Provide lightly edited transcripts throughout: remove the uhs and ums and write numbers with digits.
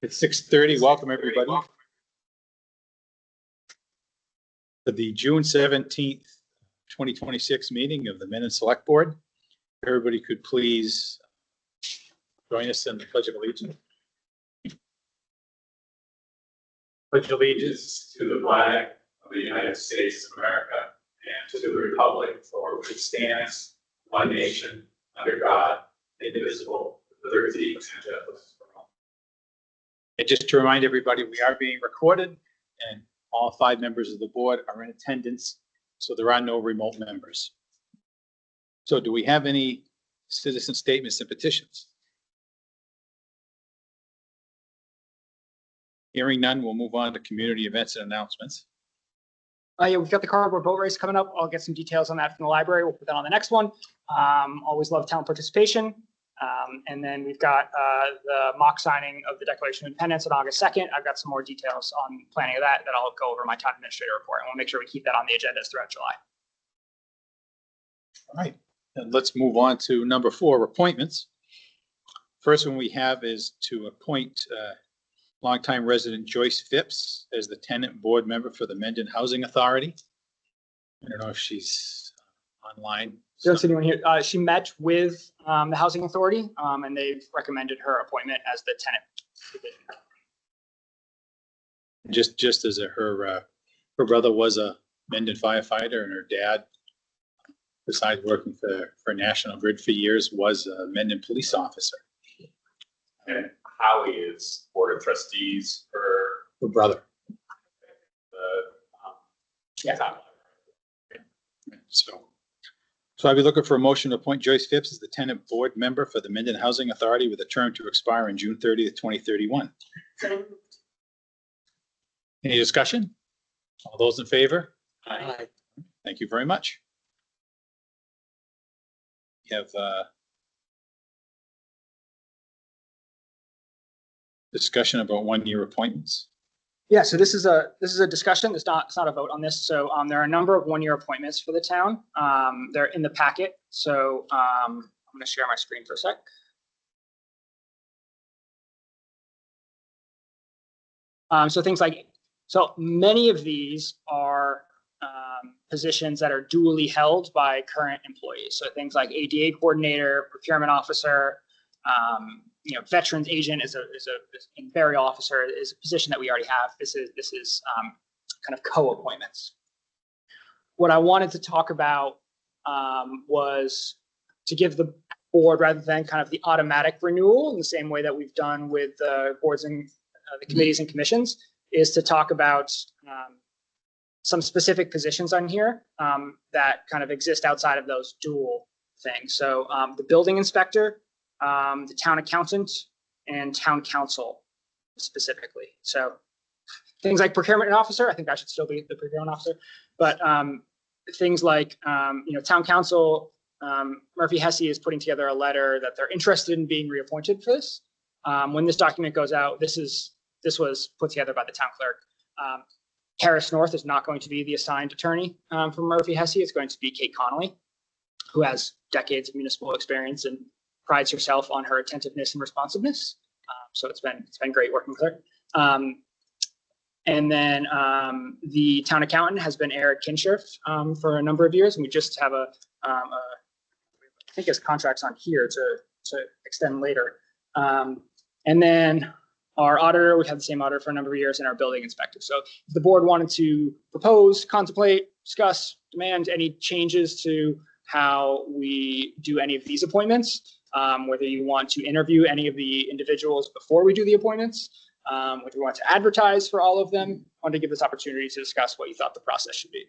It's 6:30. Welcome, everybody, to the June 17th, 2026 meeting of the Mendon Select Board. Everybody could please join us in the Pledge of Allegiance. Pledge allegiance to the flag of the United States of America and to the republic for which it stands, one nation, under God, indivisible, with liberty and justice for all. And just to remind everybody, we are being recorded and all 5 members of the board are in attendance, so there are no remote members. So do we have any citizen statements and petitions? Hearing none, we'll move on to community events and announcements. Yeah, we've got the cardboard boat race coming up. I'll get some details on that from the library. We'll put that on the next one. Always love town participation. And then we've got the mock signing of the Declaration of Independence on August 2nd. I've got some more details on planning of that I'll go over in my town administrator report. And we'll make sure we keep that on the agendas throughout July. All right, and let's move on to number 4, appointments. First one we have is to appoint longtime resident Joyce Phipps as the tenant board member for the Mendon Housing Authority. I don't know if she's online. Don't see anyone here. She met with the Housing Authority and they've recommended her appointment as the tenant. Just as her brother was a Mendon firefighter and her dad, besides working for National Grid for years, was a Mendon police officer. And Howie is board of trustees for Her brother. the town. So I'd be looking for a motion to appoint Joyce Phipps as the tenant board member for the Mendon Housing Authority with a term to expire on June 30th, 2031. Any discussion? All those in favor? Aye. Thank you very much. We have discussion about 1-year appointments. Yeah, so this is a discussion. It's not a vote on this. So there are a number of 1-year appointments for the town. They're in the packet. So I'm going to share my screen for a sec. So many of these are positions that are duly held by current employees. So things like ADA coordinator, procurement officer, veterans agent is a burial officer is a position that we already have. This is kind of co-appointments. What I wanted to talk about was to give the board, rather than kind of the automatic renewal in the same way that we've done with the boards and the committees and commissions, is to talk about some specific positions on here that kind of exist outside of those dual things. So the building inspector, the town accountant, and town council specifically. So things like procurement officer, I think that should still be the procurement officer, but things like, town council, Murphy Hesse is putting together a letter that they're interested in being reappointed for this. When this document goes out, this was put together by the town clerk. Harris North is not going to be the assigned attorney for Murphy Hesse. It's going to be Kate Connolly, who has decades of municipal experience and prides herself on her attentiveness and responsiveness. So it's been great working with her. And then the town accountant has been Eric Kinshirf for a number of years, and we just have I think his contract's on here to extend later. And then our auditor, we've had the same auditor for a number of years, and our building inspector. So if the board wanted to propose, contemplate, discuss, demand any changes to how we do any of these appointments, whether you want to interview any of the individuals before we do the appointments, whether you want to advertise for all of them, I want to give this opportunity to discuss what you thought the process should be.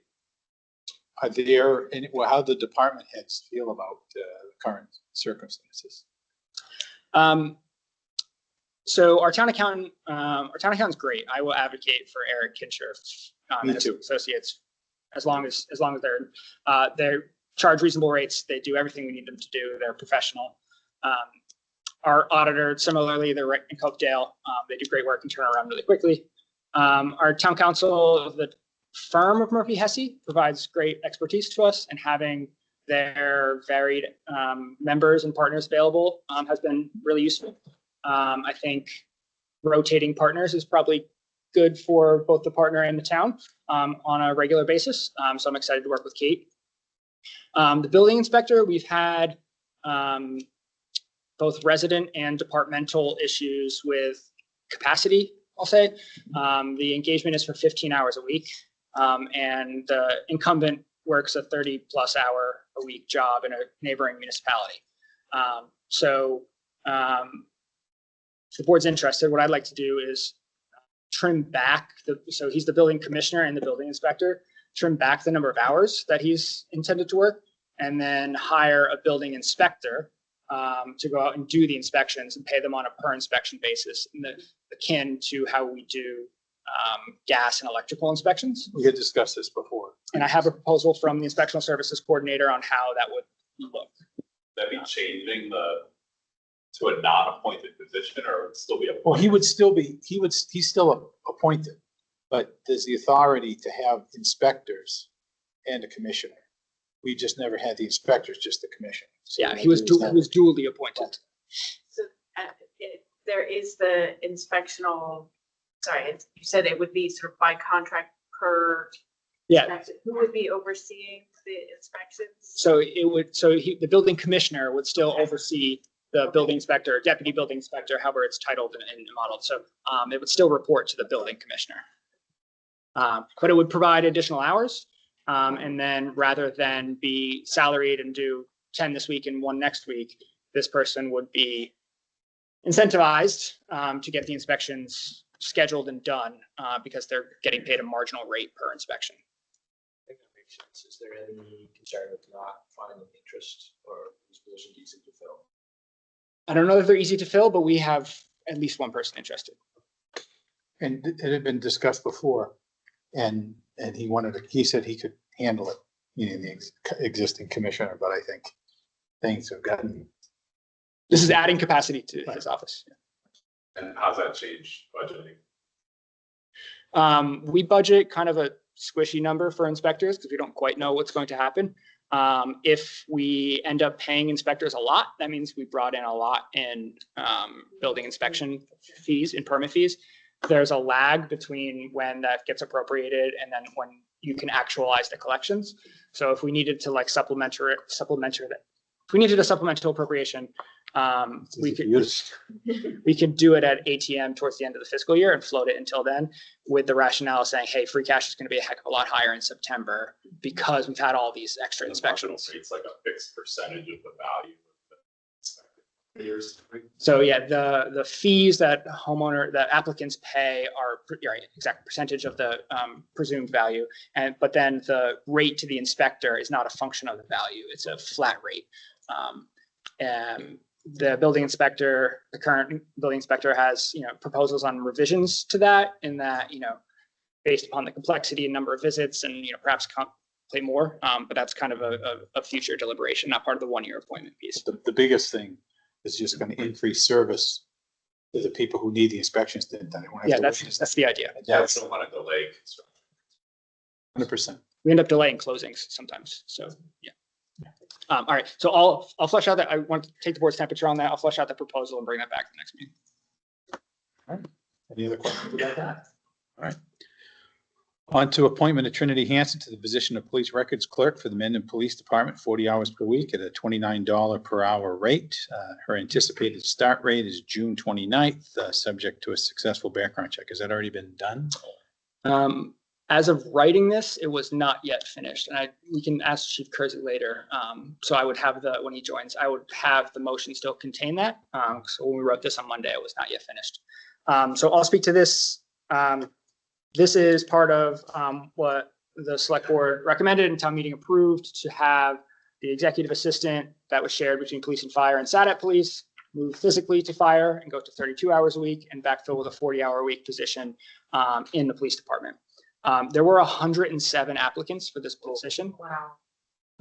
Are there how the department heads feel about the current circumstances? So our town accountant's great. I will advocate for Eric Kinshirf Me as too. associates, as long as they're charge reasonable rates. They do everything we need them to do. They're professional. Our auditor, similarly, they're right in Cokedale. They do great work and turn around really quickly. Our town council, the firm of Murphy Hesse, provides great expertise to us, and having their varied members and partners available has been really useful. I think rotating partners is probably good for both the partner and the town on a regular basis. So I'm excited to work with Kate. The building inspector, we've had both resident and departmental issues with capacity, I'll say. The engagement is for 15 hours a week, and the incumbent works a 30+ hour a week job in a neighboring municipality. So if the board's interested, what I'd like to do is trim back so he's the building commissioner and the building inspector, trim back the number of hours that he's intended to work, and then hire a building inspector to go out and do the inspections and pay them on a per inspection basis, akin to how we do gas and electrical inspections. We had discussed this before. And I have a proposal from the inspectional services coordinator on how that would look. That be changing to a non-appointed position, or would it still be appointed? Well, he's still appointed, but there's the authority to have inspectors and a commissioner. We just never had the inspectors, just the commissioner. So Yeah, he was duly appointed. So there is the inspectional, sorry, you said it would be sort of by contract per. Yeah. inspection. Who would be overseeing the inspections? So the building commissioner would still oversee the building inspector, deputy building inspector, however it's titled and modeled. So it would still report to the building commissioner. But it would provide additional hours. And then rather than be salaried and do 10 this week and 1 next week, this person would be incentivized to get the inspections scheduled and done because they're getting paid a marginal rate per inspection. I think that makes sense. Is there any concern with not finding interest or these positions easy to fill? I don't know if they're easy to fill, but we have at least one person interested. And it had been discussed before, and he said he could handle it, meaning the existing commissioner, but I think things have gotten. This is adding capacity to his office. And how's that change budgeting? We budget kind of a squishy number for inspectors because we don't quite know what's going to happen. If we end up paying inspectors a lot, that means we brought in a lot in building inspection fees and permit fees. There's a lag between when that gets appropriated and then when you can actualize the collections. So if we needed to like supplement that, if we needed a supplemental appropriation, we could do it at ATM towards the end of the fiscal year and float it until then, with the rationale saying, hey, free cash is going to be a heck of a lot higher in September because we've had all these extra inspections. It's like a fixed percentage of the value of the inspected years. So yeah, the fees that applicants pay are right, exact percentage of the presumed value, but then the rate to the inspector is not a function of the value; it's a flat rate. And the building inspector, the current building inspector, has proposals on revisions to that, in that based upon the complexity and number of visits, and perhaps contemplate more. But that's kind of a future deliberation, not part of the 1-year appointment piece. The biggest thing is just going to increase service to the people who need the inspections done. Yeah, that's the idea. Yeah, I don't want to delay construction. 100%. We end up delaying closings sometimes. So yeah. All right. So I'll flesh out that. I want to take the board's temperature on that. I'll flesh out the proposal and bring that back to the next meeting. All right. Any other questions about that? All right. On to appointment of Trinity Hansen to the position of police records clerk for the Mendon Police Department, 40 hours per week at a $29 per hour rate. Her anticipated start rate is June 29th, subject to a successful background check. Has that already been done? As of writing this, it was not yet finished, and we can ask Chief Kersey later. So I would have when he joins, I would have the motion still contain that. So when we wrote this on Monday, it was not yet finished. So I'll speak to this. This is part of what the select board recommended and town meeting approved, to have the executive assistant that was shared between police and fire and sat at police move physically to fire and go to 32 hours a week and backfill with a 40-hour a week position in the police department. There were 107 applicants for this position. Wow.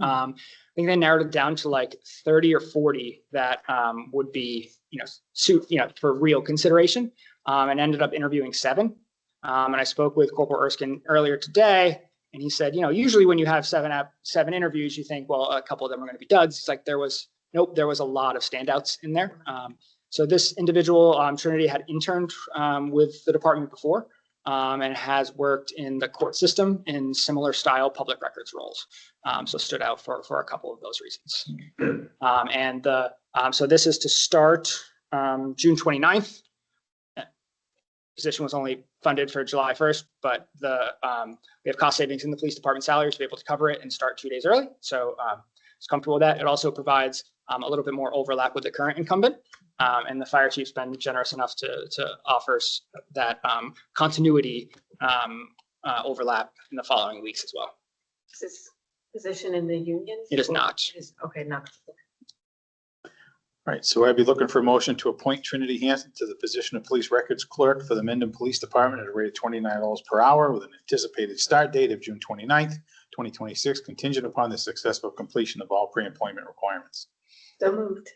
I think they narrowed it down to like 30 or 40 that would be, for real consideration, and ended up interviewing 7. And I spoke with Corporal Erskine earlier today, and he said, usually when you have 7 interviews, you think, well, a couple of them are going to be duds. It's like there was a lot of standouts in there. So this individual, Trinity, had interned with the department before and has worked in the court system in similar style public records roles. So stood out for a couple of those reasons. So this is to start June 29th. Position was only funded for July 1st, but we have cost savings in the police department salaries to be able to cover it and start 2 days early. So it's comfortable with that. It also provides a little bit more overlap with the current incumbent. And the fire chief's been generous enough to offer that continuity overlap in the following weeks as well. Is this position in the union? It is not. It is, okay, not. All right, so I'd be looking for a motion to appoint Trinity Hansen to the position of police records clerk for the Mendon Police Department at a rate of $29 per hour with an anticipated start date of June 29th, 2026, contingent upon the successful completion of all pre-employment requirements. So moved.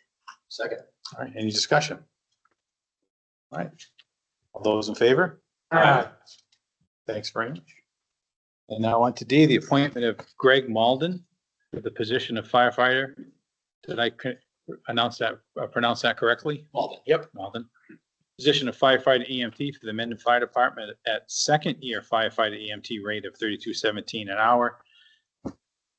Second. All right, any discussion? All right, all those in favor? Aye. Thanks very much. And now on to D, the appointment of Greg Malden to the position of firefighter. Did I pronounce that correctly? Malden. Yep. Malden. Position of firefighter EMT for the Mendon Fire Department at second year firefighter EMT rate of $32.17 an hour.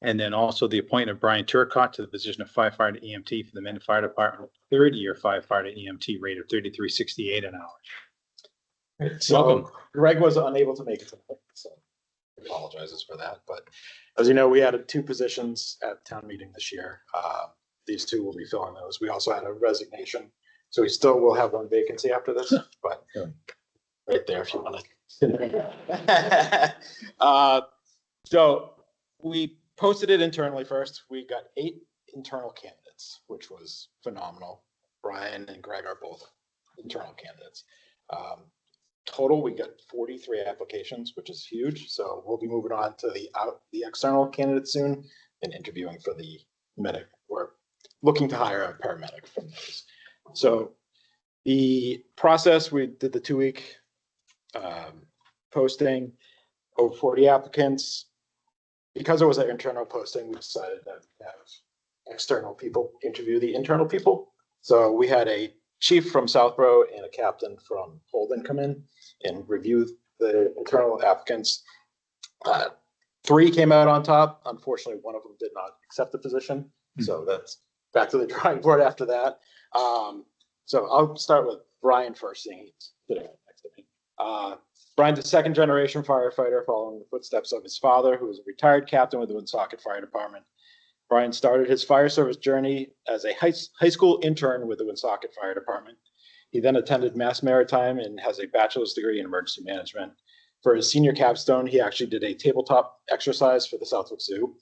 And then also the appointment of Brian Turcott to the position of firefighter EMT for the Mendon Fire Department, third year firefighter EMT rate of $33.68 an hour. So Greg was unable to make it tonight, so apologizes for that. But as you know, we added 2 positions at town meeting this year. These 2 will be filling those. We also had a resignation, so we still will have 1 vacancy after this, but right there if you want to. So we posted it internally first. We got 8 internal candidates, which was phenomenal. Brian and Greg are both internal candidates. Total, we got 43 applications, which is huge. So we'll be moving on to the external candidates soon and interviewing for the medic. We're looking to hire a paramedic from those. So the process, we did the 2-week posting, over 40 applicants. Because it was an internal posting, we decided that we have external people interview the internal people. So we had a chief from Southborough and a captain from Holden come in and review the internal applicants. 3 came out on top. Unfortunately, one of them did not accept the position. So that's back to the drawing board after that. So I'll start with Brian first, seeing he's sitting right next to me. Brian's a second generation firefighter following the footsteps of his father, who was a retired captain with the Woonsocket Fire Department. Brian started his fire service journey as a high school intern with the Woonsocket Fire Department. He then attended Mass Maritime and has a bachelor's degree in emergency management. For his senior capstone, he actually did a tabletop exercise for the Southwick Zoo.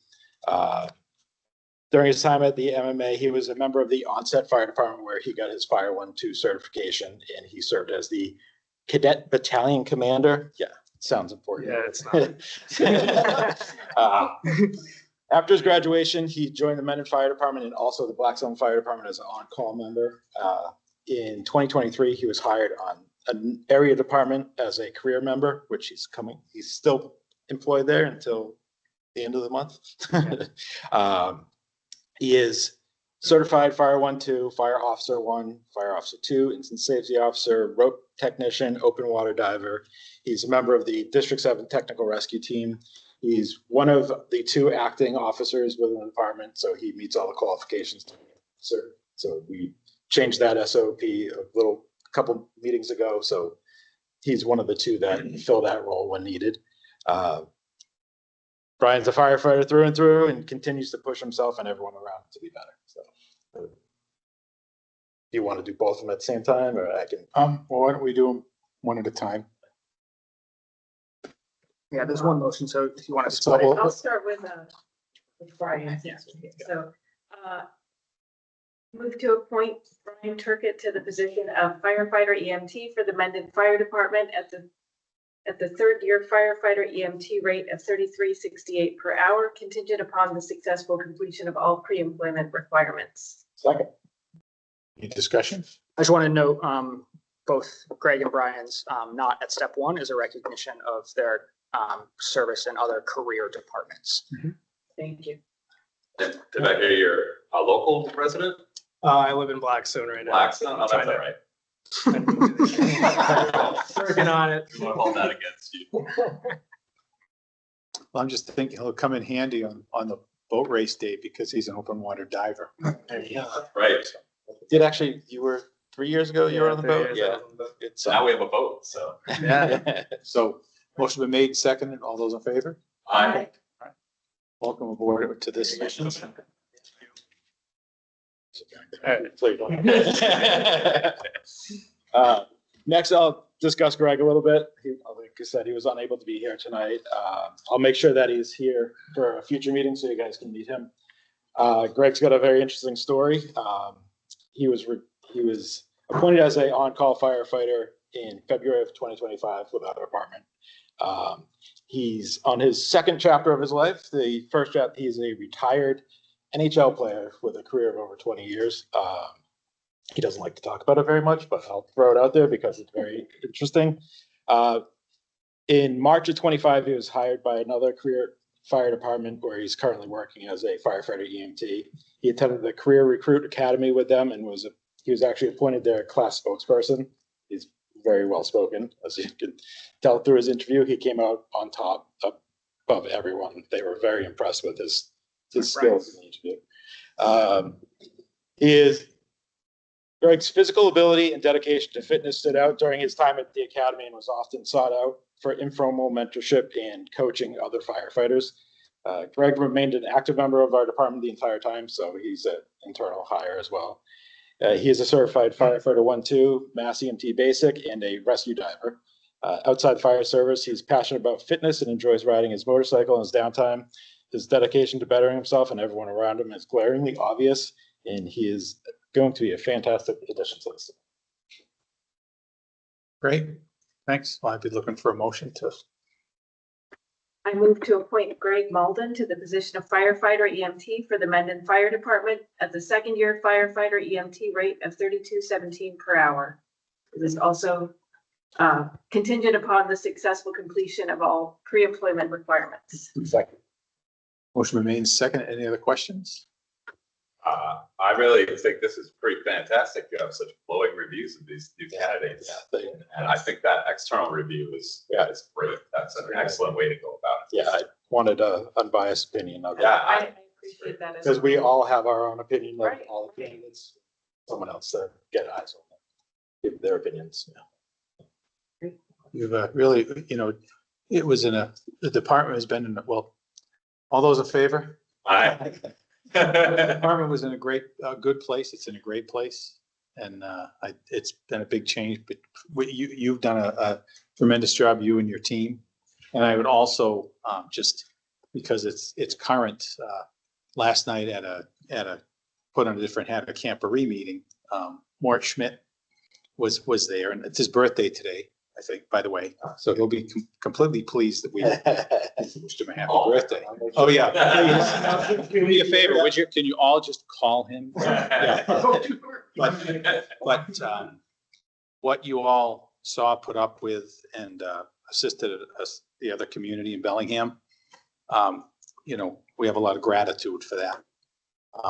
During his time at the MMA, he was a member of the Onset Fire Department, where he got his Fire 1-2 certification, and he served as the Cadet Battalion Commander. Yeah, sounds important. Yeah, it's not. After his graduation, he joined the Mendon Fire Department and also the Blackstone Fire Department as an on-call member. In 2023, he was hired on an area department as a career member, which he's still employed there until the end of the month. He is certified Fire 1-2, Fire Officer 1, Fire Officer 2, Instant Safety Officer, rope technician, open water diver. He's a member of the District 7 Technical Rescue Team. He's one of the 2 acting officers within the department, so he meets all the qualifications. So we changed that SOP a couple meetings ago, so he's one of the 2 that fill that role when needed. Brian's a firefighter through and through and continues to push himself and everyone around to be better. So, do you want to do both of them at the same time, or I can? Well, why don't we do them one at a time? Yeah, there's one motion, so if you want to split it. So I'll start with Brian. Yeah. So, move to appoint Brian Turcott to the position of firefighter EMT for the Mendon Fire Department at the third year firefighter EMT rate of $33.68 per hour, contingent upon the successful completion of all pre-employment requirements. Second. Any discussion? I just want to note both Greg and Brian's not at step 1 is a recognition of their service in other career departments. Thank you. Did I hear you're a local resident? I live in Blackstone right now. Blackstone, oh, that's all right. Working on it. We won't hold that against you. Well, I'm just thinking he'll come in handy on the boat race day because he's an open water diver. There you go. Right, Did actually, you were 3 years ago, you were on the 3 boat? years Yeah. I was on the boat. It's, so now we have a boat, so. yeah. So motion been made, seconded. All those in favor? I, Welcome aboard to this mission. Next, I'll discuss Greg a little bit. Like I said, he was unable to be here tonight. I'll make sure that he's here for a future meeting so you guys can meet him. Greg's got a very interesting story. He was appointed as a on-call firefighter in February of 2025 with our department. He's on his second chapter of his life. The first chapter, he's a retired NHL player with a career of over 20 years. He doesn't like to talk about it very much, but I'll throw it out there because it's very interesting. In March of 25, he was hired by another career fire department where he's currently working as a firefighter EMT. He attended the Career Recruit Academy with them and he was actually appointed their class spokesperson. He's very well spoken, as you can tell through his interview. He came out on top above everyone. They were very impressed with his skills in the interview. Greg's physical ability and dedication to fitness stood out during his time at the academy and was often sought out for informal mentorship and coaching other firefighters. Greg remained an active member of our department the entire time, so he's an internal hire as well. He is a certified firefighter 1-2, Mass EMT Basic, and a rescue diver. Outside fire service, he's passionate about fitness and enjoys riding his motorcycle in his downtime. His dedication to bettering himself and everyone around him is glaringly obvious, and he is going to be a fantastic addition to this. Great, thanks. Well, I'd be looking for a motion to. I move to appoint Greg Malden to the position of firefighter EMT for the Mendon Fire Department at the second-year firefighter EMT rate of $32.17 per hour. It is also contingent upon the successful completion of all pre-employment requirements. Second. Motion been made, second. Any other questions? I really think this is pretty fantastic. You have such glowing reviews of these new candidates. And I think that external review is great. That's an excellent way to go about it. Yeah, I wanted an unbiased opinion of it. Yeah, I appreciate that as Because well. we all have our own opinion of Right. all the candidates. Someone else to get eyes on them, give their opinions. You've really, it was the department has been well, all those in favor? The department was in a good place. It's in a great place. And it's been a big change, but you've done a tremendous job, you and your team. And I would also, just because it's current, last night at a put on a different hat, a camporee meeting, Mort Schmidt was there, and it's his birthday today, I think, by the way. So he'll be completely pleased that we wished him a happy birthday. Oh, yeah. Do me a favor, would you? Can you all just call him? Yeah. But what you all saw, put up with, and assisted us, the other community in Bellingham, we have a lot of gratitude for that.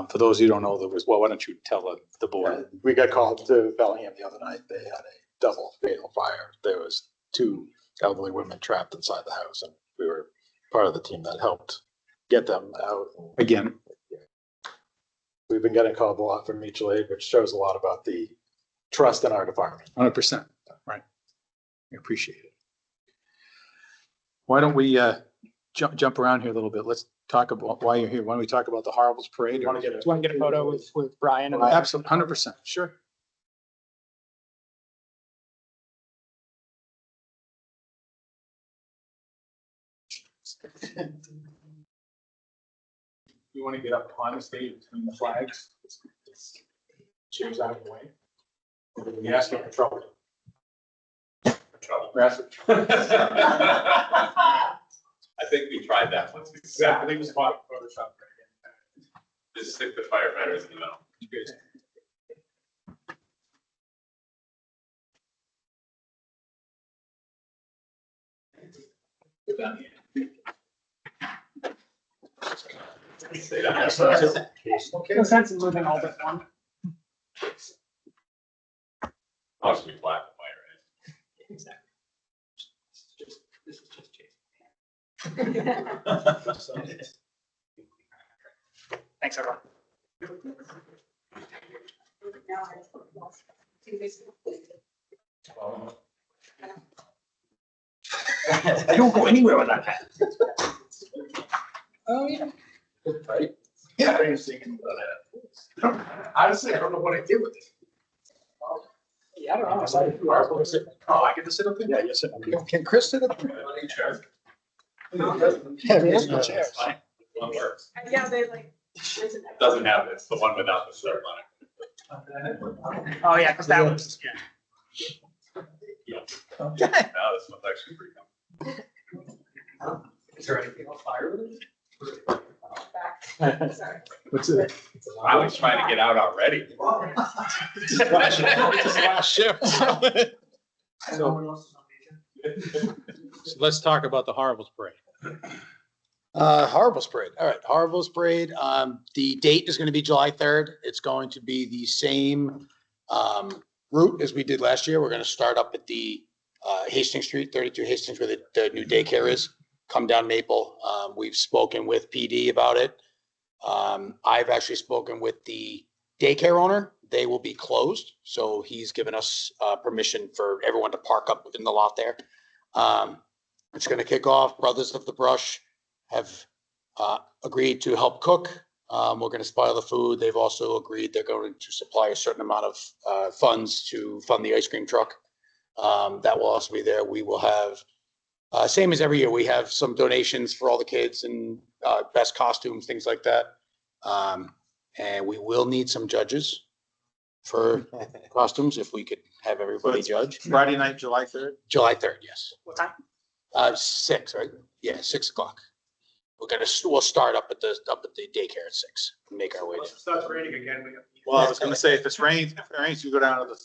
For those who don't know, why don't you tell the board? We got called to Bellingham the other night. They had a double fatal fire. There was 2 elderly women trapped inside the house, and we were part of the team that helped get them out. Again, We've been getting called a lot from mutual aid, which shows a lot about the trust in our department. 100%, right? We appreciate it. Why don't we jump around here a little bit? Let's talk about why you're here. Why don't we talk about the Horribles Parade? Do you want to get a photo with Brian? And Absolutely, 100%, sure. You want to get up on the stage between the flags? Chairs out of the way. We ask for trouble. Trouble. We're asking- I think we tried that once. Yeah, I think it was about Photoshop. Just stick the firefighters in the middle. Good. Go down here. Stay down. No sense in moving all but one. Must be black and white, Exactly. This is just Jason. Thanks, everyone. I don't go anywhere without that. Oh, yeah. Right? Yeah. I was thinking about that. Honestly, I don't know what I did with it. Yeah, I don't know. Oh, I get to sit up there? Yeah, yes. Can Chris sit up? Yeah, there's no chairs. Fine. One works. Yeah, they like. Doesn't have it. It's the one without the shirt on Oh, yeah, because that was, yeah. it. Now this one's actually pretty comfortable. Is there anything on fire with it? Sorry. What's it? I was trying to get out already. Last shift. No one else is on the So let's talk about the Horribles Parade. Horribles Parade. All right, Horribles Parade. The date is going to be July 3rd. It's going to be the same route as we did last year. We're going to start up at the Hastings Street, 32 Hastings, where the new daycare is. Come down Maple. We've spoken with PD about it. I've actually spoken with the daycare owner. They will be closed, so he's given us permission for everyone to park up in the lot there. It's going to kick off. Brothers of the Brush have agreed to help cook. We're going to supply the food. They've also agreed they're going to supply a certain amount of funds to fund the ice cream truck. That will also be there. We will have, same as every year, we have some donations for all the kids and best costumes, things like that. And we will need some judges for costumes if we could have everybody judge. Friday night, July 3rd. July 3rd, yes. What time? 6, right? Yeah, 6 o'clock. We'll start up at the daycare at 6 and make our way If there. it starts raining again, we have. Well, I was gonna say, if it rains, you go down to the.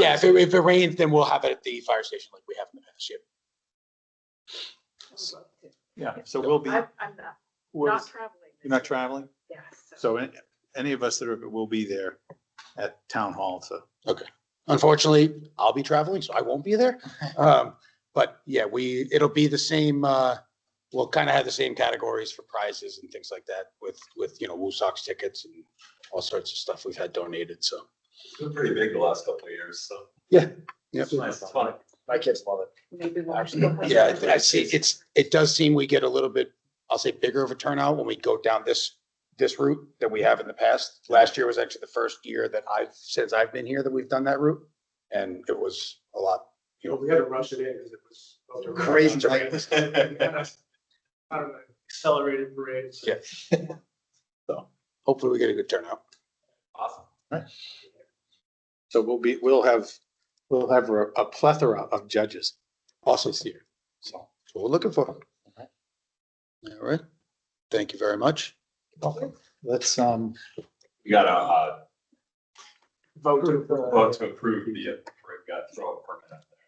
Yeah, if it rains, then we'll have it at the fire station like we have in the past year. Yeah, so we'll be, I'm not traveling. you're not traveling? Yeah. So any of us that are, will be there at town hall, so. Unfortunately, I'll be traveling, so I won't be there. But yeah, it'll be the same, we'll kind of have the same categories for prizes and things like that with, Woo Sox tickets and all sorts of stuff we've had donated, so. It's been pretty big the last couple of years, so. Yep. It's nice, it's fun. My kids love it. Maybe we'll. Yeah, I see, it does seem we get a little bit, I'll say, bigger of a turnout when we go down this route than we have in the past. Last year was actually the first year that since I've been here that we've done that route. And it was a lot, We had to rush it in because it was. Crazy. Out of an accelerated parade. Yeah. So hopefully we get a good turnout. Awesome. So we'll have a plethora of judges also this year. So So we're looking for. All right. Thank you very much. let's, We got a Vote to. vote to approve the, we've got to throw a permit out there.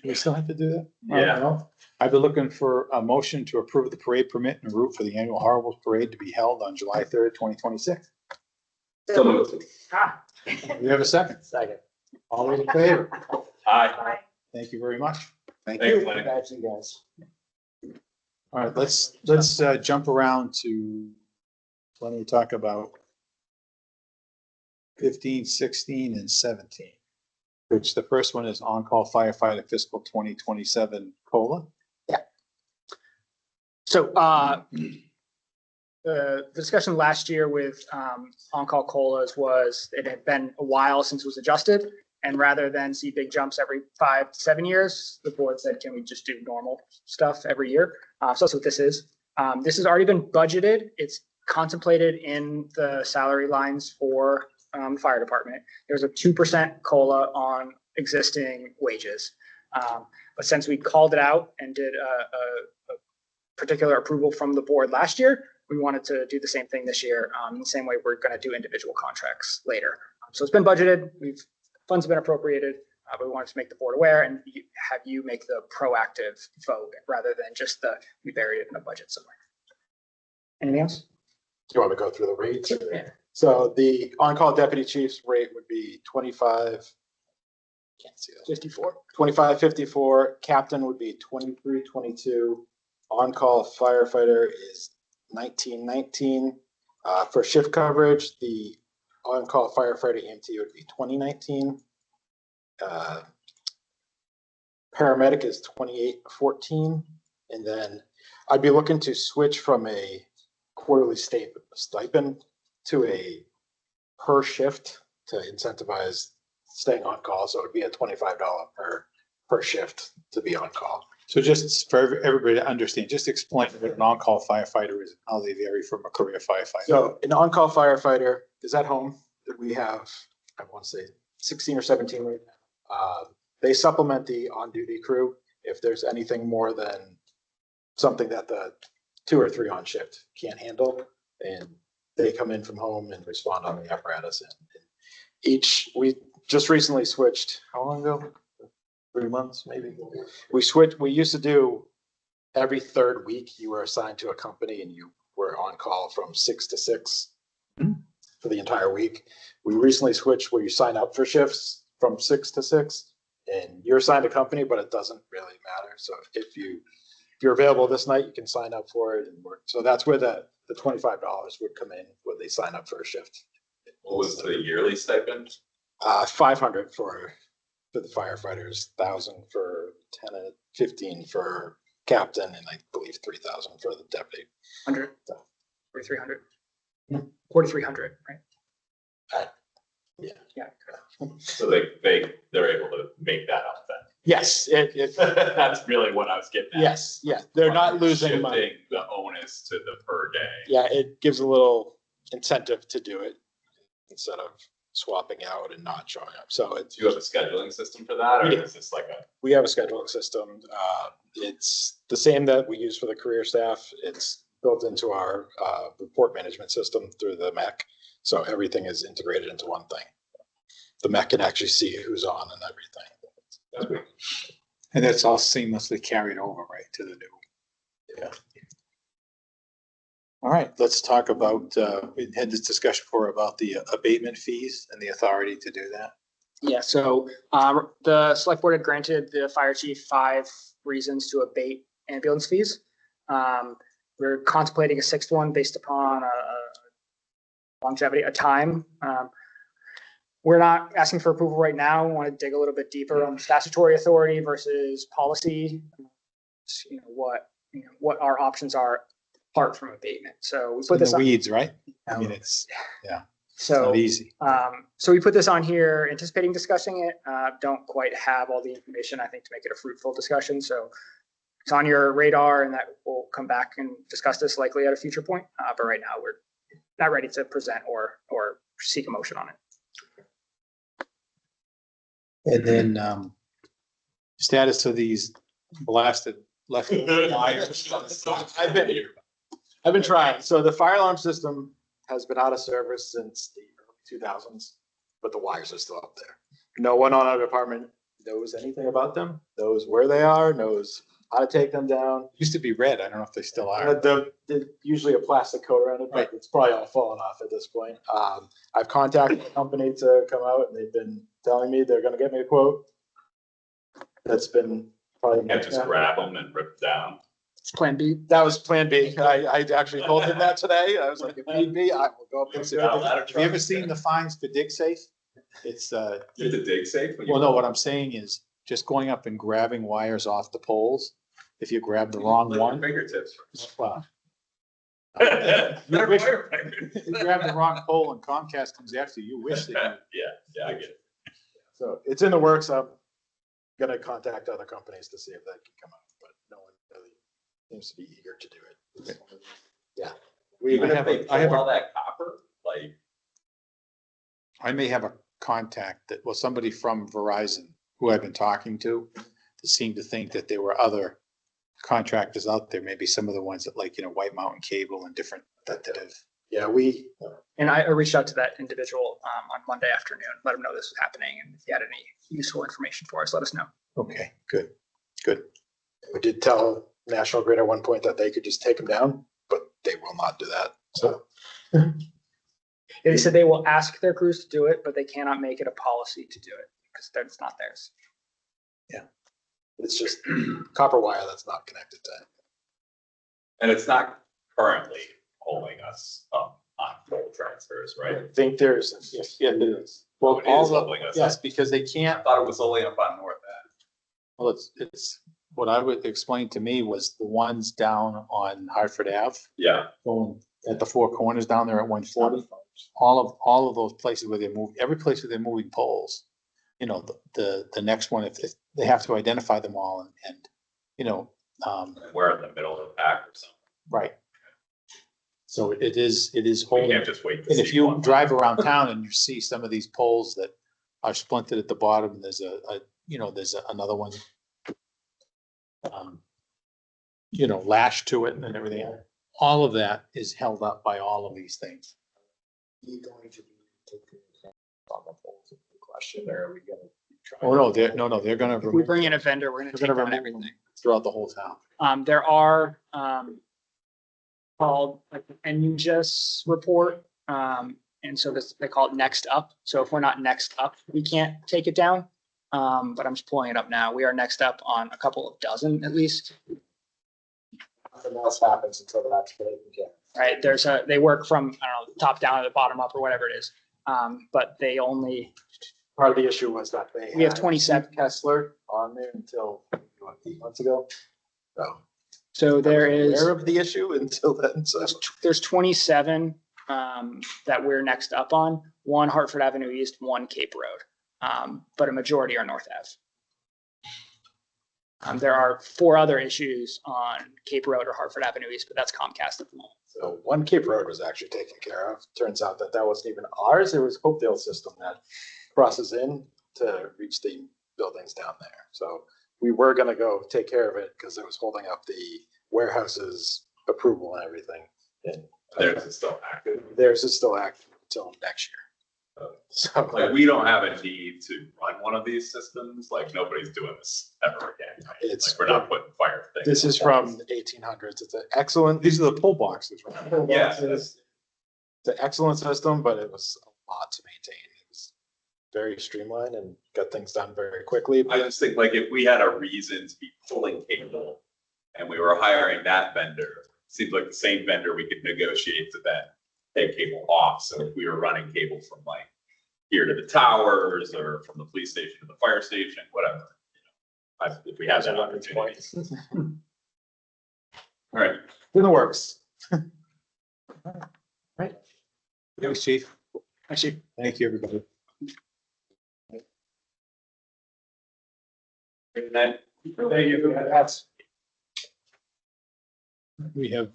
do we still have to do that? Yeah. No? I've been looking for a motion to approve the parade permit and route for the annual Horribles Parade to be held on July 3rd, 2026. So moved. We have a second. Second. All those in favor? Aye. Thank you very much. Thank Thanks, you. Lenny. Thanks, you guys. All right, let's jump around to when we talk about 15, 16, and 17, which the first one is on-call firefighter fiscal 2027 COLA. So, the discussion last year with on-call COLAs was it had been a while since it was adjusted. And rather than see big jumps every 5 to 7 years, the board said, can we just do normal stuff every year? So that's what this is. This has already been budgeted. It's contemplated in the salary lines for the fire department. There's a 2% COLA on existing wages. But since we called it out and did a particular approval from the board last year, we wanted to do the same thing this year. The same way we're going to do individual contracts later. So it's been budgeted. Funds have been appropriated, but we wanted to make the board aware and have you make the proactive vote rather than just we buried it in a budget somewhere. Anything else? Do you want me to go through the rates? Yeah. So the on-call deputy chief's rate would be 25 Can't see that. 54. 2554, captain would be 2322. On-call firefighter is 1919. For shift coverage, the on-call firefighter EMT would be 2019. Paramedic is 2814. And then I'd be looking to switch from a quarterly stipend to a per shift to incentivize staying on call. So it would be a $25 per shift to be on call. So just for everybody to understand, just explain what an on-call firefighter is, and how they vary from a career firefighter. So an on-call firefighter is at home. We have, I want to say 16 or 17 right now. They supplement the on-duty crew if there's anything more than something that the 2 or 3 on shift can't handle. And they come in from home and respond on the apparatus. And we just recently switched, how long ago? 3 months, maybe. We used to do every third week, you were assigned to a company and you were on call from 6 to 6 for the entire week. We recently switched where you sign up for shifts from 6 to 6 and you're assigned a company, but it doesn't really matter. So if you're available this night, you can sign up for it and work. So that's where the $25 would come in when they sign up for a shift. What was the yearly stipend? 500 for the firefighters, 1,000 for lieutenant, 15 for captain, and I believe 3,000 for the deputy. 100, 4,300. 4,300, right? Yeah. Yeah. So they're able to make that up then. Yes, That's really what I was getting at. yes, yeah. They're not losing money. Shifting the onus to the per day. Yeah, it gives a little incentive to do it instead of swapping out and not showing up. So it's, Do you have a scheduling system for that, or Yeah. is this like a? we have a scheduling system. It's the same that we use for the career staff. It's built into our report management system through the MEC. So everything is integrated into one thing. The MEC can actually see who's on and everything. That's great. And that's all seamlessly carried over, right, to the new. Yeah. All right, let's talk about, we had this discussion before about the abatement fees and the authority to do that. Yeah, so the select board had granted the fire chief 5 reasons to abate ambulance fees. We're contemplating a 6th one based upon a longevity, a time. We're not asking for approval right now. We want to dig a little bit deeper on statutory authority versus policy. What our options are apart from abatement. So we It's put in this the on. weeds, right? I mean, it's So not easy. So we put this on here, anticipating discussing it. Don't quite have all the information, I think, to make it a fruitful discussion. So it's on your radar, and that we'll come back and discuss this likely at a future point. But right now, we're not ready to present or seek a motion on it. And then status of these blasted left wires. I've been trying. So the fire alarm system has been out of service since the early 2000s, but the wires are still up there. No one on our department knows anything about them, knows where they are, knows how to take them down. Used to be red. I don't know if they still are. They're usually a plastic coat around it, but it's probably all fallen off at this point. I've contacted the company to come out and they've been telling me they're gonna get me a quote. That's been probably. Can't just grab them and rip down. It's Plan B. That was plan B. I actually told him that today. I was like, if need be, I will go up and sit. Have you ever seen the fines for dig safe? It's, You have to dig safe? when you- well, no, what I'm saying is just going up and grabbing wires off the poles. If you grab the wrong Lift your one, Fingertips. well, They're you wish- firefighters. if you grab the wrong pole and Comcast comes after you, you wish that Yeah, I get it. So it's in the works. I'm gonna contact other companies to see if that can come out, but no one really seems to be eager to do it. Yeah. Even I if have they a- I have pull a- all that copper, like, I may have a contact that, well, somebody from Verizon who I've been talking to, that seemed to think that there were other contractors out there, maybe some of the ones that like, White Mountain Cable and different, that have. Yeah, And I reached out to that individual on Monday afternoon, let him know this was happening. And if he had any useful information for us, let us know. Okay, good, good. we did tell National Grid at one point that they could just take them down, but they will not do that. So They said they will ask their crews to do it, but they cannot make it a policy to do it. because it's not theirs. It's just copper wire that's not connected to it. And it's not currently holding us up on pole transfers, right? I think there's, yes, yeah, it is. Well, It all is the, holding us Yes, up. because they I can't, thought it was only up on North Ave. well, it's, what I would explain to me was the ones down on Hartford Ave, Yeah, going at the four corners down there at 140. All of those places where they move, every place where they're moving poles, you know, the next one, if they have to identify them all and, you know, we're in the middle of the pack or something. right. So it is We holding. can't just wait to And see if you one. drive around town and you see some of these poles that are splintered at the bottom, and there's another one, you know, lashed to it and everything. All of that is held up by all of these things. you going to be taking on the poles is the question, or are we gonna try? Oh, no, they're gonna. If we bring in a vendor, we're gonna They're take gonna down remove everything. them throughout the whole town. There are, called like the NUJS report. And so this, they call it next up. So if we're not next up, we can't take it down. But I'm just pulling it up now. We are next up on a couple of dozen at least, Nothing else happens until that's taken care of. right? They work from, I don't know, top down to the bottom up or whatever it is. But they only, Part of the issue was that they. we have had 27. Kessler on there until, what, 8 months ago? So. So there I was is. aware of the issue until then, so. There's 27 that we're next up on, one Hartford Avenue East, one Cape Road, but a majority are North Ave. There are 4 other issues on Cape Road or Hartford Avenue East, but that's Comcast at the moment. So one Cape Road was actually taken care of. Turns out that wasn't even ours. It was Hopedale system that crosses in to reach the buildings down there. So we were gonna go take care of it because it was holding up the warehouse's approval and everything. And Theirs is still active. theirs is still active until next year. So Like, we don't have a need to run one of these systems, like, nobody's doing this ever again. Right? It's- Like, we're not putting fire things. this is from the 1800s. It's an excellent. These are the pole boxes, right? Yes. It's an excellent system, but it was a lot to maintain. It was very streamlined and got things done very quickly. I just think, like, if we had a reason to be pulling cable and we were hiring that vendor, seems like the same vendor we could negotiate to then take cable off. So if we were running cable from like here to the towers or from the police station to the fire station, whatever, you know, if we had that opportunity. All right. In the works. Thanks, chief. Actually, Thank you, everybody. And then, That's We have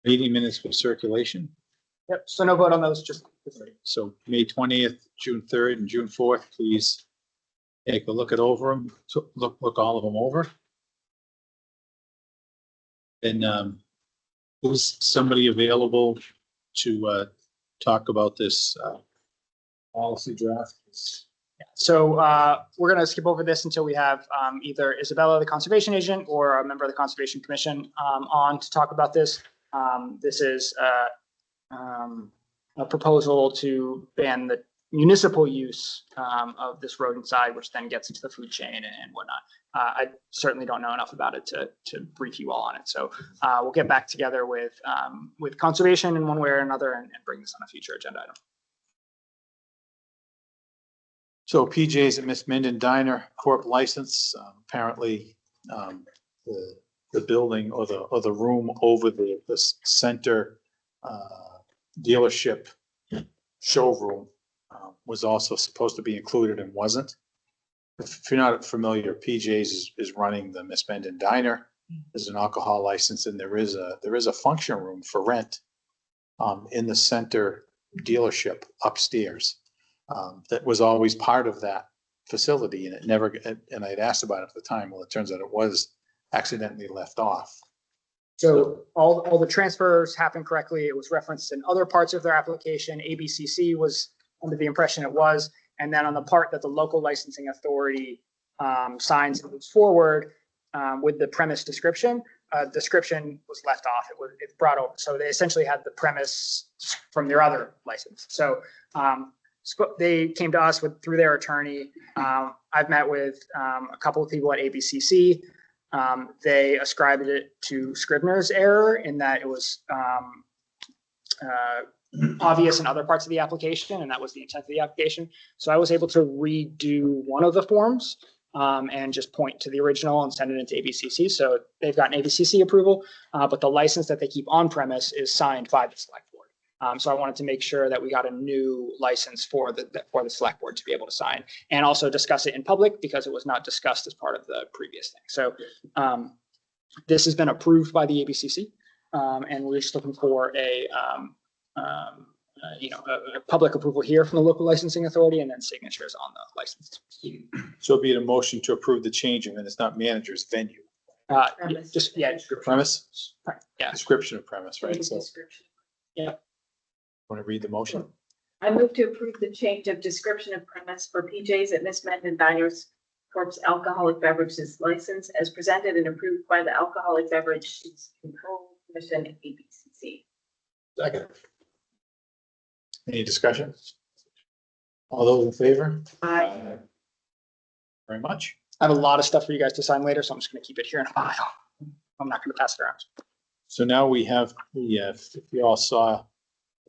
meeting minutes for circulation. yep, so no vote on those, just. So May 20th, June 3rd, and June 4th, please take a look them, look all of them over. And was somebody available to talk about this policy draft? So we're gonna skip over this until we have either Isabella, the conservation agent, or a member of the Conservation Commission on to talk about this. This is a proposal to ban the municipal use of this rodent side, which then gets into the food chain and whatnot. I certainly don't know enough about it to brief you all on it. So we'll get back together with conservation in one way or another and bring this on a future agenda item. So PJ's at Miss Minden Diner Corp license, apparently the building or the room over the center dealership showroom was also supposed to be included and wasn't. If you're not familiar, PJ's is running the Miss Minden Diner. There's an alcohol license and there is a function room for rent in the center dealership upstairs. That was always part of that facility and it never, and I'd asked about it at the time. Well, it turns out it was accidentally left off. So all the transfers happened correctly. It was referenced in other parts of their application. ABCC was under the impression it was. And then on the part that the local licensing authority signs and moves forward with the premise description was left off. It's brought over. So they essentially had the premise from their other license. So they came to us through their attorney. I've met with a couple of people at ABCC. They ascribed it to Scribner's error in that it was obvious in other parts of the application, and that was the intent of the application. So I was able to redo one of the forms and just point to the original and send it into ABCC. So they've gotten ABCC approval, but the license that they keep on premise is signed by the select board. So I wanted to make sure that we got a new license for the select board to be able to sign and also discuss it in public because it was not discussed as part of the previous thing. So this has been approved by the ABCC, and we're just looking for a public approval here from the local licensing authority and then signatures on the license. So it'd be a motion to approve the change, and it's not manager's venue. Premise. Just, yeah, Premise? yeah. Description of premise, right? So Description. want to read the motion? I move to approve the change of description of premise for PJ's at Miss Mendon Diners Corp's alcoholic beverages license as presented and approved by the Alcoholic Beverages Control Commission at ABCC. Second. Any discussion? All those in favor? Aye. Very much. I have a lot of stuff for you guys to sign later, so I'm just going to keep it here in a file. I'm not going to pass it around. So now we have the, if you all saw,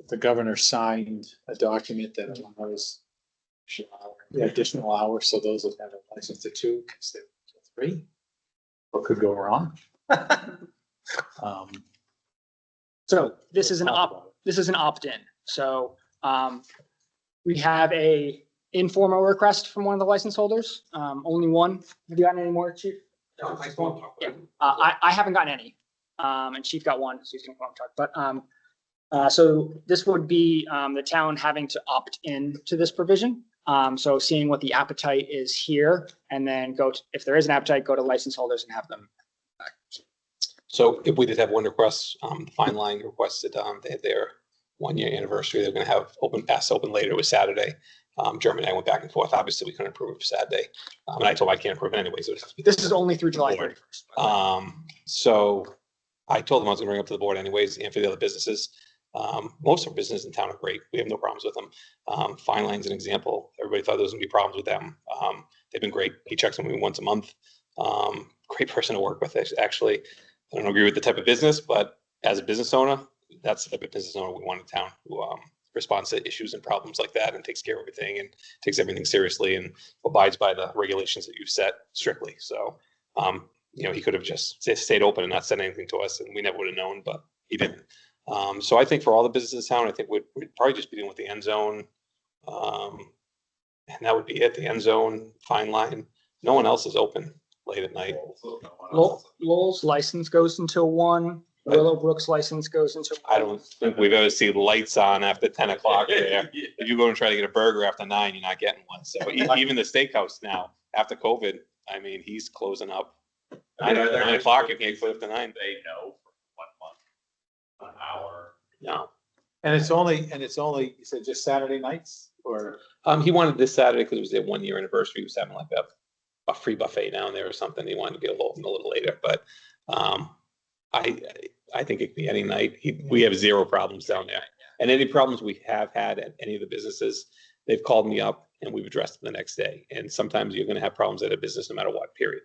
the governor signed a document that allows the additional hours, so those that have a license to 2 can stay to 3. What could go wrong? So this is an opt-in. So we have a informal request from one of the license holders. Only one. Have you gotten any more, Chief? No, I won't talk Yeah. about it. I haven't gotten any. And Chief got one, so he's gonna come up and talk. But so this would be the town having to opt in to this provision. So seeing what the appetite is here, and then if there is an appetite, go to license holders and have them. So if we did have one request, Fine Line requested, they had their 1-year anniversary. They're going to have pass open later. It was Saturday. Jeremy and I went back and forth. Obviously, we couldn't approve it for Saturday. And I told him I can't approve it anyways. It has to be This is only through July Board. 31st. So I told them I was going to bring it up to the board anyways, and for the other businesses. Most of our businesses in town are great. We have no problems with them. Fine Line's an example. Everybody thought there was going to be problems with them. They've been great. He checks on me once a month. Great person to work with, actually. I don't agree with the type of business, but as a business owner, that's the type of business owner we want in town, who responds to issues and problems like that and takes care of everything and takes everything seriously and abides by the regulations that you've set strictly. So, he could have just stayed open and not said anything to us, and we never would have known, but he didn't. So I think for all the businesses in town, I think we'd probably just be dealing with the end zone. And that would be it, the end zone, Fine Line. No one else is open late at night. Lowell's license goes until 1. Willowbrook's license goes until 1. I don't think we've ever seen lights on after 10 o'clock there. If you go and try to get a burger after 9, you're not getting one. So even the steakhouse now, after COVID, I mean, he's closing up. 9 o'clock, you can't close up to 9. They know for 1 month, an hour. No. And it's only, you said just Saturday nights or? He wanted this Saturday because it was their 1-year anniversary. He was having like a free buffet down there or something. He wanted to be a little later, but I think it could be any night. We have 0 problems down there. And any problems we have had at any of the businesses, they've called me up and we've addressed them the next day. And sometimes you're going to have problems at a business no matter what, period.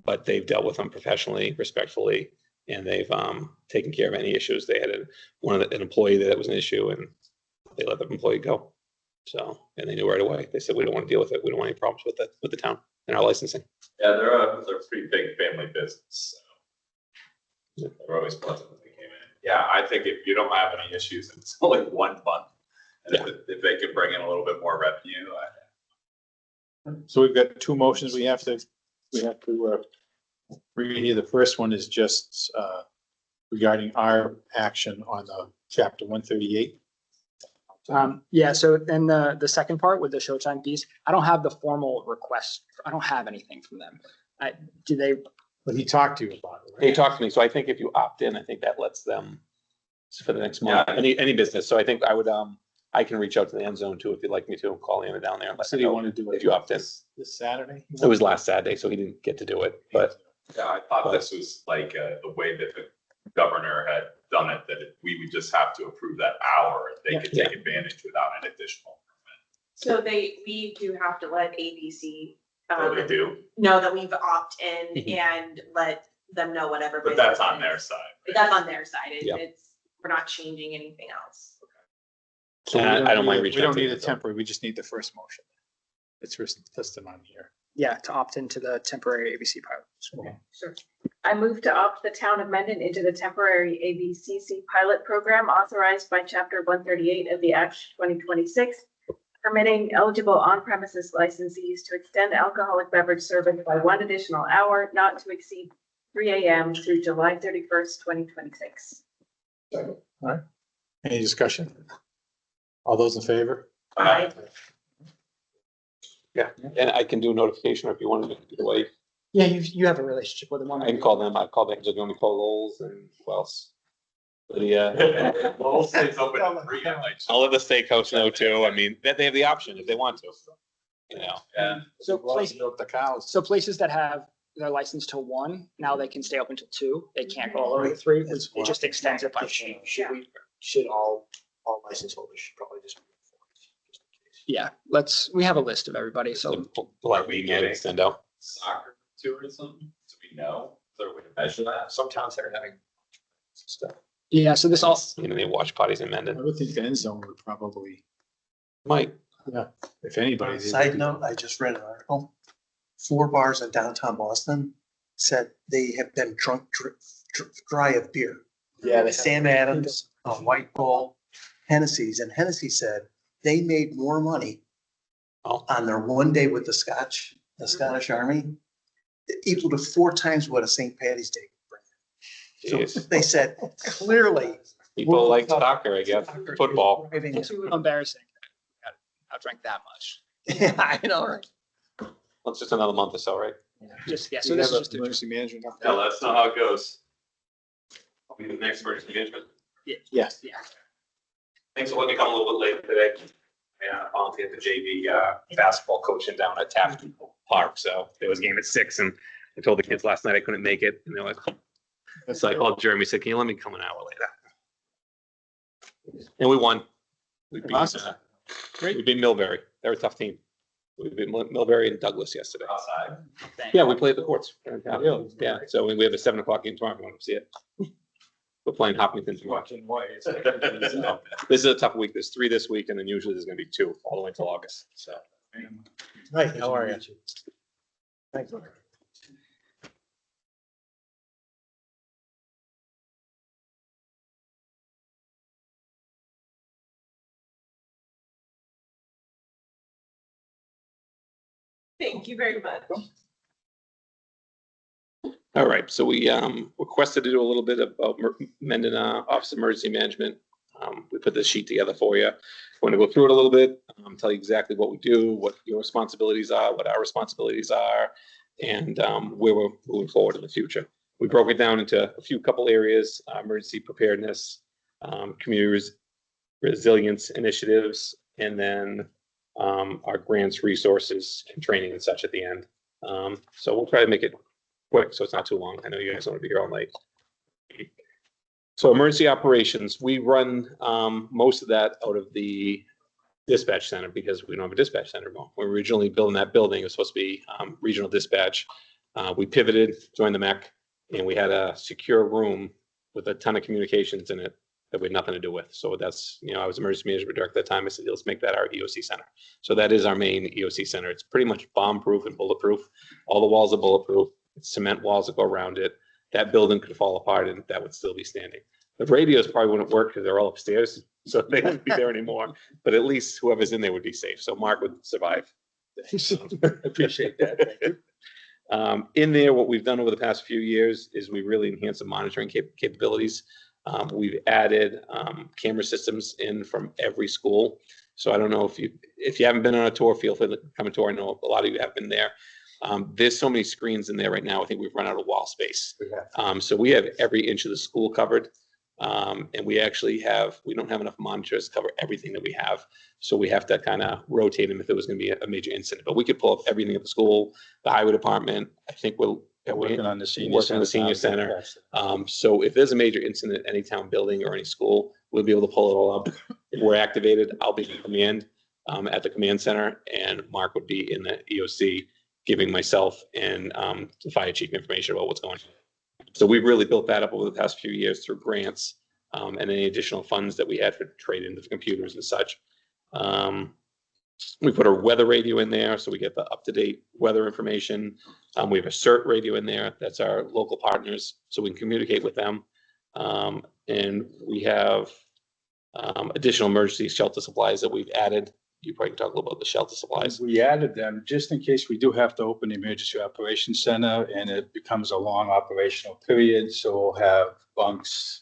But they've dealt with them professionally, respectfully, and they've taken care of any issues. They had an employee that was an issue, and they let the employee go. So, and they knew right away. They said, we don't want to deal with it. We don't want any problems with the town and our licensing. Yeah, they're a pretty big family business. So they're always pleasant when they came in. Yeah, I think if you don't have any issues, and it's only 1 month, and if they could bring in a little bit more revenue. So we've got 2 motions we have to read here. The first one is just regarding our action on the chapter 138. Yeah, so then the second part with the showtime fees, I don't have the formal request. I don't have anything from them. Do they? But he talked to you about it, right? They talked to me. So I think if you opt in, I think that lets them for the next month, Yeah. any business. So I think I would, I can reach out to the end zone too, if you'd like me to, call Anna down there. And let Said her he know wanted to do it if you opt in. this Saturday. It was last Saturday, so he didn't get to do it, but Yeah, I thought this was like the way that the governor had done it, that we would just have to approve that hour. They could take advantage without an additional. So we do have to let ABC. Oh, they do, Know that we've opt-in Mhm. and let them know whatever. but that's on their side. right? That's on their side. Yeah. We're not changing anything else. So we I don't mind need- reaching We out don't to need you, a so. temporary, we just need the first motion. It's listed on here. Yeah, to opt into the temporary ABC pilot. Sure. I move to opt the town of Mendon into the temporary ABCC pilot program authorized by chapter 138 of the Act 2026, permitting eligible on-premises licensees to extend alcoholic beverage service by 1 additional hour, not to exceed 3 a.m. through July 31st, 2026. Any discussion? All those in favor? Aye. Yeah, and I can do notification if you want to do it either way. Yeah, you have a relationship with them. I can call them. I call them, they're going to call Lowell's and who else? Lydia. Lowell stays open at 3 at night. I'll let the steakhouse know too. I mean, that they have the option if they want to, you know. Yeah. So places, Milk the cows. so places that have their license till 1, now they can stay open till 2. They can't go all the way to 3. That's It just extends it by. Should all license holders should probably just be informed, just in case. Yeah, we have a list of everybody, so. Like we can send out. Soccer tour or something, do we know? Is there a way to measure that? Some towns that are having stuff. Yeah, so this all, You know, they watch parties in I Mendon. would think the end zone would probably, Might. if anybody. they would Side be- note, I just read an article. 4 bars in downtown Boston said they have been drunk dry of beer. Yeah, Sam Adams, White Bull, Hennessy's, and Hennessy said they made more money Oh. on their one day with the Scottish Army, equal to 4 times what a St. Patty's Day. So Jeez. they said clearly. People like soccer, I guess, football. Driving- too embarrassing. I drank that much. Yeah, I know, right? Well, it's just another month or so, right? Just, yeah, Do so you this have is a just. emergency management update? Yeah, let us know how it goes. I'll be the next emergency management. Yes. Yeah. Thanks for letting me come a little bit late today. Yeah, I volunteered the JV basketball coaching down at Taft Park, so there was a game at 6, and I told the kids last night I couldn't make it, and they're like, so I called Jeremy, said, can you let me come an hour later? And we won. We beat, Awesome. we beat Millbury. They're a tough team. We beat Millbury and Douglas yesterday. Outside. Yeah, we played the courts. Yeah, so we have a 7:00 game tomorrow if you want to see it. We're playing Hopkinton tomorrow. Watching ways. So, this is a tough week. There's 3 this week, and then usually there's gonna be 2 all the way until August, so. Right, how are you? Thank you. Thank you very much. All right, so we requested to do a little bit about Mendon Office of Emergency Management. We put this sheet together for you. Want to go through it a little bit, tell you exactly what we do, what your responsibilities are, what our responsibilities are, and where we're moving forward in the future. We broke it down into a few couple areas: emergency preparedness, community resilience initiatives, and then our grants, resources, and training and such at the end. So we'll try to make it quick, so it's not too long. I know you guys don't want to be here all night. So emergency operations, we run most of that out of the dispatch center because we don't have a dispatch center anymore. When we were originally building that building, it was supposed to be regional dispatch. We pivoted, joined the MEC, and we had a secure room with a ton of communications in it that we had nothing to do with. So that's, I was emergency management director at the time. I said, let's make that our EOC center. So that is our main EOC center. It's pretty much bomb-proof and bulletproof. All the walls are bulletproof. It's cement walls that go around it. That building could fall apart and that would still be standing. The radios probably wouldn't work because they're all upstairs, so they wouldn't be there anymore. But at least whoever's in there would be safe. So Mark would survive. Appreciate that. Thank you. In there, what we've done over the past few years is we really enhanced the monitoring capabilities. We've added camera systems in from every school. So I don't know if you haven't been on a tour, feel free to come a tour. I know a lot of you have been there. There's so many screens in there right now. I think we've run out of wall space. So we have every inch of the school covered. And we don't have enough monitors to cover everything that we have. So we have to kind of rotate them if there was going to be a major incident. But we could pull up everything at the school, the highway department. I think we're Working on the senior Working on the senior center. So if there's a major incident at any town building or any school, we'll be able to pull it all up. If we're activated, I'll be in command at the command center, and Mark would be in the EOC, giving myself and the fire chief information about what's going on. So we've really built that up over the past few years through grants and any additional funds that we had for trade into the computers and such. We put a weather radio in there, so we get the up-to-date weather information. We have a CERT radio in there. That's our local partners, so we can communicate with them. And we have additional emergency shelter supplies that we've added. You probably can talk a little about the shelter supplies. We added them just in case we do have to open the emergency operations center and it becomes a long operational period. So we'll have bunks,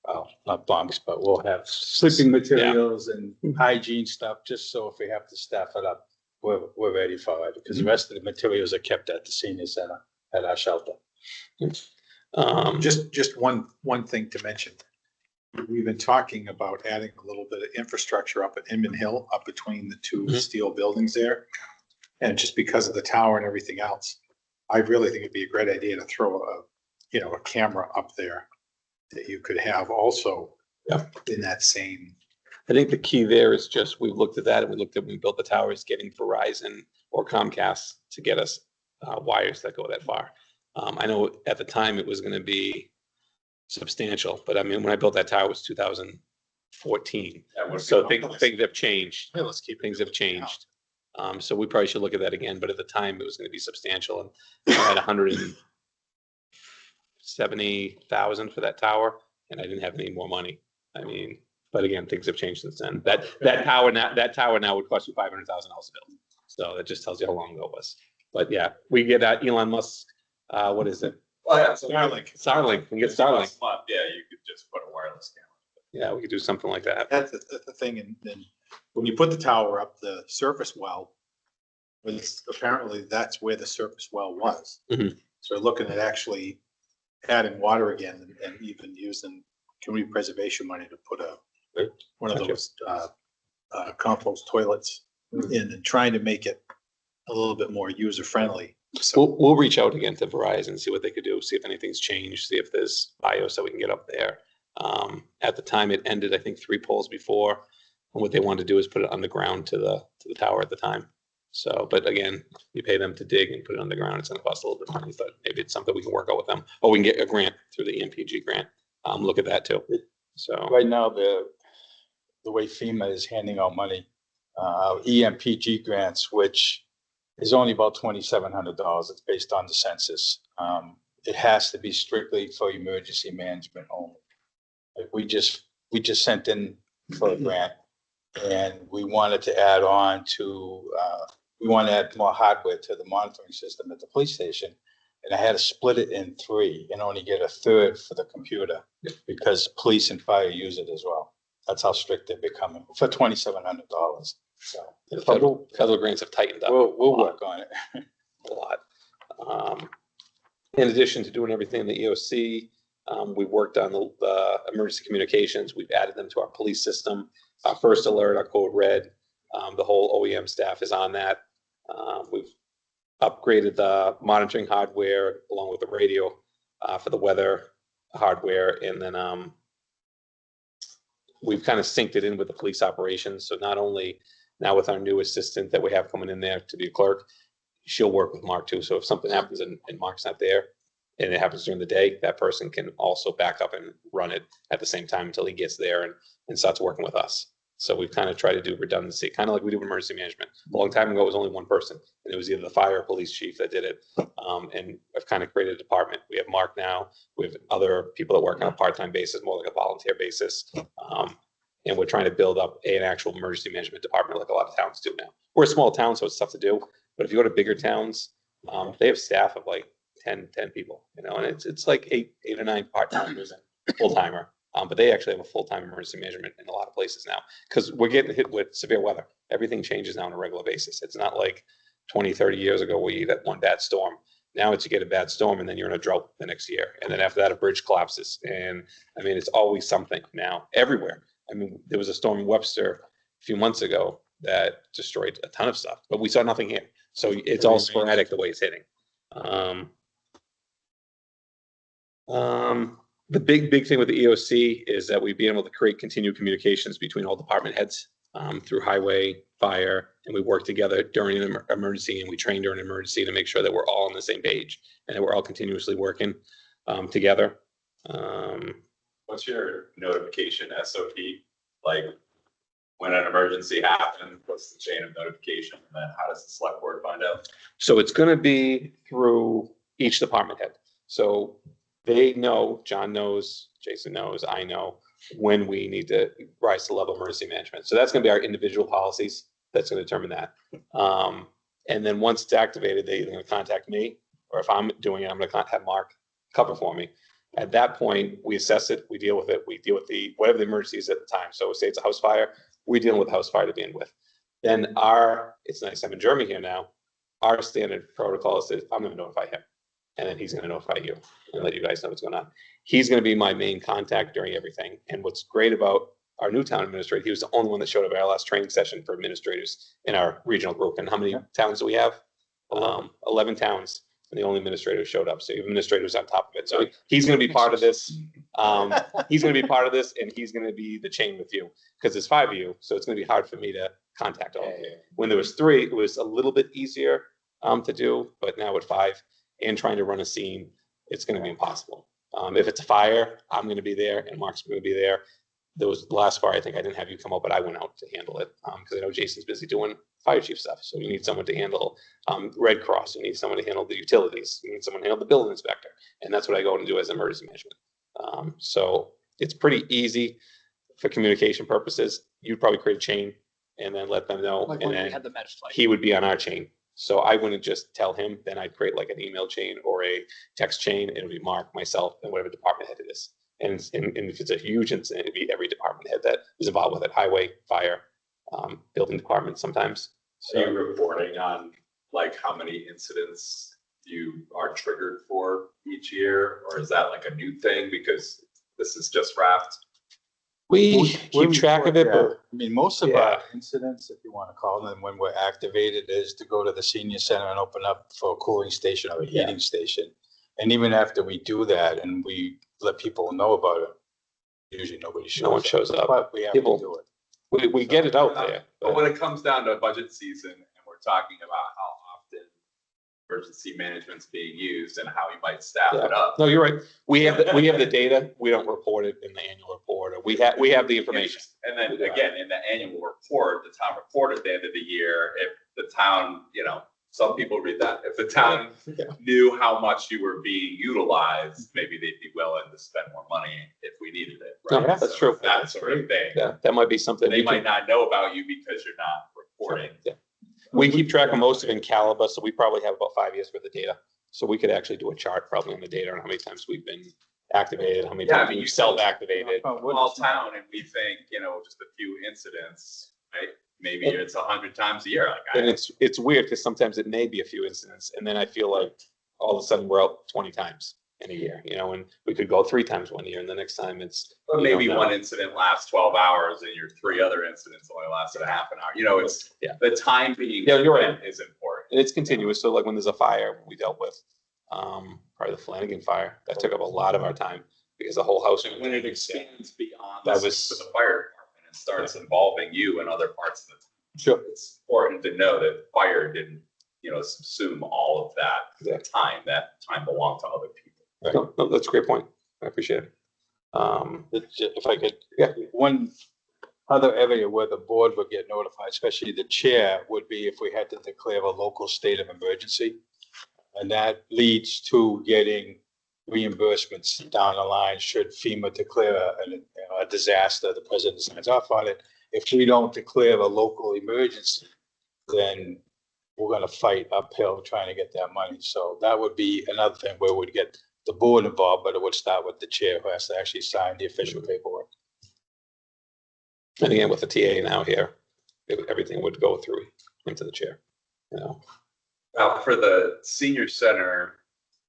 well, not bunks, but we'll have sleeping materials and hygiene stuff, just so if we have to staff it up, we're ready for it, because the rest of the materials are kept at the senior center at our shelter. Just one thing to mention. We've been talking about adding a little bit of infrastructure up at Inman Hill, up between the two steel buildings there. And just because of the tower and everything else, I really think it'd be a great idea to throw a camera up there that you could have also in that same. I think the key there is just, we've looked at that and we looked at when we built the towers, getting Verizon or Comcast to get us wires that go that far. I know at the time it was going to be substantial, but I mean, when I built that tower, it was 2014. So things have changed. Yeah, let's keep Things have changed. So we probably should look at that again, but at the time it was going to be substantial, and I had 170,000 for that tower, and I didn't have any more money. I mean, but again, things have changed since then. That tower now would cost you $500,000 to build. So that just tells you how long ago it was. But yeah, we get Elon Musk. What is it? Well, yeah, Starlink. We can get Starlink. Yeah, you could just put a wireless camera. Yeah, we could do something like that. That's the thing. And then when you put the tower up, the surface well, apparently that's where the surface well was. Mhm. So we're looking at actually adding water again and even using community preservation money to put one of those compost toilets in and trying to make it a little bit more user friendly. So We'll reach out again to Verizon, see what they could do, see if anything's changed, see if there's BIOS that we can get up there. At the time it ended, I think 3 poles before, and what they wanted to do is put it underground to the tower at the time. So, but again, you pay them to dig and put it underground, it's gonna cost a little bit of money, but maybe it's something we can work out with them, or we can get a grant through the EMPG grant. Look at that too. So Right now, the way FEMA is handing out money, EMPG grants, which is only about $2,700. It's based on the census. It has to be strictly for emergency management only. Like we just sent in for a grant, and we wanted to add on to, we want to add more hardware to the monitoring system at the police station. And I had to split it in 3 and only get a third for the computer, because police and fire use it as well. That's how strict they're becoming for $2,700. So the federal grants have tightened up. we'll work on it. A lot. In addition to doing everything in the EOC, we've worked on the emergency communications. We've added them to our police system. Our first alert, our code red, the whole OEM staff is on that. We've upgraded the monitoring hardware along with the radio for the weather hardware. And then we've kind of synced it in with the police operations. So not only now with our new assistant that we have coming in there to be a clerk, she'll work with Mark too. So if something happens and Mark's not there and it happens during the day, that person can also back up and run it at the same time until he gets there and starts working with us. So we've kind of tried to do redundancy, kind of like we do with emergency management. A long time ago, it was only one person, and it was either the fire or police chief that did it. And I've kind of created a department. We have Mark now. We have other people that work on a part-time basis, more like a volunteer basis. And we're trying to build up an actual emergency management department like a lot of towns do now. We're a small town, so it's tough to do. But if you go to bigger towns, they have staff of like 10 people, and it's like eight or 9 part-timers and full-timer. But they actually have a full-time emergency management in a lot of places now, because we're getting hit with severe weather. Everything changes now on a regular basis. It's not like 20, 30 years ago where you get one bad storm. Now it's you get a bad storm and then you're in a drought the next year. And then after that, a bridge collapses. And I mean, it's always something now everywhere. I mean, there was a storm in Webster a few months ago that destroyed a ton of stuff, but we saw nothing here. So it's all sporadic the way it's hitting. The big thing with the EOC is that we've been able to create continued communications between all department heads through highway, fire, and we work together during an emergency, and we train during an emergency to make sure that we're all on the same page and that we're all continuously working together. What's your notification SOP? Like when an emergency happens, what's the chain of notification? And then how does the select board find out? So it's going to be through each department head. So they know, John knows, Jason knows, I know when we need to rise to the level of emergency management. So that's going to be our individual policies. That's going to determine that. And then once it's activated, they're going to contact me, or if I'm doing it, I'm going to have Mark cover for me. At that point, we assess it, we deal with it, we deal with whatever the emergency is at the time. So say it's a house fire, we're dealing with house fire to begin with. Then it's nice, I'm in Germany here now, our standard protocol is that I'm going to notify him, and then he's going to notify you and let you guys know what's going on. He's going to be my main contact during everything. And what's great about our new town administrator, he was the only one that showed up at our last training session for administrators in our regional group. And how many towns do we have? 11 towns. And the only administrator who showed up. So the administrator was on top of it. So he's going to be part of this. He's going to be part of this, and he's going to be the chain with you because there's 5 of you. So it's going to be hard for me to contact all of you. When there was 3, it was a little bit easier to do, but now with 5 and trying to run a scene, it's going to be impossible. If it's a fire, I'm going to be there and Mark's going to be there. There was the last fire, I think I didn't have you come out, but I went out to handle it because I know Jason's busy doing fire chief stuff. So you need someone to handle Red Cross. You need someone to handle the utilities. You need someone to handle the building inspector. And that's what I go and do as emergency management. So it's pretty easy for communication purposes. You'd probably create a chain and then let them know. Like and when we then had the med flight. he would be on our chain. So I wouldn't just tell him, then I'd create like an email chain or a text chain. It'll be Mark, myself, and whatever department head it is. And if it's a huge incident, it'd be every department head that is involved with it, highway, fire, building department sometimes. So are you reporting on like how many incidents you are triggered for each year? Or is that like a new thing because this is just wrapped? We keep track of it, but I mean, most of our incidents, if you want to call them, when we're activated, is to go to the senior center and open up for a cooling station or a heating station. And even after we do that and we let people know about it, usually nobody shows up. no one shows up. But we have People- to do it. We get it out there. But when it comes down to budget season and we're talking about how often emergency management's being used and how you might staff it up. No, you're right. We have the data. We don't report it in the annual report. Or we have the information. And then again, in the annual report, the town report at the end of the year, if the town, some people read that, if the town knew how much you were being utilized, maybe they'd be willing to spend more money if we needed it. No, Right? that's true. That sort of thing. Yeah, that might be something. They might not know about you because you're not reporting. Yeah. We keep track of most of it in Caliber, so we probably have about 5 years worth of data. So we could actually do a chart probably on the data on how many times we've been activated, how many times we've self-activated. Small town and we think, just a few incidents, right? Maybe it's 100 times a year. And it's weird because sometimes it may be a few incidents and then I feel like all of a sudden we're out 20 times in a year, and we could go 3 times one year and the next time it's. But maybe one incident lasts 12 hours and your 3 other incidents only lasted a half an hour. It's the time being you're right. is important. And it's continuous. So like when there's a fire we dealt with, probably the Flanagan fire, that took up a lot of our time because the whole house. And when it expands beyond That that was- to the fire department and starts involving you and other parts of the town. Sure. It's important to know that fire didn't, subsume all of that time. That time belonged to other people. Right. No, that's a great point. I appreciate it. If I could, one other area where the board would get notified, especially the chair, would be if we had to declare a local state of emergency. And that leads to getting reimbursements down the line should FEMA declare a disaster, the president signs off on it. If we don't declare a local emergency, then we're gonna fight uphill trying to get that money. So that would be another thing where we'd get the board involved, but it would start with the chair who has to actually sign the official paperwork. And again, with the TA now here, everything would go through into the chair, Now, for the senior center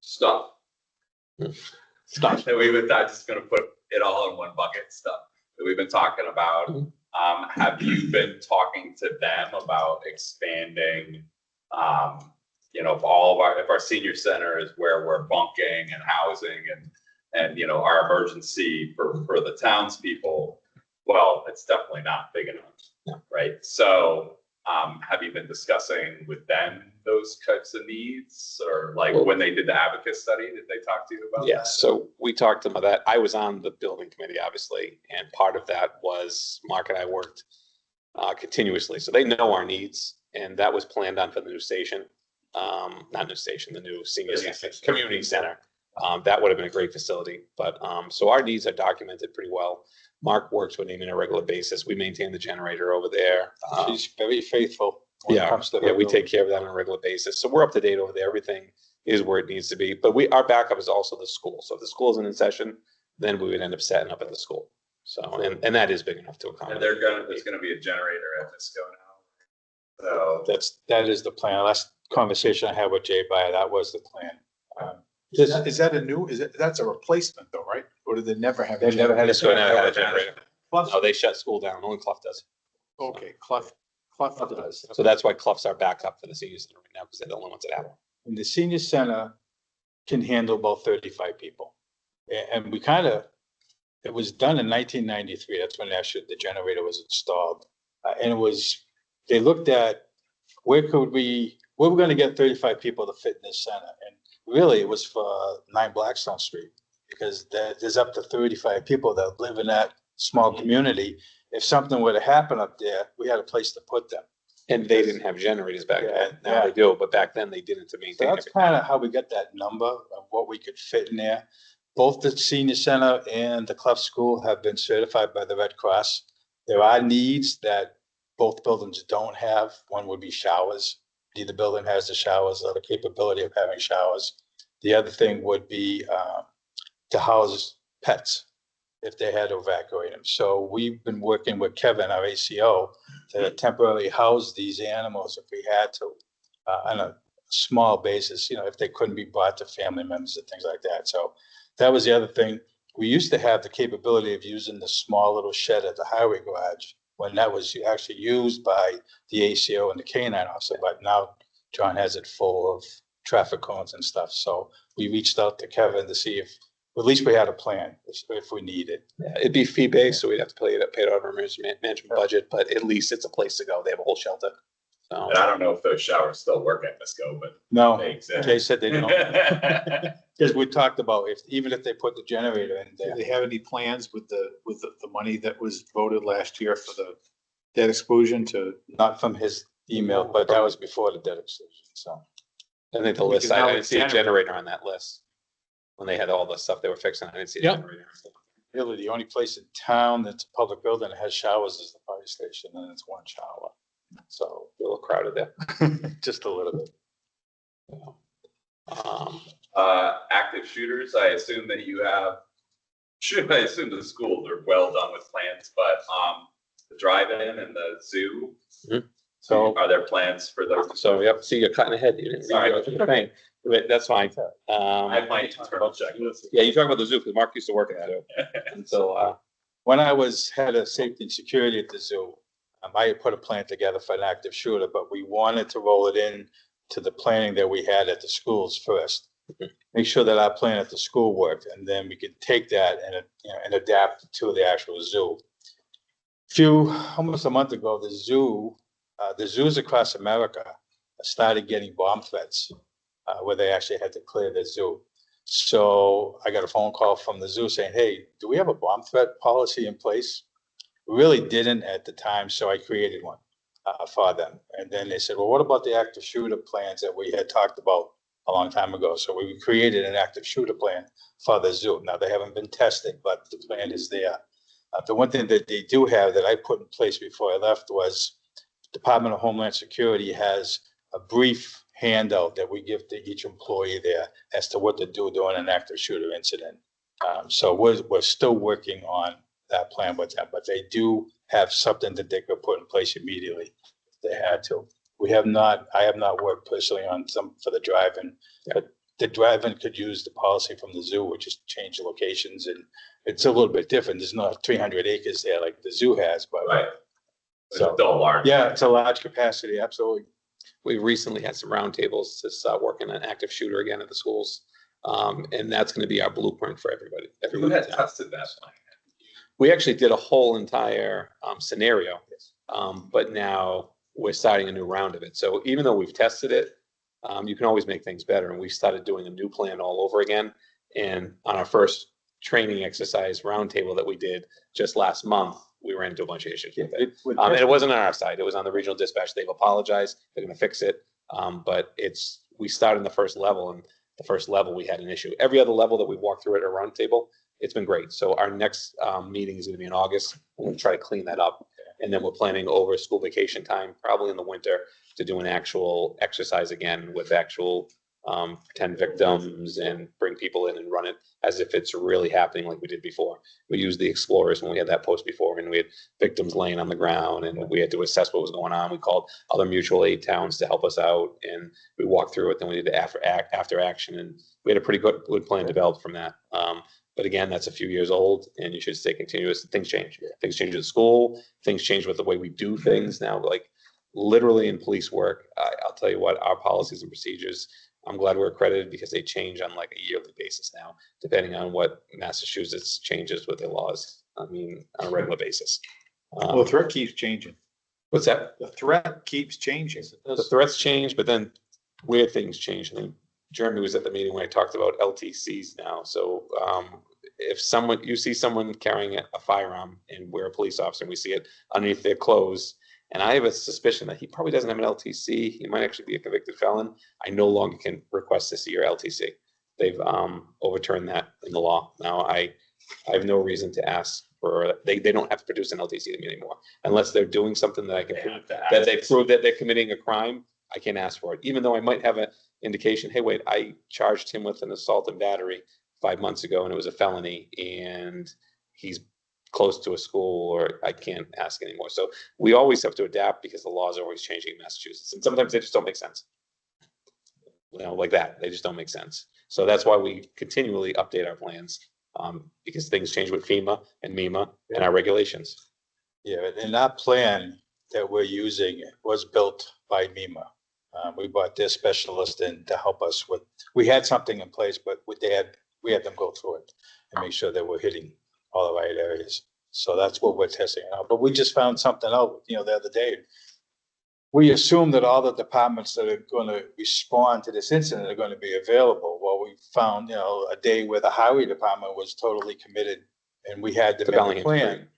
stuff. Stuff. That I'm just gonna put it all in one bucket stuff that we've been talking about. Have you been talking to them about expanding, if our senior center is where we're bunking and housing And, you know, our emergency for the townspeople, well, it's definitely not big enough, right? So, have you been discussing with them those types of needs? Or like when they did the advocate study, did they talk to you about that? Yes, so we talked about that. I was on the building committee, obviously, and part of that was Mark and I worked continuously. So they know our needs, and that was planned on for the new station. Not new station, the new senior community center. That would have been a great facility, but so our needs are documented pretty well. Mark works with him on a regular basis. We maintain the generator over there. She's very faithful. when it Yeah, comes to yeah, her we building. take care of that on a regular basis. So we're up to date over there. Everything is where it needs to be. But our backup is also the school. So if the school isn't in session, then we would end up setting up at the school. So, and that is big enough to And accommodate. there's gonna be a generator at Visco now. So, That is the plan. Last conversation I had with Jay Byer, that was the plan. Is that a new, that's a replacement though, right? Or did they never have? They've never had a Visco never had a generator. generator. No, they shut school down. Only Clough does. Okay, Clough does. So that's why Clough's our backup for the senior center right now, because they're the only ones that have one. And the senior center can handle about 35 people. And we it was done in 1993. That's when actually the generator was installed. And they looked at where we're going to get 35 people to fit in this center. And really it was for 9 Blackstone Street, because there's up to 35 people that live in that small community. If something were to happen up there, we had a place to put them. And they didn't have generators back then. Yeah, Now yeah. they do, but back then they didn't to So maintain that's everything. kind of how we got that number of what we could fit in there. Both the senior center and the Clough School have been certified by the Red Cross. There are needs that both buildings don't have. One would be showers. Neither building has the showers or the capability of having showers. The other thing would be to house pets if they had to evacuate them. So we've been working with Kevin, our ACO, to temporarily house these animals if we had to on a small basis, if they couldn't be brought to family members and things like that. So that was the other thing. We used to have the capability of using the small little shed at the highway garage when that was actually used by the ACO and the K-9 officer, but now John has it full of traffic cones and stuff. So we reached out to Kevin to see if at least we had a plan if we need it. Yeah, it'd be fee-based, so we'd have to pay it out of our management budget, but at least it's a place to go. They have a whole shelter. So and I don't know if those showers still work at Visco, but No, they exist. Jay said they don't. Because we talked about even if they put the generator in Do there. they have any plans with the money that was voted last year for the debt exclusion to? Not from his email, but that was before the debt exclusion, so. I think the list, Because now I didn't it's see a generator. generator on that list. When they had all the stuff they were fixing, I didn't see a Yep. generator. Really, the only place in town that's a public building that has showers is the fire station, and it's one shower. So A little crowded there. just a little bit. Active shooters, I assume that you have, I assume the schools are well done with plans, but, the drive-in and the zoo. So Are there plans for those? So, yep, see, you're cutting ahead. You didn't Sorry. read what you were saying. But that's fine. I have my internal checklist. Yeah, you talk about the zoo, because Mark used to work at the zoo. And so, when I was head of safety and security at the zoo, I had put a plan together for an active shooter, but we wanted to roll it in to the planning that we had at the schools first. Make sure that our plan at the school worked, and then we could take that and adapt it to the actual zoo. Almost a month ago, the zoos across America started getting bomb threats where they actually had to clear the zoo. So I got a phone call from the zoo saying, hey, do we have a bomb threat policy in place? We really didn't at the time, so I created one for them. And then they said, well, what about the active shooter plans that we had talked about a long time ago? So we created an active shooter plan for the zoo. Now, they haven't been tested, but the plan is there. The one thing that they do have that I put in place before I left was Department of Homeland Security has a brief handout that we give to each employee there as to what to do during an active shooter incident. So we're still working on that plan with them, but they do have something that they could put in place immediately if they had to. I have not worked personally on some for the drive-in, but the drive-in could use the policy from the zoo, which is change locations, and it's a little bit different. There's not 300 acres there like the zoo has, but Right. So- Still large. yeah, it's a large capacity, absolutely. we recently had some roundtables to start working on active shooter again at the schools. And that's going to be our blueprint for everybody. Who Everybody. had tested that plan? We actually did a whole entire scenario, but now we're starting a new round of it. So even though we've tested it, you can always make things better. And we started doing a new plan all over again. And on our first training exercise roundtable that we did just last month, we ran into a bunch of issues with it. And it wasn't on our side. It was on the regional dispatch. They've apologized. They're going to fix it. But we started in the first level, and the first level we had an issue. Every other level that we walked through at a roundtable, it's been great. So our next meeting is going to be in August. We're going to try to clean that up. And then we're planning over school vacation time, probably in the winter, to do an actual exercise again with actual 10 victims and bring people in and run it as if it's really happening like we did before. We used the Explorers when we had that post before, and we had victims laying on the ground, and we had to assess what was going on. We called other mutual aid towns to help us out, and we walked through it. Then we did the after action, and we had a pretty good plan developed from that. But again, that's a few years old, and you should stay continuous. Things change. Things change at school. Things change with the way we do things now. Like literally in police work, I'll tell you what, our policies and procedures, I'm glad we're accredited because they change on like a yearly basis now, depending on what Massachusetts changes with their laws. I mean, on a regular basis. Well, the threat keeps changing. What's that? The threat keeps changing. The threats change, but then weird things change. I mean, Jeremy was at the meeting when I talked about LTCs now. So if you see someone carrying a firearm and we're a police officer and we see it underneath their clothes, and I have a suspicion that he probably doesn't have an LTC, he might actually be a convicted felon, I no longer can request to see your LTC. They've overturned that in the law. Now I have no reason to ask for, they don't have to produce an LTC to me anymore. Unless they're doing something that I can prove, that they prove that they're committing a crime, I can't ask for it. Even though I might have an indication, hey, wait, I charged him with an assault and battery 5 months ago and it was a felony and he's close to a school, or I can't ask anymore. So we always have to adapt because the laws are always changing in Massachusetts. And sometimes they just don't make sense. You know, like that, they just don't make sense. So that's why we continually update our plans, because things change with FEMA and MEMA and our regulations. Yeah, and that plan that we're using was built by MEMA. We brought their specialist in to help us with, we had something in place, but we had them go through it and make sure that we're hitting all the right areas. So that's what we're testing out. But we just found something out, the other day. We assume that all the departments that are going to respond to this incident are going to be available. Well, we found, a day where the highway department was totally committed, and we had to make a plan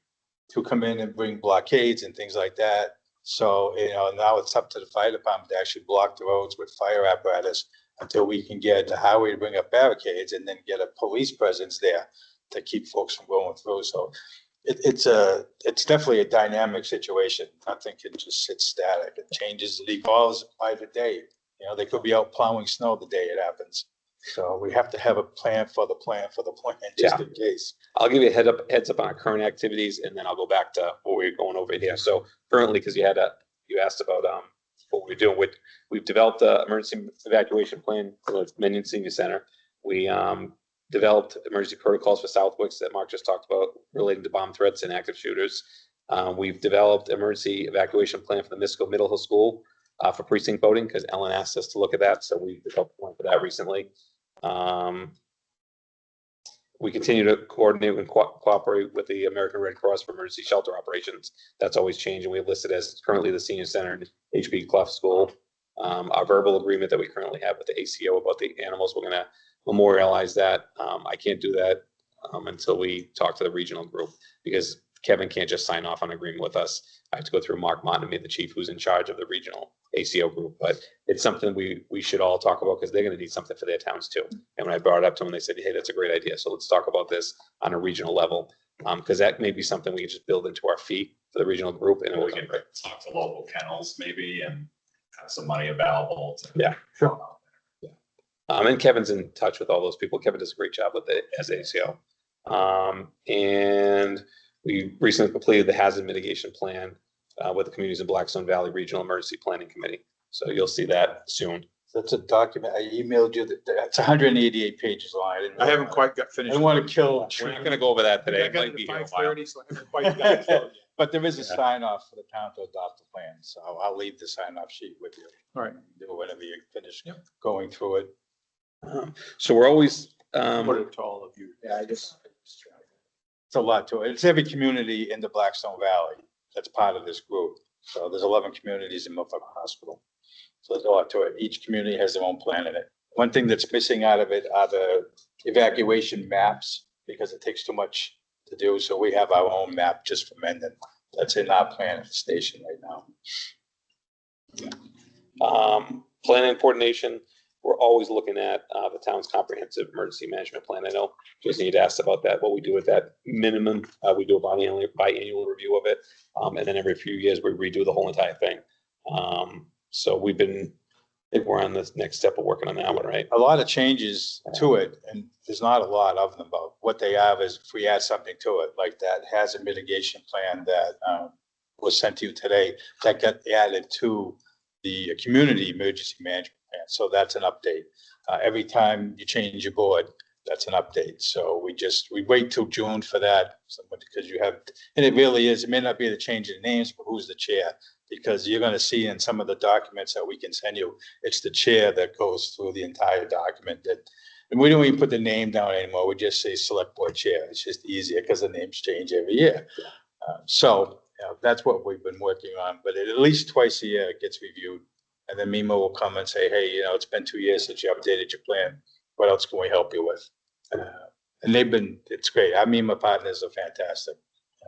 to come in and bring blockades and things like that. So, now it's up to the fire department to actually block the roads with fire apparatus until we can get the highway to bring up barricades and then get a police presence there to keep folks from going through. So it's definitely a dynamic situation. Nothing can just sit static. It changes, it evolves by the day. They could be out plowing snow the day it happens. So we have to have a plan for the plan for the plan, just in case. I'll give you a heads up on our current activities, and then I'll go back to what we're going over here. So currently, because you asked about what we're doing we've developed an emergency evacuation plan for the Mendon Senior Center. We developed emergency protocols for Southwicks that Mark just talked about relating to bomb threats and active shooters. We've developed emergency evacuation plan for the Misco Middle Hill School for precinct voting, because Ellen asked us to look at that. So we developed one for that recently. We continue to coordinate and cooperate with the American Red Cross for emergency shelter operations. That's always changing. We have listed as currently the Senior Center and HB Clough School. Our verbal agreement that we currently have with the ACO about the animals, we're going to memorialize that. I can't do that until we talk to the regional group, because Kevin can't just sign off on an agreement with us. I have to go through Mark Montanami, the chief who's in charge of the regional ACO group. But it's something we should all talk about, because they're going to need something for their towns too. And when I brought it up to them, they said, hey, that's a great idea. So let's talk about this on a regional level, because that may be something we can just build into our fee for the regional group. And we can talk to local kennels maybe and have some money available. Yeah, sure. And Kevin's in touch with all those people. Kevin does a great job with it as ACO. And we recently completed the hazard mitigation plan with the Communities in Blackstone Valley Regional Emergency Planning Committee. So you'll see that soon. That's a document. I emailed you. That's 188 pages long. I haven't quite got finished. I don't want to kill. We're not going to go over that today. I It got might it be at here a while. 5:30, so I haven't quite got it filled yet. But there is a sign off for the town to adopt the plan. So I'll leave the sign off sheet with you. All right. Do whenever you finish going through it. So we're always, Put it to all of you. Yeah, I just. It's a lot to it. It's every community in the Blackstone Valley that's part of this group. So there's 11 communities in Milford Hospital. So there's a lot to it. Each community has their own plan in it. One thing that's missing out of it are the evacuation maps because it takes too much to do. So we have our own map just for Mendon. That's in our plan at the station right now. planning and coordination, we're always looking at the town's comprehensive emergency management plan. I know Jason, you'd asked about that, what we do with that minimum. We do a biannual review of it. And then every few years, we redo the whole entire thing. So we've been, I think we're on the next step of working on that one, right? A lot of changes to it, and there's not a lot of them, but what they have is if we add something to it, like that hazard mitigation plan that was sent to you today, that got added to the community emergency management plan. So that's an update. Every time you change your board, that's an update. So we wait till June for that, because you have, and it really is, it may not be the change in names, but who's the chair? Because you're gonna see in some of the documents that we can send you, it's the chair that goes through the entire document that, and we don't even put the name down anymore. We just say select board chair. It's just easier because the names change every year. So that's what we've been working on, but at least twice a year it gets reviewed. And then MEMA will come and say, hey, it's been 2 years since you updated your plan. What else can we help you with? And it's great. Our MEMA partners are fantastic.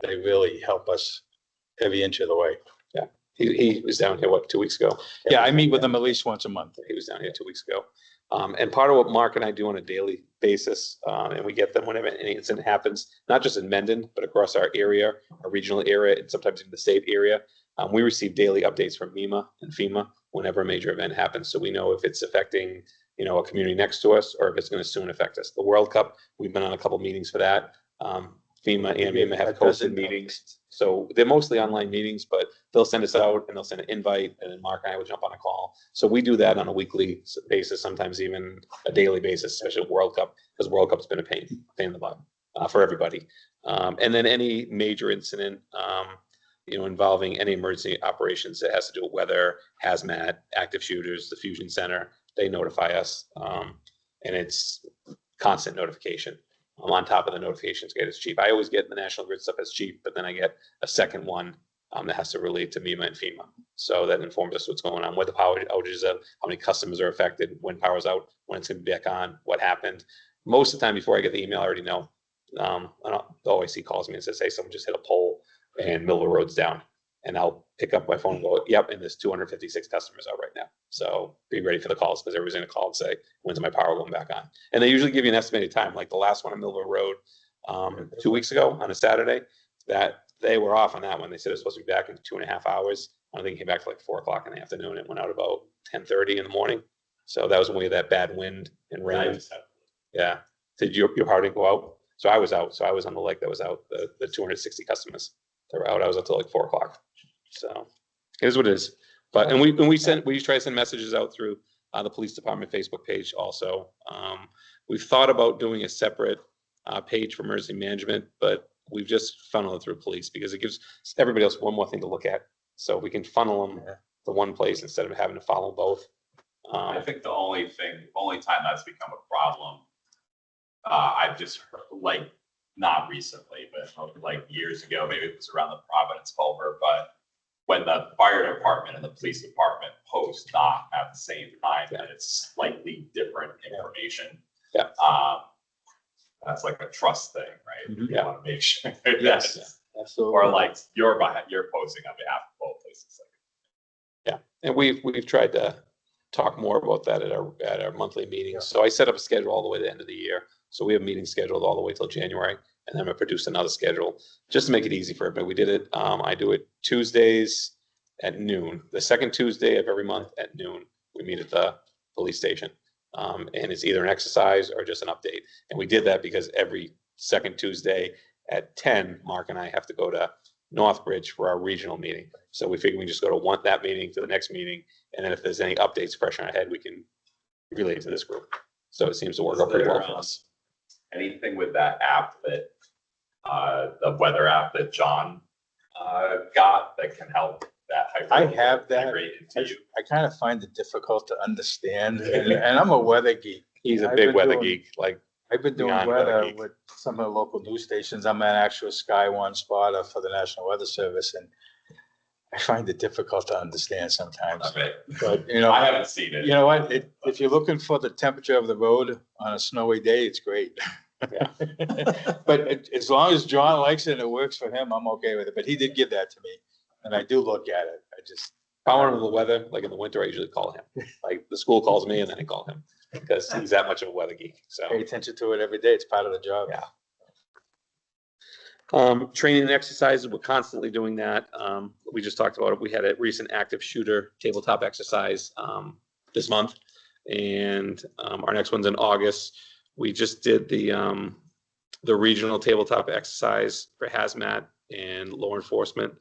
They really help us every inch of the way. Yeah. He was down here, 2 weeks ago? Yeah, I meet with them at least once a month. He was down here 2 weeks ago. And part of what Mark and I do on a daily basis, and we get them whenever any incident happens, not just in Mendon, but across our area, our regional area, and sometimes even the state area. We receive daily updates from MEMA and FEMA whenever a major event happens. So we know if it's affecting, a community next to us, or if it's going to soon affect us. The World Cup, we've been on a couple meetings for that. FEMA and MEMA have posted meetings. So they're mostly online meetings, but they'll send us out and they'll send an invite, and then Mark and I will jump on a call. So we do that on a weekly basis, sometimes even a daily basis, especially World Cup, because World Cup's been a pain in the butt for everybody. And then any major incident, involving any emergency operations that has to do with weather, hazmat, active shooters, the fusion center, they notify us. And it's constant notification. On top of the notifications get as chief. I always get the National Grid stuff as chief, but then I get a second one that has to relate to MEMA and FEMA. So that informs us what's going on, what the power outages are, how many customers are affected, when power's out, when it's going to be back on, what happened. Most of the time before I get the email, I already know. The OIC calls me and says, hey, someone just hit a pole and Millville Road's down. And I'll pick up my phone and go, yep, and there's 256 customers out right now. So be ready for the calls, because everybody's going to call and say, when's my power going back on? And they usually give you an estimated time, like the last one on Millville Road 2 weeks ago on a Saturday, that they were off on that one. They said it was supposed to be back in 2.5 hours. I think it came back to like 4 o'clock in the afternoon. It went out about 10:30 in the morning. So that was when we had that bad wind and rain. Yeah. Did your power didn't go out? So I was out. So I was on the lake that was out, the 260 customers that were out. I was up till like 4 o'clock. So it is what it is. But, and we try to send messages out through the police department Facebook page also. We've thought about doing a separate page for emergency management, but we've just funneled it through police because it gives everybody else one more thing to look at. So we can funnel them to one place instead of having to follow both. I think the only time that's become a problem, I've just heard, like, not recently, but like years ago, maybe it was around the Providence Culver, but when the fire department and the police department post not at the same time, and it's slightly different information. Yeah. That's like a trust thing, right? You want to make sure. Yes, absolutely. Or like you're posting on behalf of both places. Yeah, and we've tried to talk more about that at our monthly meetings. So I set up a schedule all the way to the end of the year. So we have meetings scheduled all the way till January, and then I'm gonna produce another schedule just to make it easy for everybody. We did it. I do it Tuesdays at noon. The second Tuesday of every month at noon, we meet at the police station, and it's either an exercise or just an update. And we did that because every second Tuesday at 10, Mark and I have to go to Northbridge for our regional meeting. So we figured we just go to that meeting to the next meeting, and then if there's any updates fresh on our head, we can relay it to this group. So it seems to work out pretty well for us. Anything with that app that the weather app that John got that can help that I have that. integrate into you? I kind of find it difficult to understand, and I'm a weather geek. He's a I've big been weather doing- geek, like, I've been doing Beyond weather weather geek. with some of the local news stations. I'm an actual Sky One spotter for the National Weather Service, and I find it difficult to understand sometimes. I bet. But, you know, I haven't seen it. you know what? If you're looking for the temperature of the road on a snowy day, it's great. But as long as John likes it and it works for him, I'm okay with it. But he did give that to me, and I do look at it. I just, if I want to know the weather, like in the winter, I usually call him. Like the school calls me and then I call him because he's that much of a weather geek, so. pay attention to it every day. It's part of the job. Yeah. Training and exercises, we're constantly doing that. We just talked about it. We had a recent active shooter tabletop exercise this month. And our next one's in August. We just did the regional tabletop exercise for hazmat and law enforcement.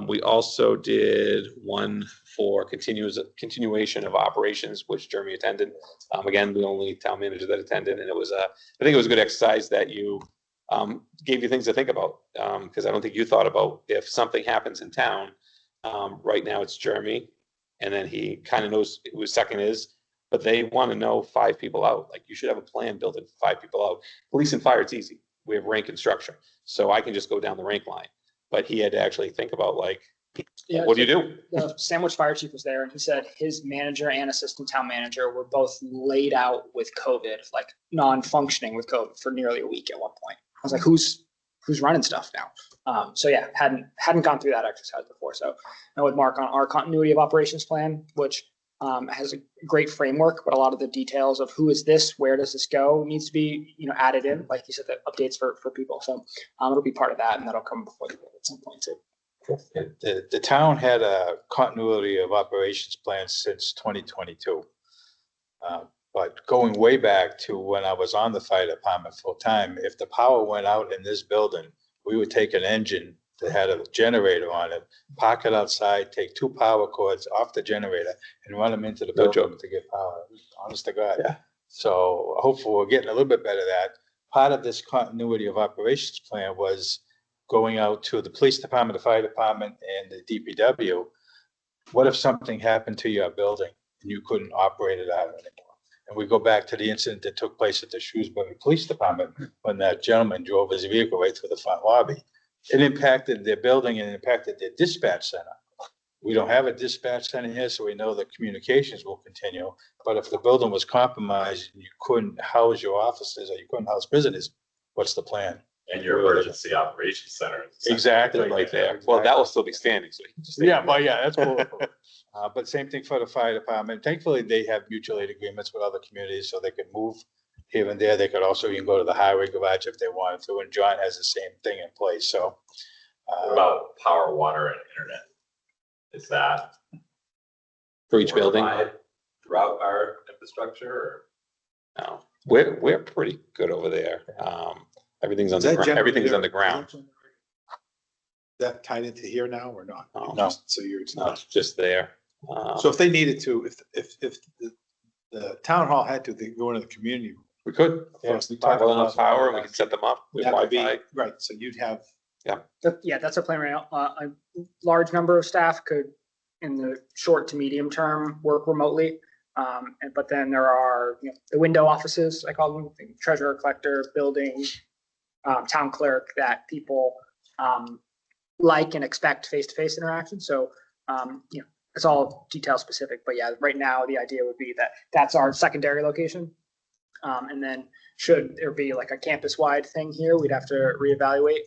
We also did one for continuation of operations, which Jeremy attended. Again, the only town manager that attended, and it was I think it was a good exercise that you gave you things to think about, because I don't think you thought about if something happens in town. Right now it's Jeremy, and then he kind of knows who his second is, but they want to know 5 people out. Like you should have a plan built in 5 people out. Police and fire, it's easy. We have rank and structure, so I can just go down the rank line. But he had to actually think about like, Yeah, what do you do? The Sandwich Fire Chief was there and he said his manager and assistant town manager were both laid out with COVID, like non-functioning with COVID for nearly a week at one point. I was like, who's running stuff now? So yeah, hadn't gone through that exercise before. So I would mark on our continuity of operations plan, which has a great framework, but a lot of the details of who is this, where does this go, needs to be added in, like you said, the updates for people. So it'll be part of that, and that'll come before the board at some point too. The town had a continuity of operations plan since 2022. But going way back to when I was on the fire department full time, if the power went out in this building, we would take an engine that had a generator on it, park it outside, take 2 power cords off the generator and run them into the No building joke. to get power. Honest to God. Yeah. So hopefully we're getting a little bit better at that. Part of this continuity of operations plan was going out to the police department, the fire department, and the DPW. What if something happened to your building and you couldn't operate it out anymore? And we go back to the incident that took place at the Shrewsbury Police Department when that gentleman drove his vehicle right through the front lobby. It impacted their building and impacted their dispatch center. We don't have a dispatch center here, so we know the communications will continue. But if the building was compromised and you couldn't house your officers or you couldn't house visitors, what's the plan? And your emergency operations center. is Exactly. Right there. Well, that will still be standing, so you can just. Yeah, but yeah, that's cool. But same thing for the fire department. Thankfully, they have mutual aid agreements with other communities, so they could move here and there. They could also even go to the highway garage if they wanted to, and John has the same thing in place, so. What about power, water, and internet? Is that For each building? provided throughout our infrastructure, or? No, we're pretty good over there. Everything's Is that underground. Everything's generator- underground. Is that tied into here now or not? No. So it's No, not. it's just there. So if they needed to, if the town hall had to, they go into the community room. We could. Yeah, We talked Well enough about power, that. we can set them up with That would be, Wi-Fi. right, so you'd have, Yeah, that's our plan right now. A large number of staff could, in the short to medium term, work remotely. But then there are, the window offices, I call them, treasurer, collector, building, town clerk, that people like and expect face-to-face interaction. So, it's all detail specific, but yeah, right now the idea would be that that's our secondary location. And then should there be like a campus-wide thing here, we'd have to reevaluate.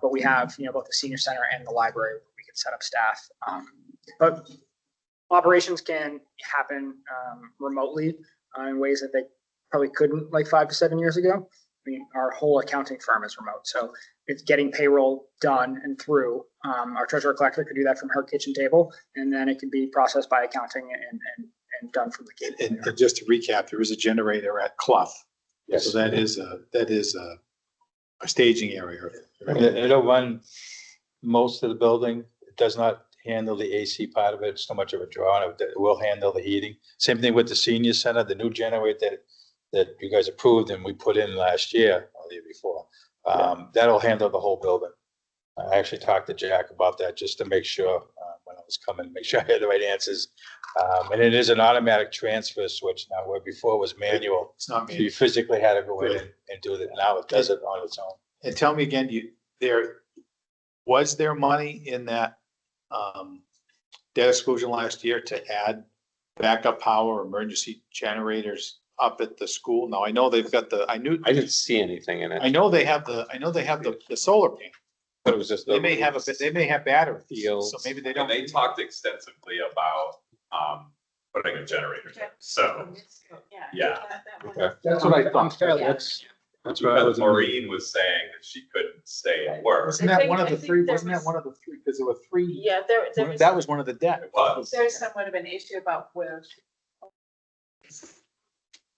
But we have, both the senior center and the library where we can set up staff. But operations can happen remotely in ways that they probably couldn't like 5 to 7 years ago. I mean, our whole accounting firm is remote, so it's getting payroll done and through. Our treasurer collector could do that from her kitchen table, and then it can be processed by accounting and done from the gate. and just to recap, there is a generator at Clough. Yes. So that is a staging area. It'll run most of the building. It does not handle the AC part of it. It's too much of a draw. It will handle the heating. Same thing with the senior center, the new generator that you guys approved and we put in last year or the year before. That'll handle the whole building. I actually talked to Jack about that just to make sure when I was coming, make sure I had the right answers. And it is an automatic transfer switch now, where before it was manual. It's not So me. you physically had to go in and do it. Now it does it on its own. And tell me again, was there money in that, debt exclusion last year to add backup power, emergency generators up at the school? Now, I know they've got I didn't see anything in it. I know they have the solar panel. But it was just. They may have they may have batteries, Fields. so maybe they And don't. they talked extensively about, putting a generator there. So, yeah. Okay. That's what I thought. Fairly. That's what I Because was. Maureen was saying that she couldn't stay at work. Wasn't that one of the three, wasn't that one of the three, because there were three, Yeah, there was. that was one of the debt. It was. There's somewhat of an issue about where.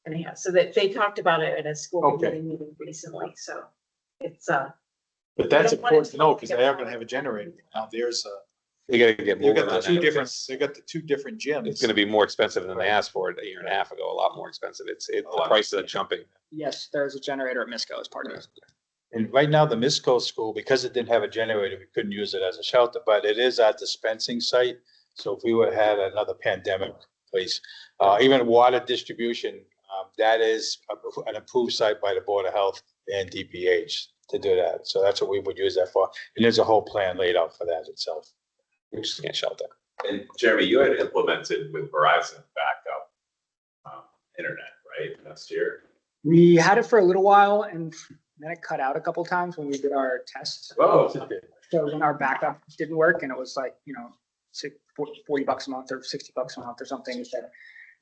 Anyhow, so that they talked about it at a school Okay. committee meeting recently, so it's, But that's I don't want important it to know, to because get they are power. gonna have a generator. Now, there's They gotta get they've moving got on the two that. different, they got the two different gyms. It's gonna be more expensive than they asked for it a year and a half ago, a lot more expensive. The prices are jumping. Yes, there's a generator at Misco as part of it. And right now, the Misco school, because it didn't have a generator, we couldn't use it as a shelter, but it is our dispensing site. So if we would have had another pandemic place, even water distribution, that is an approved site by the Board of Health and DPH to do that. So that's what we would use that for. And there's a whole plan laid out for that itself. We just can't shelter. And Jeremy, you had implemented with Verizon backup, internet, right, last year? We had it for a little while and then it cut out a couple times when we did our tests. Oh, So when our backup didn't work and it was like, $40 a month or $60 a month or something, we said,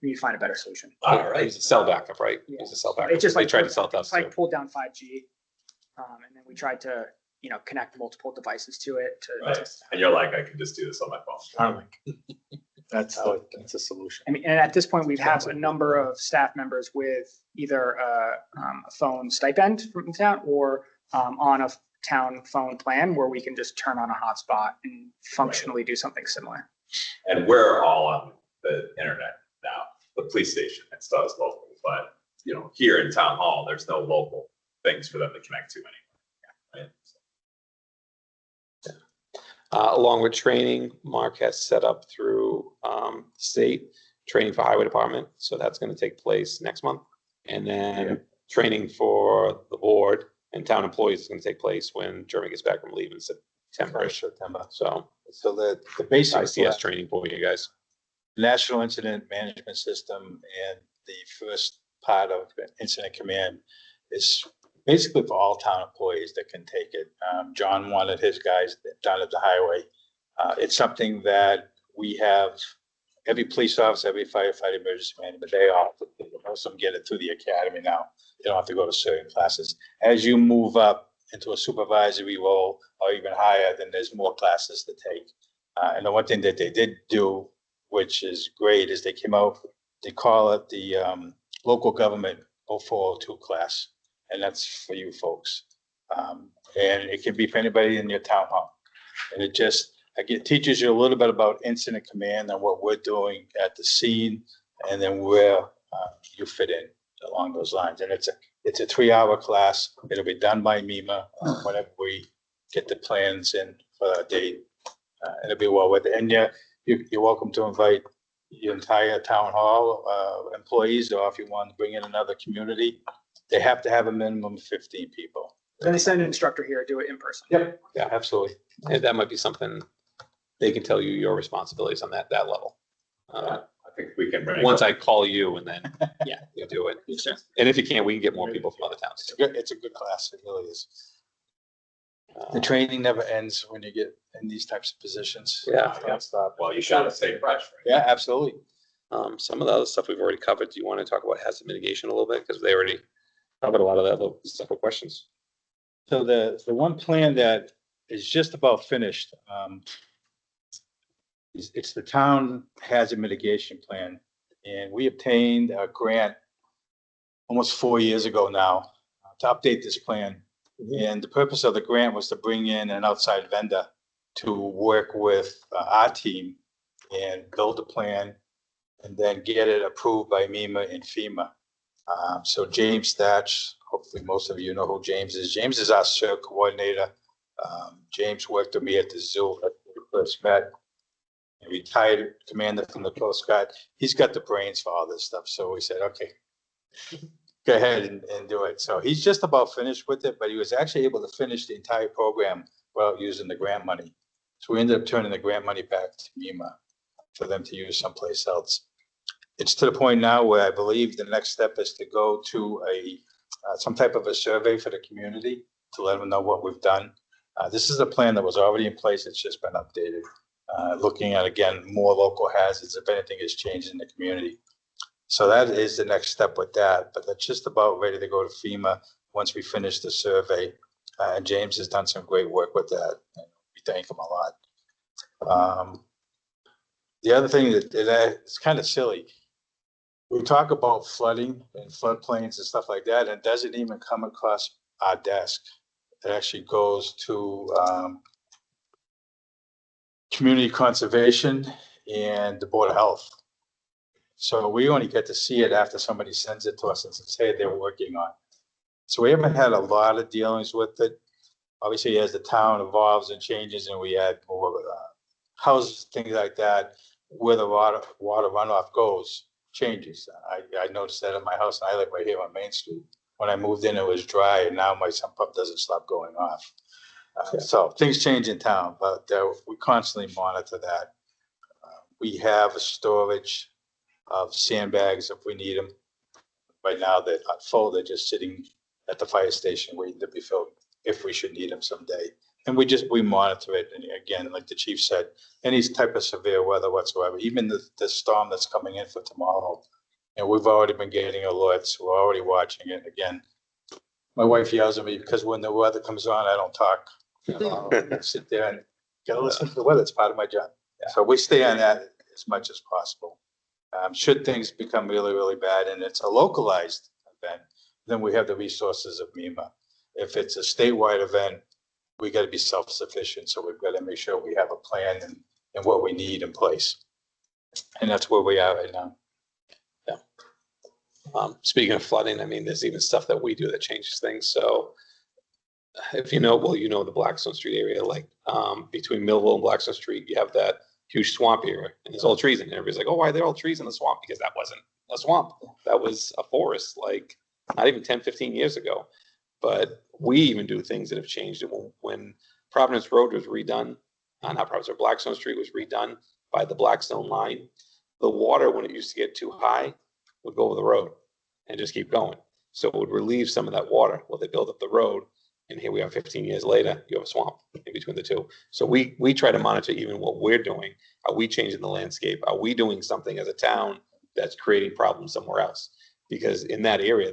we need to find a better solution. all It right. was a cell backup, right? It Yeah. was a cell So backup. It just They like, tried to sell it to us it's like too. pulled down 5G. And then we tried to, connect multiple devices to it to Right. test. And you're like, I can just do this on my phone. Starlink. That's a solution. I mean, and at this point, we've had a number of staff members with either a phone stipend from the town or on a town phone plan where we can just turn on a hotspot and functionally do something similar. And we're all on the internet now, the police station, it still is local, but, here in town hall, there's no local things for them to connect to anymore. Right? Along with training, Mark has set up through state training for highway department. So that's going to take place next month. And then training for the board and town employees is going to take place when Jeremy gets back from leave in September. September. So So the basic ICS training for you guys. National Incident Management System and the first part of Incident Command is basically for all town employees that can take it. John wanted his guys down at the highway. It's something that we have, every police officer, every firefighter, emergency management, they all, most of them get it through the academy now. They don't have to go to certain classes. As you move up into a supervisory role or even higher, then there's more classes to take. And the one thing that they did do, which is great, is they came out, they call it the local government 0402 class. And that's for you folks. And it can be for anybody in your town hall. And it just, teaches you a little bit about incident command and what we're doing at the scene, and then where you fit in along those lines. And it's a 3-hour class. It'll be done by MEMA whenever we get the plans in for a date. It'll be well with it. And you're welcome to invite your entire town hall employees, or if you want to bring in another community. They have to have a minimum of 15 people. Then they send an instructor here, do it in person. Yep. Yeah, absolutely. And that might be something they can tell you your responsibilities on that level. I think we can bring. Once I call you and then Yeah. you do it. Yes, sir. And if you can, we can get more people from other towns. It's a good class. It really is. The training never ends when you get in these types of positions. Yeah. Don't stop. Well, you gotta stay fresh, right? Yeah, absolutely. Some of the other stuff we've already covered. Do you want to talk about hazard mitigation a little bit? Because they already covered a lot of that little stuff with questions. So the one plan that is just about finished, it's the town hazard mitigation plan. And we obtained a grant almost 4 years ago now to update this plan. And the purpose of the grant was to bring in an outside vendor to work with our team and build a plan and then get it approved by MEMA and FEMA. So James Thatch, hopefully most of you know who James is. James is our CERT coordinator. James worked with me at the zoo when we first met. a retired commander from the Coast Guard. He's got the brains for all this stuff. So we said, okay, go ahead and do it. So he's just about finished with it, but he was actually able to finish the entire program without using the grant money. So we ended up turning the grant money back to MEMA for them to use someplace else. It's to the point now where I believe the next step is to go to some type of a survey for the community to let them know what we've done. This is a plan that was already in place. It's just been updated. Looking at, again, more local hazards, if anything has changed in the community. So that is the next step with that, but that's just about ready to go to FEMA once we finish the survey. And James has done some great work with that. And we thank him a lot. The other thing that it's kind of silly. We talk about flooding and floodplains and stuff like that, and it doesn't even come across our desk. It actually goes to community conservation and the Board of Health. So we only get to see it after somebody sends it to us and says, hey, they're working on it. So we haven't had a lot of dealings with it. Obviously, as the town evolves and changes and we add more houses, things like that, where the water runoff goes changes. I noticed that in my house, and I live right here on Main Street. When I moved in, it was dry, and now my sump pump doesn't stop going off. So things change in town, but we constantly monitor that. We have a storage of sandbags if we need them. Right now, they're not full. They're just sitting at the fire station waiting to be filled if we should need them someday. And we monitor it. And again, like the chief said, any type of severe weather whatsoever, even the storm that's coming in for tomorrow. And we've already been getting alerts. We're already watching it. Again, my wife yells at me because when the weather comes on, I don't talk. I sit there and gotta listen to the weather. It's part of my job. Yeah. So we stay on that as much as possible. Should things become really, really bad and it's a localized event, then we have the resources of MEMA. If it's a statewide event, we got to be self-sufficient. So we've got to make sure we have a plan and what we need in place. And that's where we are right now. Yeah. Speaking of flooding, I mean, there's even stuff that we do that changes things. So if you know, the Blackstone Street area, like between Millville and Blackstone Street, you have that huge swamp area and there's all trees in there. Everybody's like, oh, why are there all trees in the swamp? Because that wasn't a swamp. That was a forest, like not even 10, 15 years ago. But we even do things that have changed. When Providence Road was redone, not Providence, or Blackstone Street was redone by the Blackstone line, the water, when it used to get too high, would go over the road and just keep going. So it would relieve some of that water while they build up the road. And here we are 15 years later, you have a swamp in between the two. So we try to monitor even what we're doing. Are we changing the landscape? Are we doing something as a town that's creating problems somewhere else? Because in that area,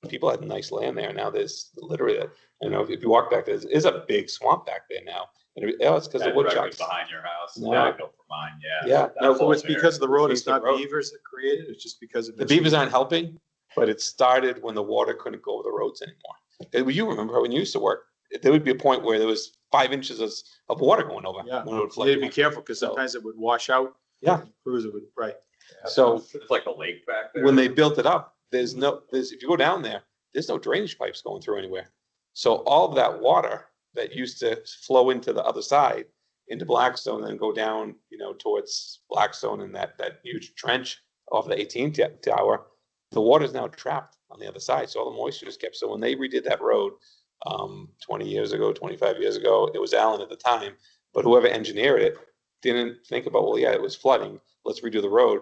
people had nice land there. Now there's literally, if you walk back, there is a big swamp back there now. And it's because of woodchucks. Behind your house. No. Yeah, I go for mine, yeah. Yeah. No, if it was because of the road, it's The not road. beavers that created it, it's just because of. The beavers aren't helping, but it started when the water couldn't go over the roads anymore. You remember when you used to work, there would be a point where there was 5 inches of water going over. Yeah, when it would you flood. had to be careful because sometimes it would wash out. Yeah. Cruise it would, right. So It's like a lake back there. when they built it up, there's if you go down there, there's no drainage pipes going through anywhere. So all of that water that used to flow into the other side, into Blackstone, and then go down, towards Blackstone and that huge trench off the 18th tower, the water is now trapped on the other side. So all the moisture is kept. So when they redid that road 20 years ago, 25 years ago, it was Allen at the time, but whoever engineered it didn't think about, well, yeah, it was flooding. Let's redo the road.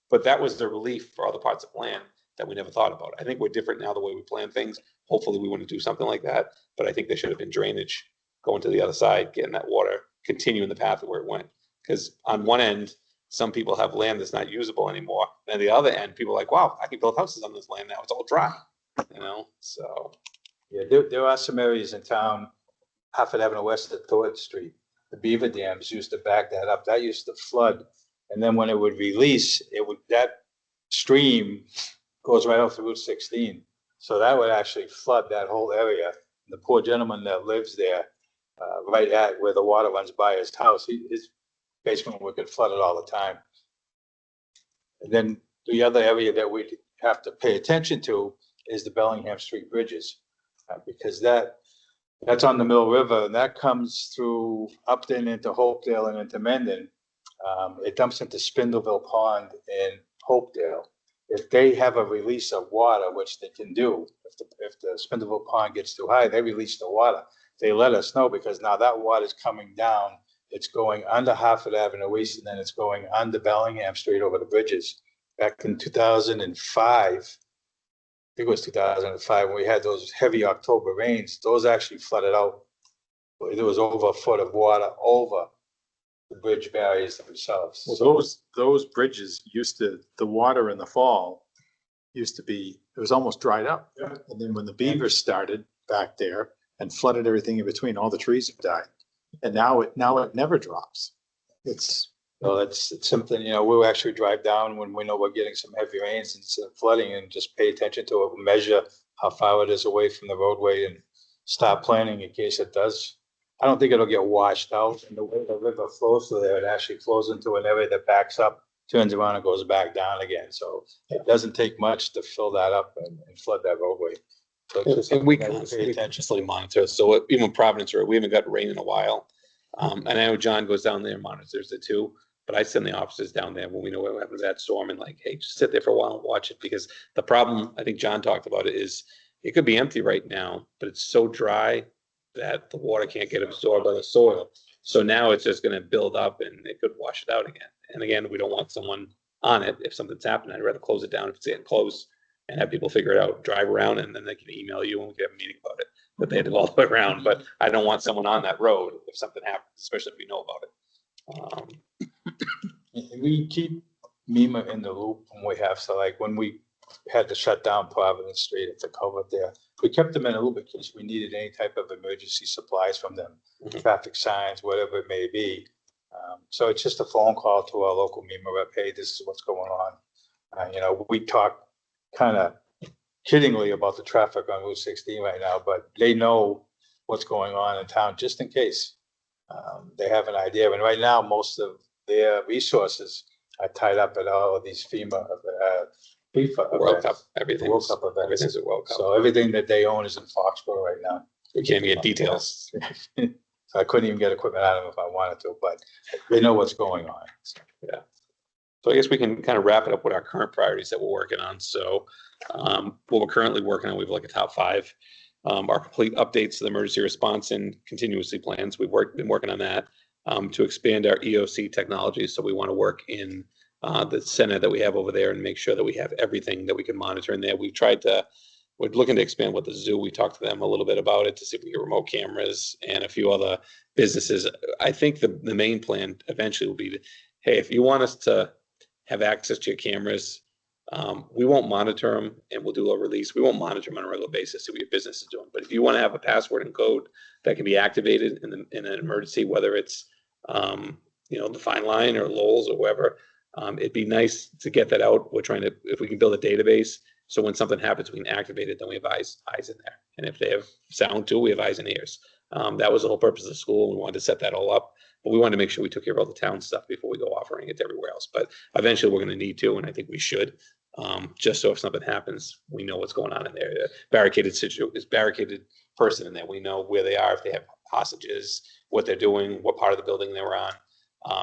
But that was the relief for other parts of land that we never thought about. I think we're different now the way we plan things. Hopefully we want to do something like that, but I think there should have been drainage going to the other side, getting that water, continuing the path where it went. Because on one end, some people have land that's not usable anymore. And the other end, people are like, wow, I can build houses on this land now. It's all dry, so. Yeah, there are some areas in town, Hartford Avenue West of 3rd Street. The beaver dams used to back that up. That used to flood. And then when it would release, that stream goes right off the Route 16. So that would actually flood that whole area. And the poor gentleman that lives there, right at where the water runs by his house, his basement would get flooded all the time. And then the other area that we have to pay attention to is the Bellingham Street bridges, because that's on the Mill River, and that comes through Upton into Hopedale and into Mendon. It dumps into Spindleville Pond in Hopedale. If they have a release of water, which they can do, if the Spindleville Pond gets too high, they release the water. They let us know, because now that water is coming down. It's going under Hartford Avenue East, and then it's going under Bellingham Street over the bridges. Back in 2005, I think it was 2005, when we had those heavy October rains, those actually flooded out. There was over a foot of water over the bridge barriers themselves. Well, those bridges the water in the fall used to be, it was almost dried up. Yeah. And then when the beavers started back there and flooded everything in between, all the trees have died. And now it never drops. Well, it's something, we'll actually drive down when we know we're getting some heavy rains and some flooding, and just pay attention to it, measure how far it is away from the roadway, and start planning in case it does. I don't think it'll get washed out. And the way the river flows through there, it actually flows into an area that backs up, turns around and goes back down again. So it doesn't take much to fill that up and flood that roadway. So it's just And we something that constantly monitor. So even Providence Road, we haven't got rain in a while. And I know John goes down there and monitors it too, but I send the officers down there when we know what happens to that storm, and like, hey, just sit there for a while and watch it, because the problem, I think John talked about it, is it could be empty right now, but it's so dry that the water can't get absorbed by the soil. So now it's just gonna build up and it could wash it out again. And again, we don't want someone on it if something's happening. I'd rather close it down if it's getting close and have people figure it out, drive around, and then they can email you and we can have a meeting about it. But they had to go all the way around, but I don't want someone on that road if something happens, especially if we know about it. And we keep MEMA in the loop when we have, so like when we had to shut down Providence Street at the culvert there, we kept them in a loop in case we needed any type of emergency supplies from them, traffic signs, whatever it may be. So it's just a phone call to our local MEMA rep, hey, this is what's going on. We talk kind of kiddingly about the traffic on Route 16 right now, but they know what's going on in town just in case. They have an idea, and right now most of their resources are tied up at all of these FIFA World Cup, events. World Cup events. Everything's a World Cup. So everything that they own is in Foxborough right now. We can't even get details. So I couldn't even get equipment out of them if I wanted to, but they know what's going on. Yeah. So I guess we can kind of wrap it up with our current priorities that we're working on. So what we're currently working on, we have like a top 5. Our complete updates to the emergency response and continuously plans. We've been working on that to expand our EOC technology. So we want to work in the center that we have over there and make sure that we have everything that we can monitor in there. We're looking to expand with the zoo. We talked to them a little bit about it to see if we get remote cameras and a few other businesses. I think the main plan eventually will be to, hey, if you want us to have access to your cameras, we won't monitor them, and we'll do a release. We won't monitor them on a regular basis, see what your business is doing. But if you want to have a password and code that can be activated in an emergency, whether it's the Fine Line or Lowell's or whoever, it'd be nice to get that out. We're trying to, if we can build a database, so when something happens, we can activate it, then we have eyes in there. And if they have sound too, we have eyes and ears. That was the whole purpose of the school. We wanted to set that all up, but we wanted to make sure we took care of all the town stuff before we go offering it to everywhere else. But eventually we're going to need to, and I think we should, just so if something happens, we know what's going on in there. Barricaded person in there. We know where they are, if they have hostages, what they're doing, what part of the building they were on.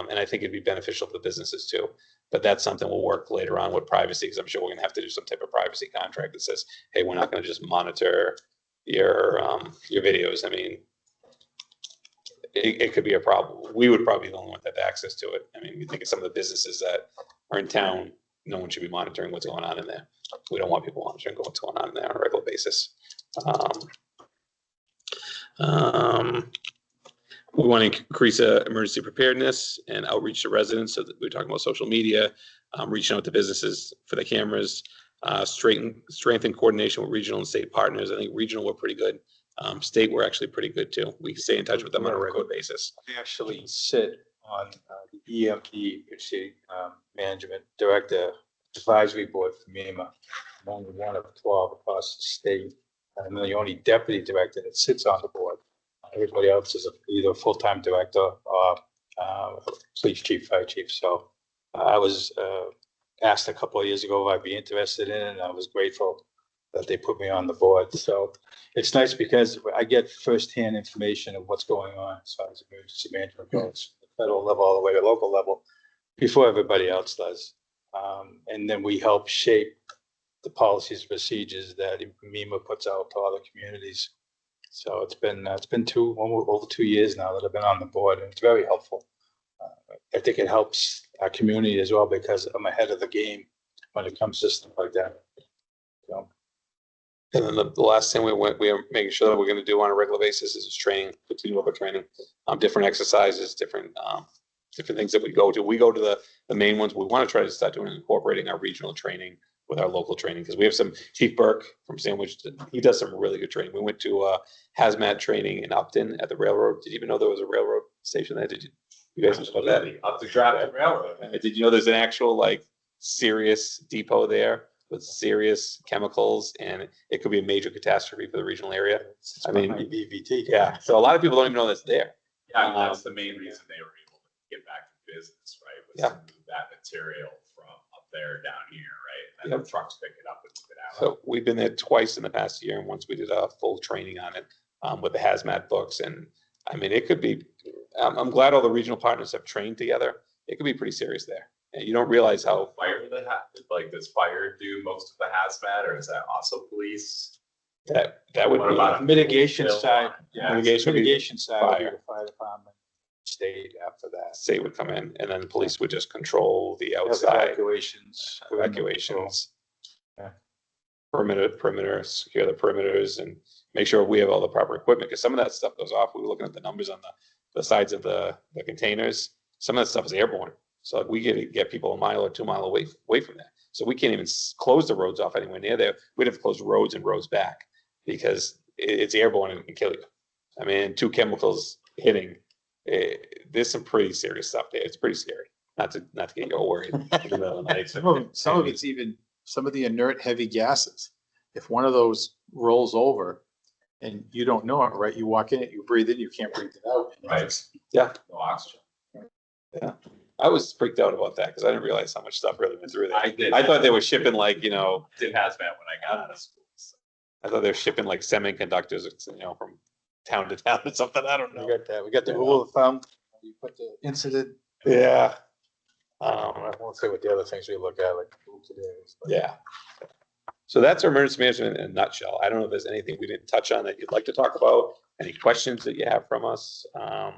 And I think it'd be beneficial for the businesses too. But that's something we'll work later on with privacy, because I'm sure we're going to have to do some type of privacy contract that says, hey, we're not going to just monitor your videos. I mean, it could be a problem. We would probably be the only one that have access to it. I mean, we think of some of the businesses that are in town, no one should be monitoring what's going on in there. We don't want people monitoring what's going on in there on a regular basis. We want to increase emergency preparedness and outreach to residents. So that we're talking about social media, reaching out to businesses for the cameras, strengthen coordination with regional and state partners. I think regional, we're pretty good. State, we're actually pretty good too. We stay in touch with them on a regular basis. I actually sit on the EMP, Management Director Advisory Board for MEMA. I'm only one of 12 across the state. I'm the only deputy director that sits on the board. Everybody else is either a full-time director or police chief, fire chief. So I was asked a couple of years ago if I'd be interested in it, and I was grateful that they put me on the board. So it's nice because I get firsthand information of what's going on as far as emergency management goes, federal level all the way to local level. before everybody else does. And then we help shape the policies and procedures that MEMA puts out to other communities. So it's been over 2 years now that I've been on the board, and it's very helpful. I think it helps our community as well because I'm ahead of the game when it comes to stuff like that. So, And then the last thing we are making sure that we're gonna do on a regular basis is training, continue over training, different exercises, different things that we go to. We go to the main ones. We want to try to start doing incorporating our regional training with our local training, because we have some Chief Burke from Sandwich, he does some really good training. We went to hazmat training in Upton at the railroad. Did you even know there was a railroad station there? Did you guys know about that? Absolutely. Up the Stratford Railroad. Did you know there's an actual like serious depot there with serious chemicals, and it could be a major catastrophe for the regional area? I mean, BVT. yeah. So a lot of people don't even know that's there. Yeah, that's the main reason they were able to get back to business, right? Was Yeah. to move that material from up there down here, right? And then the trucks pick it up and move it out. So we've been there twice in the past year, and once we did a full training on it with the hazmat books. And I mean, it could be, I'm glad all the regional partners have trained together. It could be pretty serious there. And you don't realize how, Fire like does fire do most of the hazmat, or is that also police? that would What be. about Mitigation Bill? side, Yeah. mitigation side would be Fire. the fire department, state after that. State would come in, and then the police would just control the outside Evacuations. evacuations. Yeah. Perimeter, secure the perimeters, and make sure we have all the proper equipment, because some of that stuff goes off. We were looking at the numbers on the sides of the containers. Some of that stuff is airborne. So like, we get people a mile or 2 mile away from that. So we can't even close the roads off anywhere near there. We'd have to close roads and roads back because it's airborne and can kill you. I mean, 2 chemicals hitting, there's some pretty serious stuff there. It's pretty scary. Not to get you all worried in the middle of the night. Some of it's even, some of the inert heavy gases. If one of those rolls over and you don't know it, right? You walk in it, you breathe in, you can't breathe it out. Right. Yeah. No oxygen. Yeah. I was freaked out about that because I didn't realize how much stuff really went through there. I did. I thought they were shipping like, Did hazmat when I got out of school. So. I thought they were shipping like semiconductors, from town to town or something. I don't know. We got that. We got the rule of thumb. You put the incident. Yeah. I won't say what the other things we look at, like today. Yeah. So that's our emergency management in a nutshell. I don't know if there's anything we didn't touch on that you'd like to talk about, any questions that you have from us. I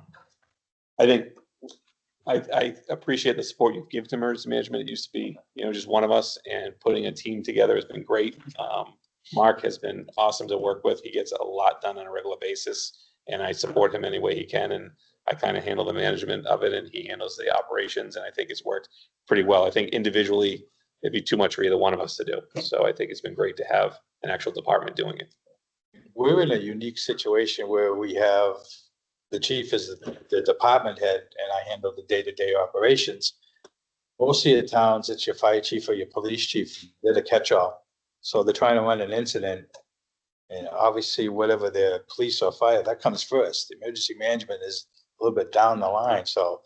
think I appreciate the support you've given to emergency management. It used to be, just one of us, and putting a team together has been great. Mark has been awesome to work with. He gets a lot done on a regular basis, and I support him any way he can. And I kind of handle the management of it, and he handles the operations. And I think it's worked pretty well. I think individually it'd be too much for either one of us to do. So I think it's been great to have an actual department doing it. We're in a unique situation where we have the chief is the department head, and I handle the day-to-day operations. Most of your towns, it's your fire chief or your police chief. They're the catch-all. So they're trying to run an incident, and obviously whatever their police or fire, that comes first. The emergency management is a little bit down the line, so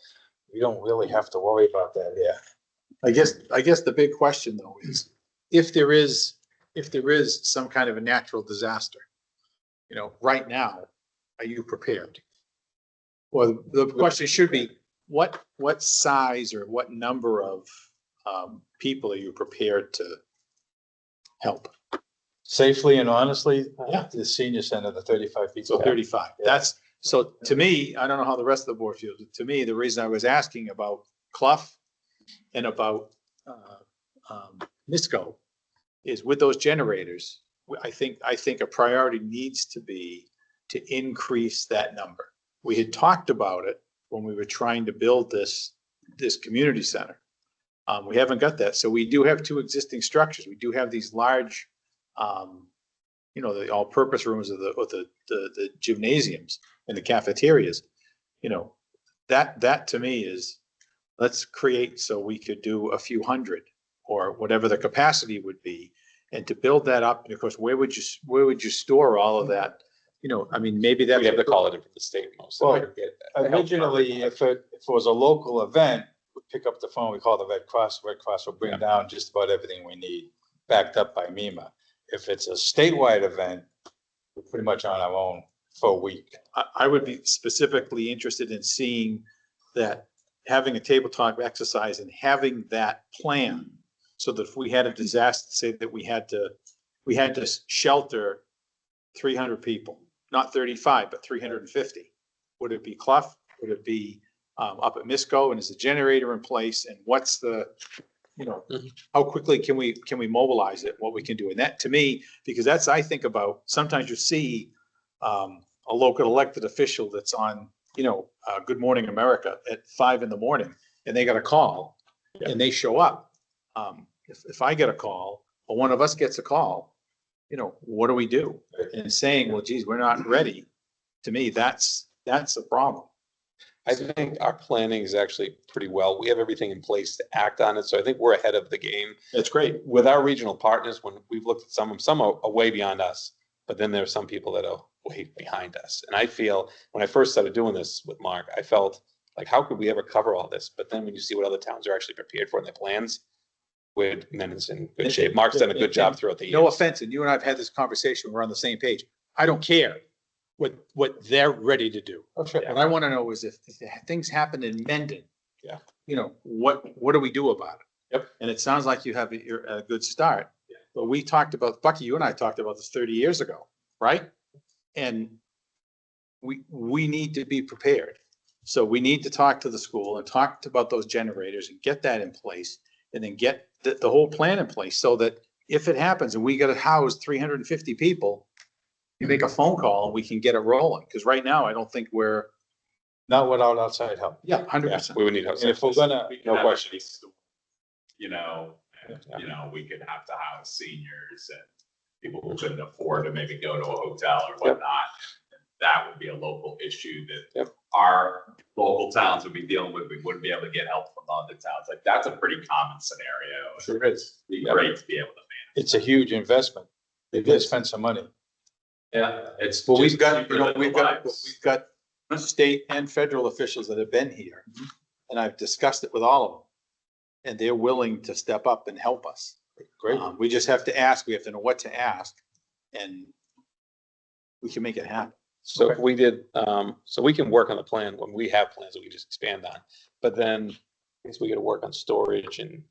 we don't really have to worry about that here. I guess the big question though is if there is some kind of a natural disaster, right now, are you prepared? Well, the question should be, what size or what number of people are you prepared to help? Safely and honestly, Yeah. the senior center, the 35 people. So 35. Yeah. So to me, I don't know how the rest of the board feels, but to me, the reason I was asking about Clough and about NISCO is with those generators, I think a priority needs to be to increase that number. We had talked about it when we were trying to build this community center. We haven't got that. So we do have 2 existing structures. We do have these large, the all-purpose rooms of the gymnasiums and the cafeterias. That to me is, let's create so we could do a few hundred or whatever the capacity would be, and to build that up. And of course, where would you store all of that? Maybe that We have to call it in from the state mostly. Well, originally, if it was a local event, we pick up the phone, we call the Red Cross. Red Cross will bring down just about everything we need, backed up by MEMA. If it's a statewide event, we're pretty much on our own for a week. I would be specifically interested in seeing that having a tabletop exercise and having that plan so that if we had a disaster, say that we had to shelter 300 people, not 35, but 350. Would it be Clough? Would it be up at Misco? And is the generator in place? And what's the, how quickly can we mobilize it? What we can do? And that to me, because that's, I think about, sometimes you see a local elected official that's on, Good Morning America at 5 a.m. and they got a call and they show up. If I get a call or one of us gets a call, what do we do? And saying, well, geez, we're not ready. To me, that's a problem. I think our planning is actually pretty well. We have everything in place to act on it. So I think we're ahead of the game. That's great. With our regional partners, when we've looked at some are way beyond us, but then there are some people that are way behind us. And I feel when I first started doing this with Mark, I felt like, how could we ever cover all this? But then when you see what other towns are actually prepared for in their plans, Mendon's in good shape. Mark's done a good job throughout the year. No offense, and you and I have had this conversation, we're on the same page. I don't care what they're ready to do. Oh, sure. What I want to know is if things happen in Mendon, Yeah. What do we do about it? Yep. And it sounds like you have a good start. Yeah. But we talked about, Bucky, you and I talked about this 30 years ago, right? And we need to be prepared. So we need to talk to the school and talk about those generators and get that in place, and then get the whole plan in place so that if it happens and we got to house 350 people, you make a phone call and we can get it rolling. Because right now, I don't think we're. Not without outside help. Yeah, 100%. We would need. And if we're gonna, No question. We could have to house seniors and people who couldn't afford to maybe go to a hotel or whatnot. That would be a local issue that our local towns would be dealing with. We wouldn't be able to get help from other towns. Like, that's a pretty common scenario. Sure is. It'd be great to be able to manage. It's a huge investment. They did spend some money. Yeah, it's. Well, we've just got, cheaper than we've the got lives. state and federal officials that have been here, and I've discussed it with all of them. And they're willing to step up and help us. Great. We just have to ask, we have to know what to ask, and we can make it happen. So if we did, so we can work on the plan when we have plans that we just expand on, but then I guess we got to work on storage and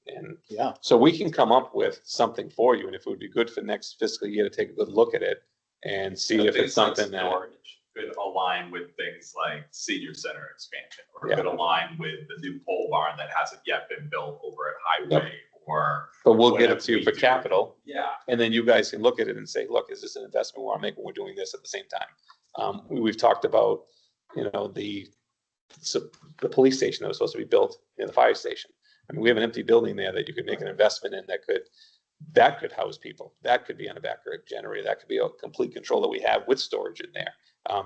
Yeah. so we can come up with something for you. And if it would be good for next fiscal year to take a good look at it and see if it's something that Could align with things like senior center expansion, or Yeah. could align with the new pole barn that hasn't yet been built over at Highway, or. but we'll get it whatever to you we for do. capital. Yeah. And then you guys can look at it and say, look, is this an investment we want to make when we're doing this at the same time? We've talked about, the police station that was supposed to be built in the fire station. I mean, we have an empty building there that you could make an investment in that could house people. That could be on a backup generator. That could be a complete control that we have with storage in there.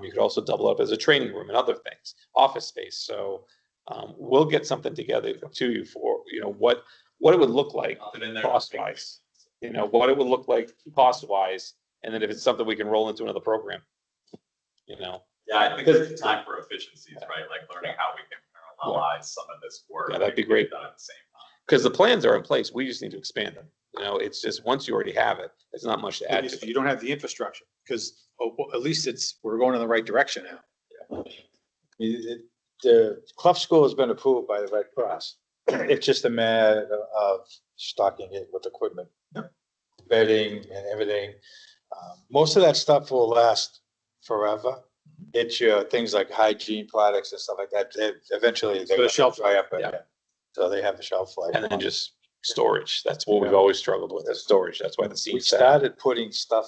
You could also double up as a training room and other things, office space. So we'll get something together to you for, what it would look like cost wise, what it would look like cost wise. And then if it's something we can roll into another program, Yeah, I think it's time for efficiencies, right? Like learning how we can parallelize some of this work. Yeah, that'd be great. Done at the same time. Because the plans are in place. We just need to expand them. It's just, once you already have it, it's not much to add to You it. don't have the infrastructure, because at least we're going in the right direction now. The Clough School has been approved by the Red Cross. It's just a matter of stocking it with equipment, bedding and everything. Most of that stuff will last forever. It's your things like hygiene products and stuff like that. Eventually they're the shelf dry up. Yeah. So they have a shelf life. And then just storage. That's what we've always struggled with, is storage. That's why the We seats. started putting stuff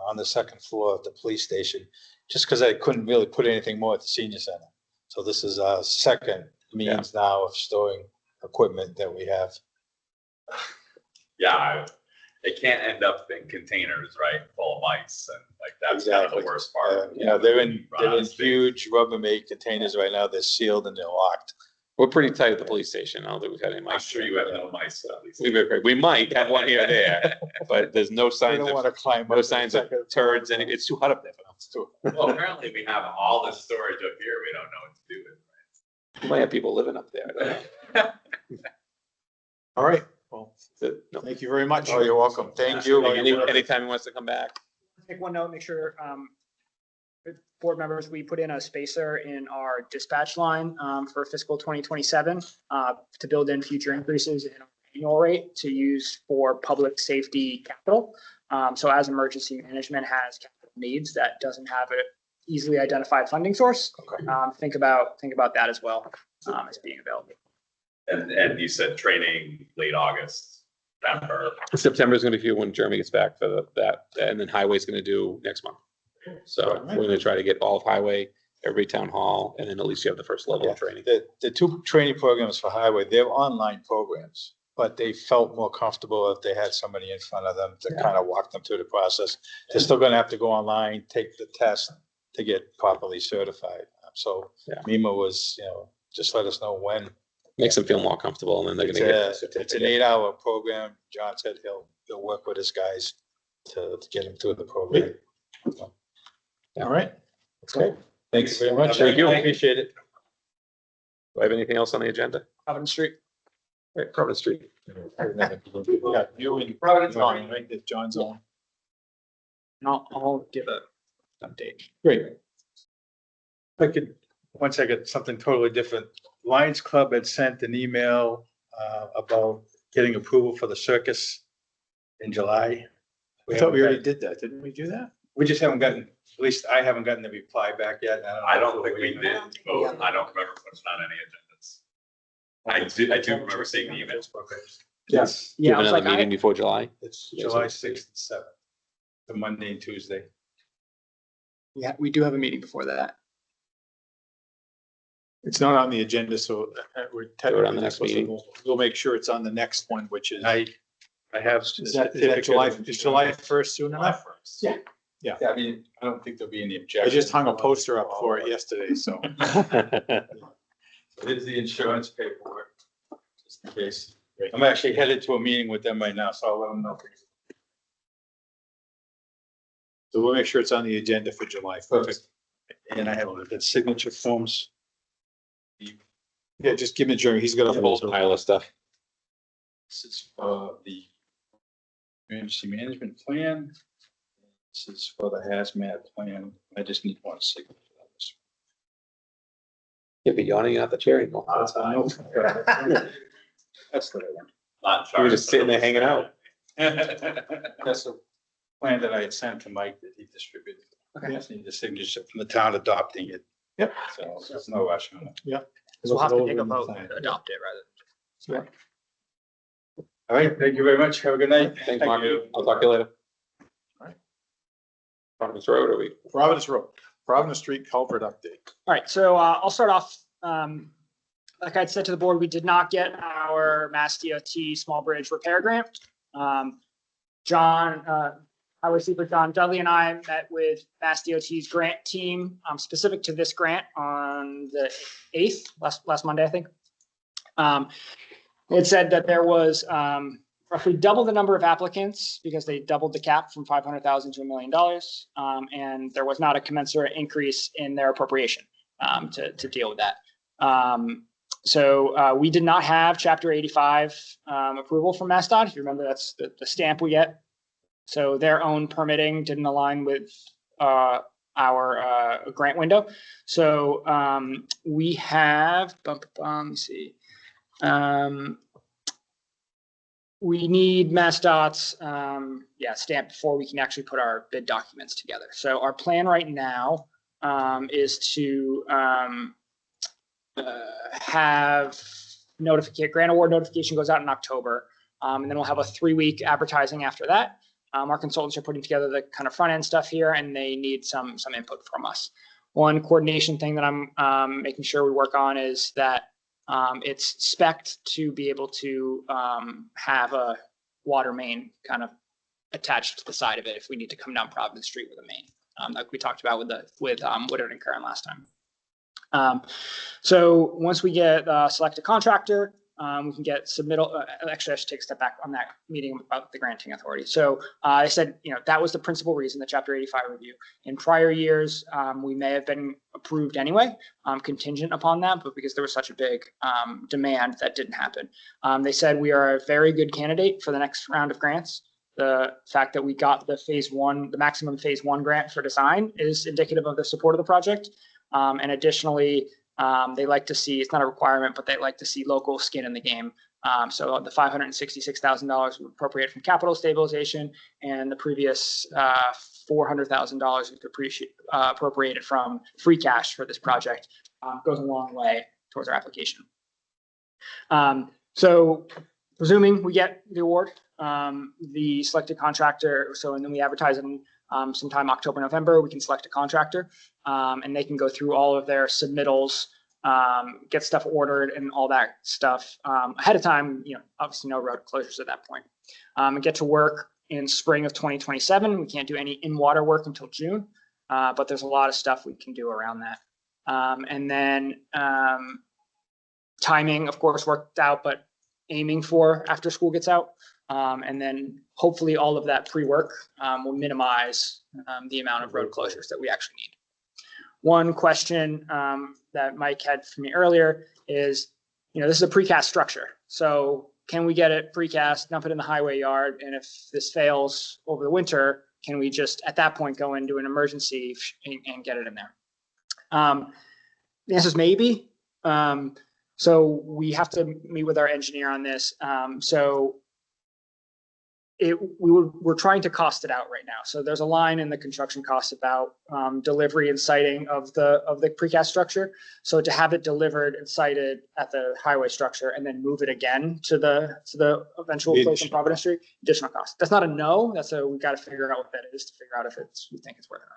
on the second floor of the police station, just because I couldn't really put anything more at the senior center. So this is our second means now of storing equipment that we have. Yeah, it can't end up in containers, right, full of mice, and like, that's kind of the worst part. They're in huge Rubbermaid containers right now. They're sealed and they're locked. We're pretty tight at the police station. I don't think we've had any I'm mice. sure you have no mice at least. We might have one here or there, but there's no They signs don't of, want to climb. no signs of turds, and it's too hot up there for them. Well, apparently we have all this storage up here, we don't know what to do with it. We might have people living up there. I don't know. All right, well, No. thank you very much. Oh, you're welcome. Thank you. Anytime he wants to come back. Take one note, make sure, Board members, we put in a spacer in our dispatch line for fiscal 2027 to build in future increases in our annual rate to use for public safety capital. So as emergency management has capital needs that doesn't have an easily identified funding source, think about that as well as being available. And you said training late August, September. September is going to be when Jeremy gets back for that, and then highway's going to do next month. So we're going to try to get all of highway, every town hall, and then at least you have the first level of training. The two training programs for highway, they're online programs, but they felt more comfortable if they had somebody in front of them to kind of walk them through the process. They're still gonna have to go online, take the test to get properly certified. So MEMA was, just let us know when. Makes them feel more comfortable, and then they're going to get. It's an 8-hour program. John said he'll work with his guys to get them through the program. All right. Okay. Thanks very much. Thank you. I appreciate it. Do I have anything else on the agenda? Providence Street. Right, Providence Street. Yeah, you and Providence on, right? That John's on. And I'll give a update. Great. I could, once I get something totally different, Lions Club had sent an email about getting approval for the circus in July. I thought we already did that. Didn't we do that? We just haven't gotten, at least I haven't gotten the reply back yet. I don't think we did vote. I don't remember what's on any agendas. I do remember seeing the emails. Yes. Yeah, I was Another like, meeting before July. It's July 6th and 7th, the Monday and Tuesday. we do have a meeting before that. It's not on the agenda, so we're Do it technically on the next supposed to- meeting. We'll make sure it's on the next one, which is, I have. is that July 1st soon enough? Yeah. Yeah. I mean, I don't think there'll be any I objection. just hung a poster up for it yesterday, so. Here's the insurance paperwork, just in case. I'm actually headed to a meeting with them right now, so I'll let them know. So we'll make sure it's on the agenda for July 1st. And I have the signature forms. Yeah, just give it, Jerry. He's got a A whole folder. pile of stuff. This is for the emergency management plan. This is for the hazmat plan. I just need one signature. on this. You'll be yawning out the chair anymore. That's the right one. Not You were just sitting there hanging out. That's the plan that I had sent to Mike that he distributed. I just need the signature from the town adopting it. Yep. So there's no rush on it. So we'll have to take a vote to adopt it rather. All right, thank you very much. Have a good night. Thanks, Mark. I'll talk to you later. All right. Providence Road, are we? Providence Road, Providence Street culvert update. All right, so I'll start off. Like I said to the board, we did not get our Mass DOT small bridge repair grant. Highway Super John Dudley and I met with Mass DOT's grant team specific to this grant on the 8th, last Monday, I think. It said that there was roughly double the number of applicants because they doubled the cap from 500,000 to $1 million. And there was not a commensurate increase in their appropriation to deal with that. So we did not have Chapter 85 approval from MassDOT. If you remember, that's the stamp we get. So their own permitting didn't align with our grant window. So we have, let me see. We need MassDOT's stamp before we can actually put our bid documents together. So our plan right now is to have grant award notification goes out in October, and then we'll have a 3-week advertising after that. Our consultants are putting together the kind of front end stuff here, and they need some input from us. One coordination thing that I'm making sure we work on is that it's spec'd to be able to have a water main kind of attached to the side of it if we need to come down Providence Street with a main, like we talked about with Woodard and Curran last time. So once we get select a contractor, we can get submittal. Actually, I should take a step back on that meeting about the granting authority. So I said, that was the principal reason, the Chapter 85 review. In prior years, we may have been approved anyway, contingent upon that, but because there was such a big demand, that didn't happen. They said we are a very good candidate for the next round of grants. the fact that we got the maximum phase 1 grant for design is indicative of the support of the project. And additionally, they like to see, it's not a requirement, but they like to see local skin in the game. So the $566,000 we appropriated from capital stabilization, and the previous $400,000 we appropriated from free cash for this project goes a long way towards our application. So presuming we get the award, the selected contractor, and then we advertise in sometime October, November, we can select a contractor, and they can go through all of their submittals, get stuff ordered and all that stuff ahead of time. Obviously no road closures at that point, and get to work in spring of 2027. We can't do any in-water work until June, but there's a lot of stuff we can do around that. And then timing, of course, worked out, but aiming for after school gets out. And then hopefully all of that pre-work will minimize the amount of road closures that we actually need. One question that Mike had for me earlier is, this is a precast structure. So can we get it precast, dump it in the highway yard? And if this fails over the winter, can we just at that point go and do an emergency and get it in there? The answer is maybe. So we have to meet with our engineer on this. We're trying to cost it out right now. So there's a line in the construction costs about delivery and siting of the precast structure. So to have it delivered and sited at the highway structure and then move it again to the eventual place on Providence Street, additional cost. That's not a no. We've got to figure out what that is to figure out if we think it's worth it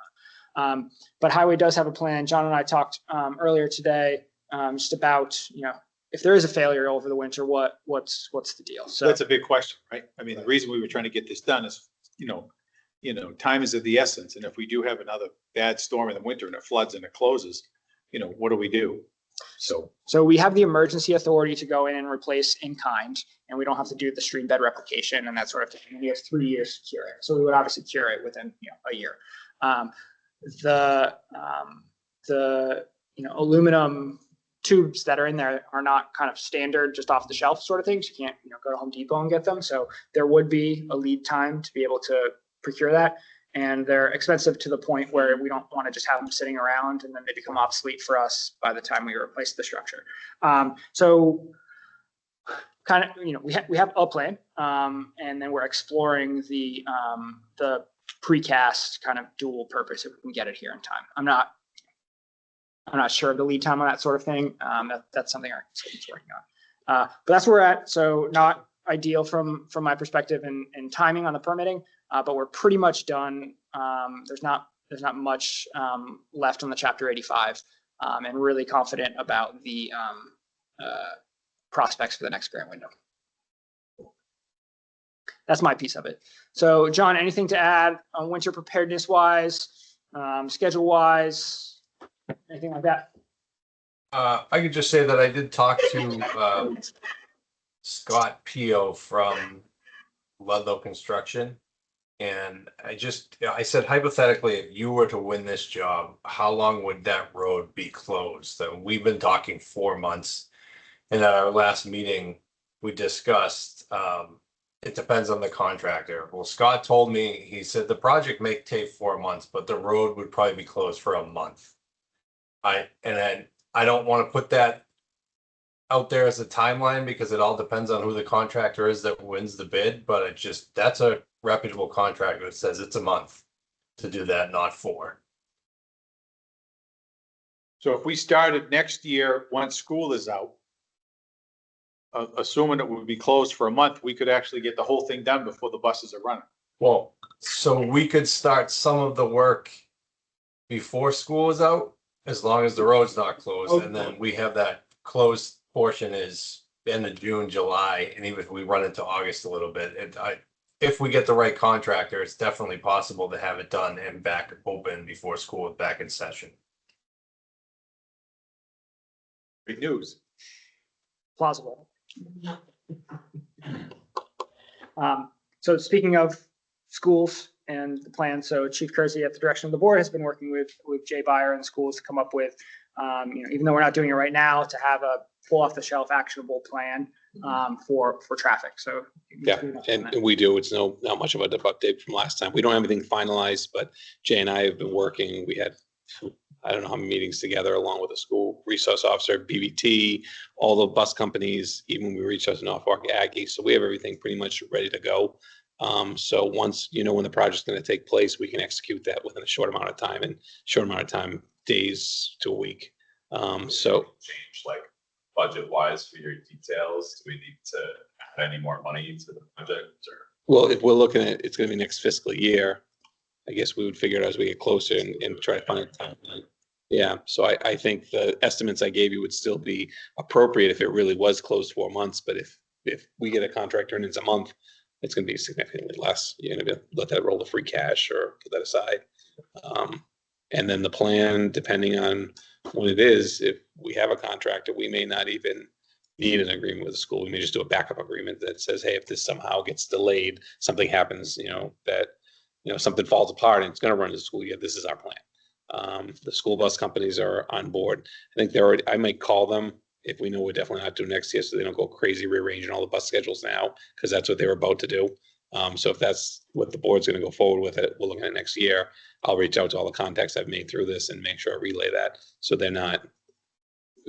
or not. But highway does have a plan. John and I talked earlier today just about, if there is a failure over the winter, what's the deal? So That's a big question, right? I mean, the reason we were trying to get this done is, time is of the essence. And if we do have another bad storm in the winter and it floods and it closes, what do we do? So we have the emergency authority to go in and replace in kind, and we don't have to do the stream bed replication and that sort of thing. And we have 3 years to cure it. So we would obviously cure it within a year. The aluminum tubes that are in there are not kind of standard, just off the shelf sort of things. You can't, go to Home Depot and get them. So there would be a lead time to be able to procure that. And they're expensive to the point where we don't want to just have them sitting around and then they become obsolete for us by the time we replace the structure. So kind of, we have a plan, and then we're exploring the precast kind of dual purpose if we can get it here in time. I'm not sure of the lead time on that sort of thing. That's something our consultant's working on. But that's where we're at. So not ideal from my perspective and timing on the permitting, but we're pretty much done. There's not much left on the Chapter 85, and really confident about the prospects for the next grant window. That's my piece of it. So John, anything to add on winter preparedness wise, schedule wise? Anything like that? I could just say that I did talk to Scott Pio from Ludlow Construction. And I said, hypothetically, if you were to win this job, how long would that road be closed? And we've been talking 4 months. And at our last meeting, we discussed, it depends on the contractor. Well, Scott told me, he said the project may take 4 months, but the road would probably be closed for a month. I don't want to put that out there as a timeline because it all depends on who the contractor is that wins the bid, but that's a reputable contractor that says it's a month to do that, not 4. So if we started next year, once school is out, assuming it would be closed for a month, we could actually get the whole thing done before the buses are running. Well, so we could start some of the work before school is out, as long as the road's not closed, and then we have that closed portion is end of June, July, and even if we run into August a little bit, if we get the right contractor, it's definitely possible to have it done and back open before school is back in session. Great news. Plausible. So speaking of schools and the plan, so Chief Kersey, at the direction of the board, has been working with Jay Beyer and schools to come up with, even though we're not doing it right now, to have a full off the shelf actionable plan for traffic. So Yeah, and we do. It's not much of a update from last time. We don't have anything finalized, but Jay and I have been working. We had, I don't know how many meetings together, along with the school resource officer, BVT, all the bus companies, even we reached out to Norfolk Aggie. So we have everything pretty much ready to go. So once, when the project's going to take place, we can execute that within a short amount of time, and short amount of time, days to a week. So Change like budget wise for your details. Do we need to add any more money to the project or? well, if we're looking at, it's going to be next fiscal year, I guess we would figure it out as we get closer and try to find a timeline. Yeah, so I think the estimates I gave you would still be appropriate if it really was closed 4 months, but if we get a contract turned in a month, it's gonna be significantly less. You're gonna let that roll to free cash or put that aside. And then the plan, depending on when it is, if we have a contractor, we may not even need an agreement with the school. We may just do a backup agreement that says, hey, if this somehow gets delayed, something happens, that, something falls apart and it's gonna run to the school year, this is our plan. The school bus companies are on board. I think I might call them if we know we're definitely not doing next year, so they don't go crazy rearranging all the bus schedules now, because that's what they were about to do. So if that's what the board's gonna go forward with it, we're looking at next year, I'll reach out to all the contacts I've made through this and make sure I relay that, so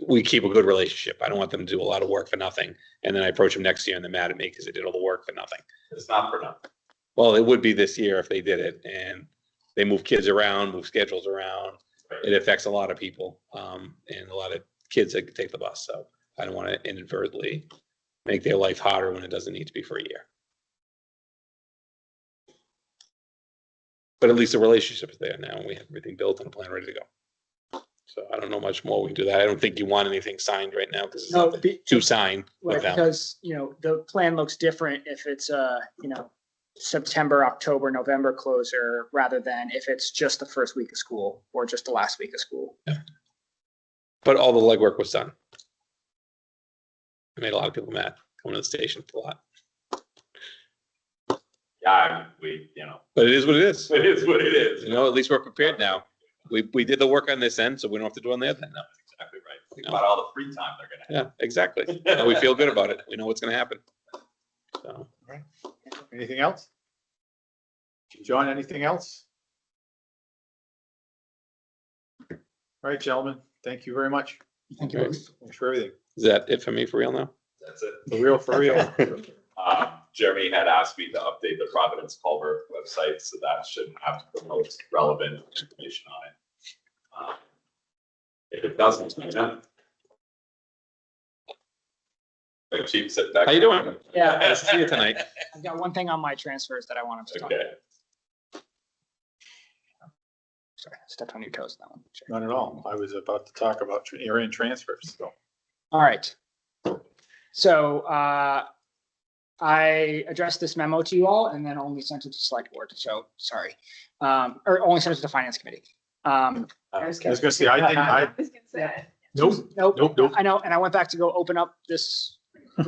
we keep a good relationship. I don't want them to do a lot of work for nothing, and then I approach them next year and they're mad at me because they did all the work for nothing. It's not for nothing. Well, it would be this year if they did it, and they move kids around, move schedules around. It affects a lot of people, and a lot of kids that take the bus. So I don't want to inadvertently make their life harder when it doesn't need to be for a year. But at least the relationship is there now, and we have everything built and a plan ready to go. So I don't know much more we can do that. I don't think you want anything signed right now because it's nothing to sign with them. Because, the plan looks different if it's September, October, November closer, rather than if it's just the first week of school or just the last week of school. Yeah. But all the legwork was done. I made a lot of people mad coming to the station a lot. Yeah, But it is what it is. it is what it is. At least we're prepared now. We did the work on this end, so we don't have to do it on the other end now. Exactly right. Think about all the free time they're gonna have. Yeah, exactly. And we feel good about it. We know what's gonna happen. So. Anything else? John, anything else? All right, gentlemen, thank you very much. Thank you. Right. Thanks for everything. Is that it for me for real now? That's it. For real, for real. Jeremy had asked me to update the Providence Culver website, so that should have the most relevant information on it. If it doesn't, Chief, sit back. How you doing? Yeah. Nice to see you tonight. I've got one thing on my transfers that I wanted to talk about. Okay. Sorry, I stepped on your toes on that one. Sure. Not at all. I was about to talk about year-end transfers, so. All right. So I addressed this memo to you all and then only sent it to select board. So sorry. Or only sent it to the finance committee. I I was gonna say, I was gonna say. nope. I know. And I went back to go open up this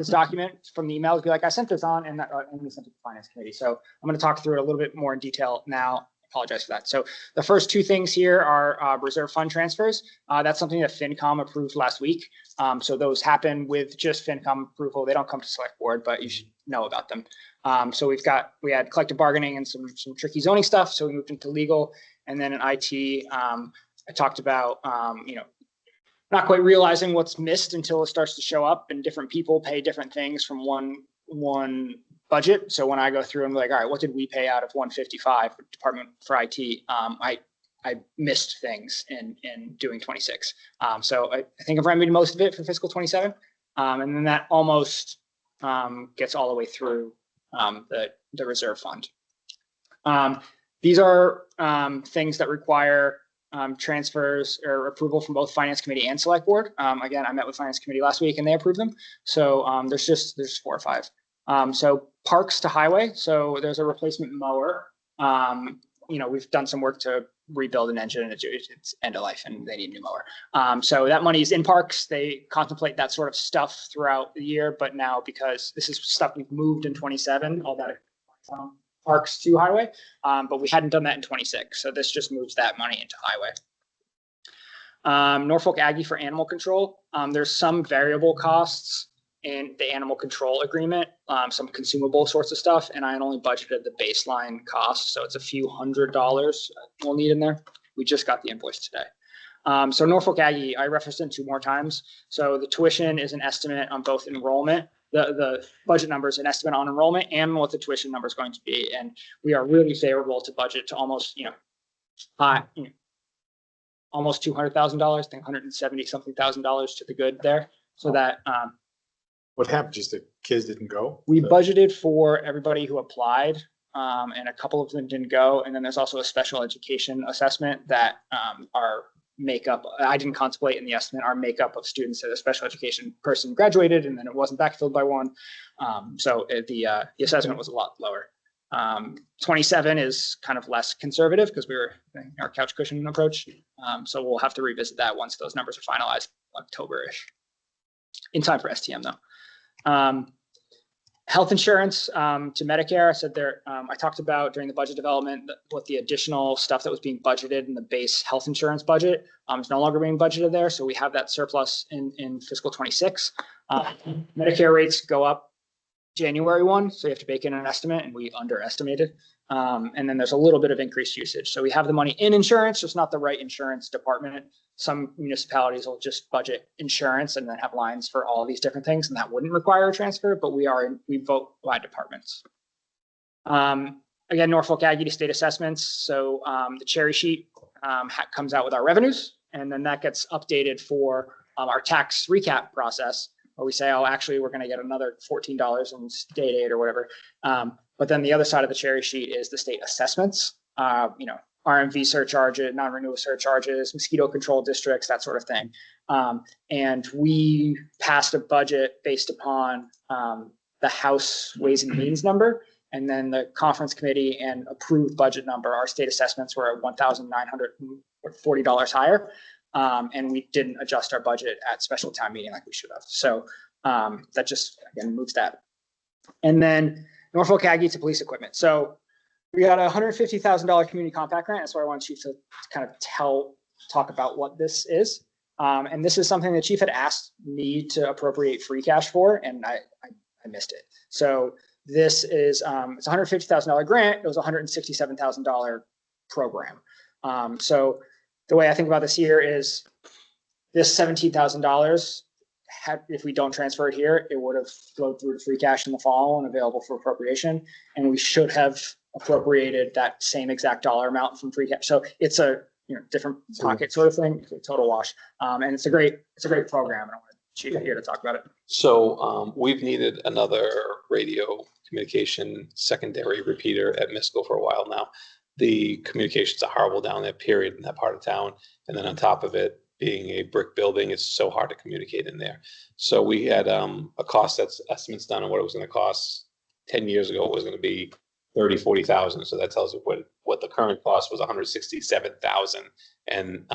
document from the emails, be like, I sent this on, and that only sent it to the finance committee. So I'm going to talk through it a little bit more in detail now. Apologize for that. So the first two things here are reserve fund transfers. That's something that FinCom approved last week. So those happen with just FinCom approval. They don't come to select board, but you should know about them. So we had collective bargaining and some tricky zoning stuff. So we moved into legal, and then in IT, I talked about, not quite realizing what's missed until it starts to show up, and different people pay different things from one budget. So when I go through and be like, all right, what did we pay out of 155 for department for IT? I missed things in doing 26. So I think I've remedied most of it for fiscal 27. And then that almost gets all the way through the reserve fund. These are things that require transfers or approval from both finance committee and select board. Again, I met with finance committee last week and they approved them. So there's 4 or 5. So parks to highway. So there's a replacement mower. We've done some work to rebuild an engine, and it's end of life and they need a new mower. So that money is in parks. They contemplate that sort of stuff throughout the year, but now because this is stuff we've moved in 27, all that parks to highway, but we hadn't done that in 26. So this just moves that money into highway. Norfolk Aggie for animal control. There's some variable costs in the animal control agreement, some consumable sorts of stuff, and I only budgeted the baseline cost, so it's a few $100s we'll need in there. We just got the invoice today. So Norfolk Aggie, I referenced it 2 more times. So the tuition is an estimate on both enrollment, the budget number is an estimate on enrollment and what the tuition number is going to be. And we are really favorable to budget to almost, almost $200,000, I think $170 something thousand to the good there. So that What happened? Just the kids didn't go? we budgeted for everybody who applied, and a couple of them didn't go. And then there's also a special education assessment that our makeup, I didn't contemplate in the estimate, our makeup of students at a special education person graduated and then it wasn't backfilled by one. So the assessment was a lot lower. 27 is kind of less conservative because we were our couch cushion approach. So we'll have to revisit that once those numbers are finalized, October-ish, in time for STM though. Health insurance to Medicare, I said there, I talked about during the budget development what the additional stuff that was being budgeted in the base health insurance budget is no longer being budgeted there. So we have that surplus in fiscal 26. Medicare rates go up January 1, so you have to bake in an estimate, and we underestimated. And then there's a little bit of increased usage. So we have the money in insurance, just not the right insurance department. Some municipalities will just budget insurance and then have lines for all these different things, and that wouldn't require a transfer, but we vote by departments. Again, Norfolk Aggie state assessments. So the cherry sheet comes out with our revenues, and then that gets updated for our tax recap process, where we say, oh, actually, we're going to get another $14 in state aid or whatever. But then the other side of the cherry sheet is the state assessments, RMV surcharges, non-renewal surcharges, mosquito control districts, that sort of thing. And we passed a budget based upon the House Ways and Means number, and then the conference committee and approved budget number. Our state assessments were at $1,940 higher. And we didn't adjust our budget at special town meeting like we should have. So that just, again, moves that. And then Norfolk Aggie to police equipment. So we got a $150,000 community compact grant. That's why I want Chief to kind of talk about what this is. And this is something the Chief had asked me to appropriate free cash for, and I missed it. So this is, it's a $150,000 grant. It was a $167,000 program. So the way I think about this here is this $17,000, if we don't transfer it here, it would have flowed through to free cash in the fall and available for appropriation. And we should have appropriated that same exact dollar amount from free cash. So it's a different pocket sort of thing, total wash. And it's a great program. And I want Chief here to talk about it. So we've needed another radio communication secondary repeater at Misco for a while now. The communications are horrible down there, period, in that part of town. And then on top of it, being a brick building, it's so hard to communicate in there. So we had a cost estimates done on what it was going to cost 10 years ago. It was going to be 40,000. So that tells you what the current cost was, 167,000. And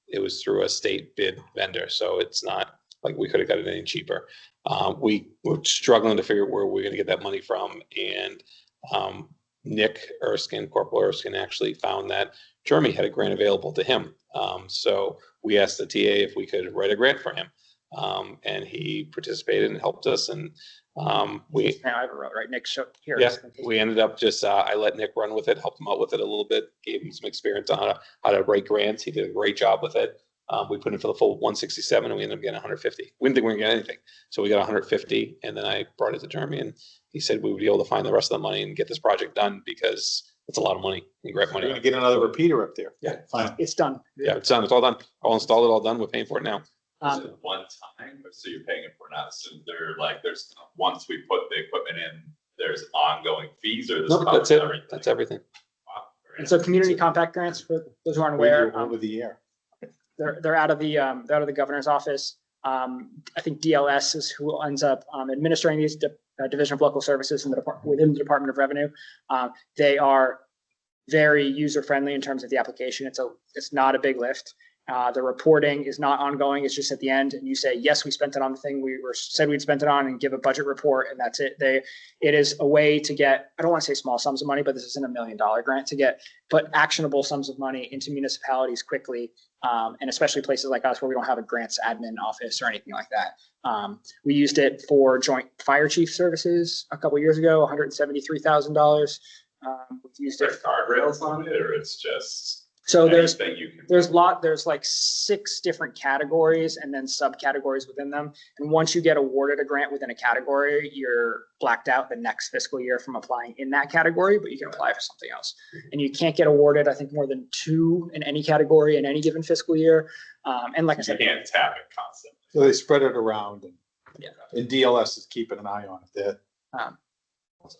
it was through a state bid vendor. So it's not like we could have got it any cheaper. We were struggling to figure out where we're going to get that money from. And Nick Erskine, Corporal Erskine, actually found that Jeremy had a grant available to him. So we asked the TA if we could write a grant for him. And he participated and helped us. And we I wrote, right? Nick, here. Yeah, we ended up just, I let Nick run with it, helped him out with it a little bit, gave him some experience on how to write grants. He did a great job with it. We put in for the full 167 and we ended up getting 150. We didn't think we were gonna get anything. So we got 150 and then I brought it to Jeremy and he said we would be able to find the rest of the money and get this project done because it's a lot of money and grant We're money. gonna get another repeater up there. Yeah. Fine. It's done. Yeah, it's done. It's all done. I'll install it all done. We're paying for it now. Is it one time, so you're paying it for now? So there's once we put the equipment in, there's ongoing fees, or this Nope, covers that's it. everything? That's everything. Wow, very And so community compact grants, for those who aren't aware, Over the year. they're out of the governor's office. I think DLS is who ends up administering these Division of Local Services in within the Department of Revenue. They are very user friendly in terms of the application. It's not a big lift. The reporting is not ongoing. It's just at the end, and you say, yes, we spent it on the thing said we'd spent it on, and give a budget report, and that's it. It is a way to get, I don't want to say small sums of money, but this isn't $1 million grant, but actionable sums of money into municipalities quickly, and especially places like us where we don't have a grants admin office or anything like that. We used it for joint fire chief services a couple years ago, $173,000. We've used it. There's guardrails on it, or it's just So there's anything you can. there's like 6 different categories and then subcategories within them. And once you get awarded a grant within a category, you're blacked out the next fiscal year from applying in that category, but you can apply for something else. And you can't get awarded, I think, more than 2 in any category in any given fiscal year. And like I You said, can't tap it constantly. So they spread it around and, Yeah. and DLS is keeping an eye on it. That I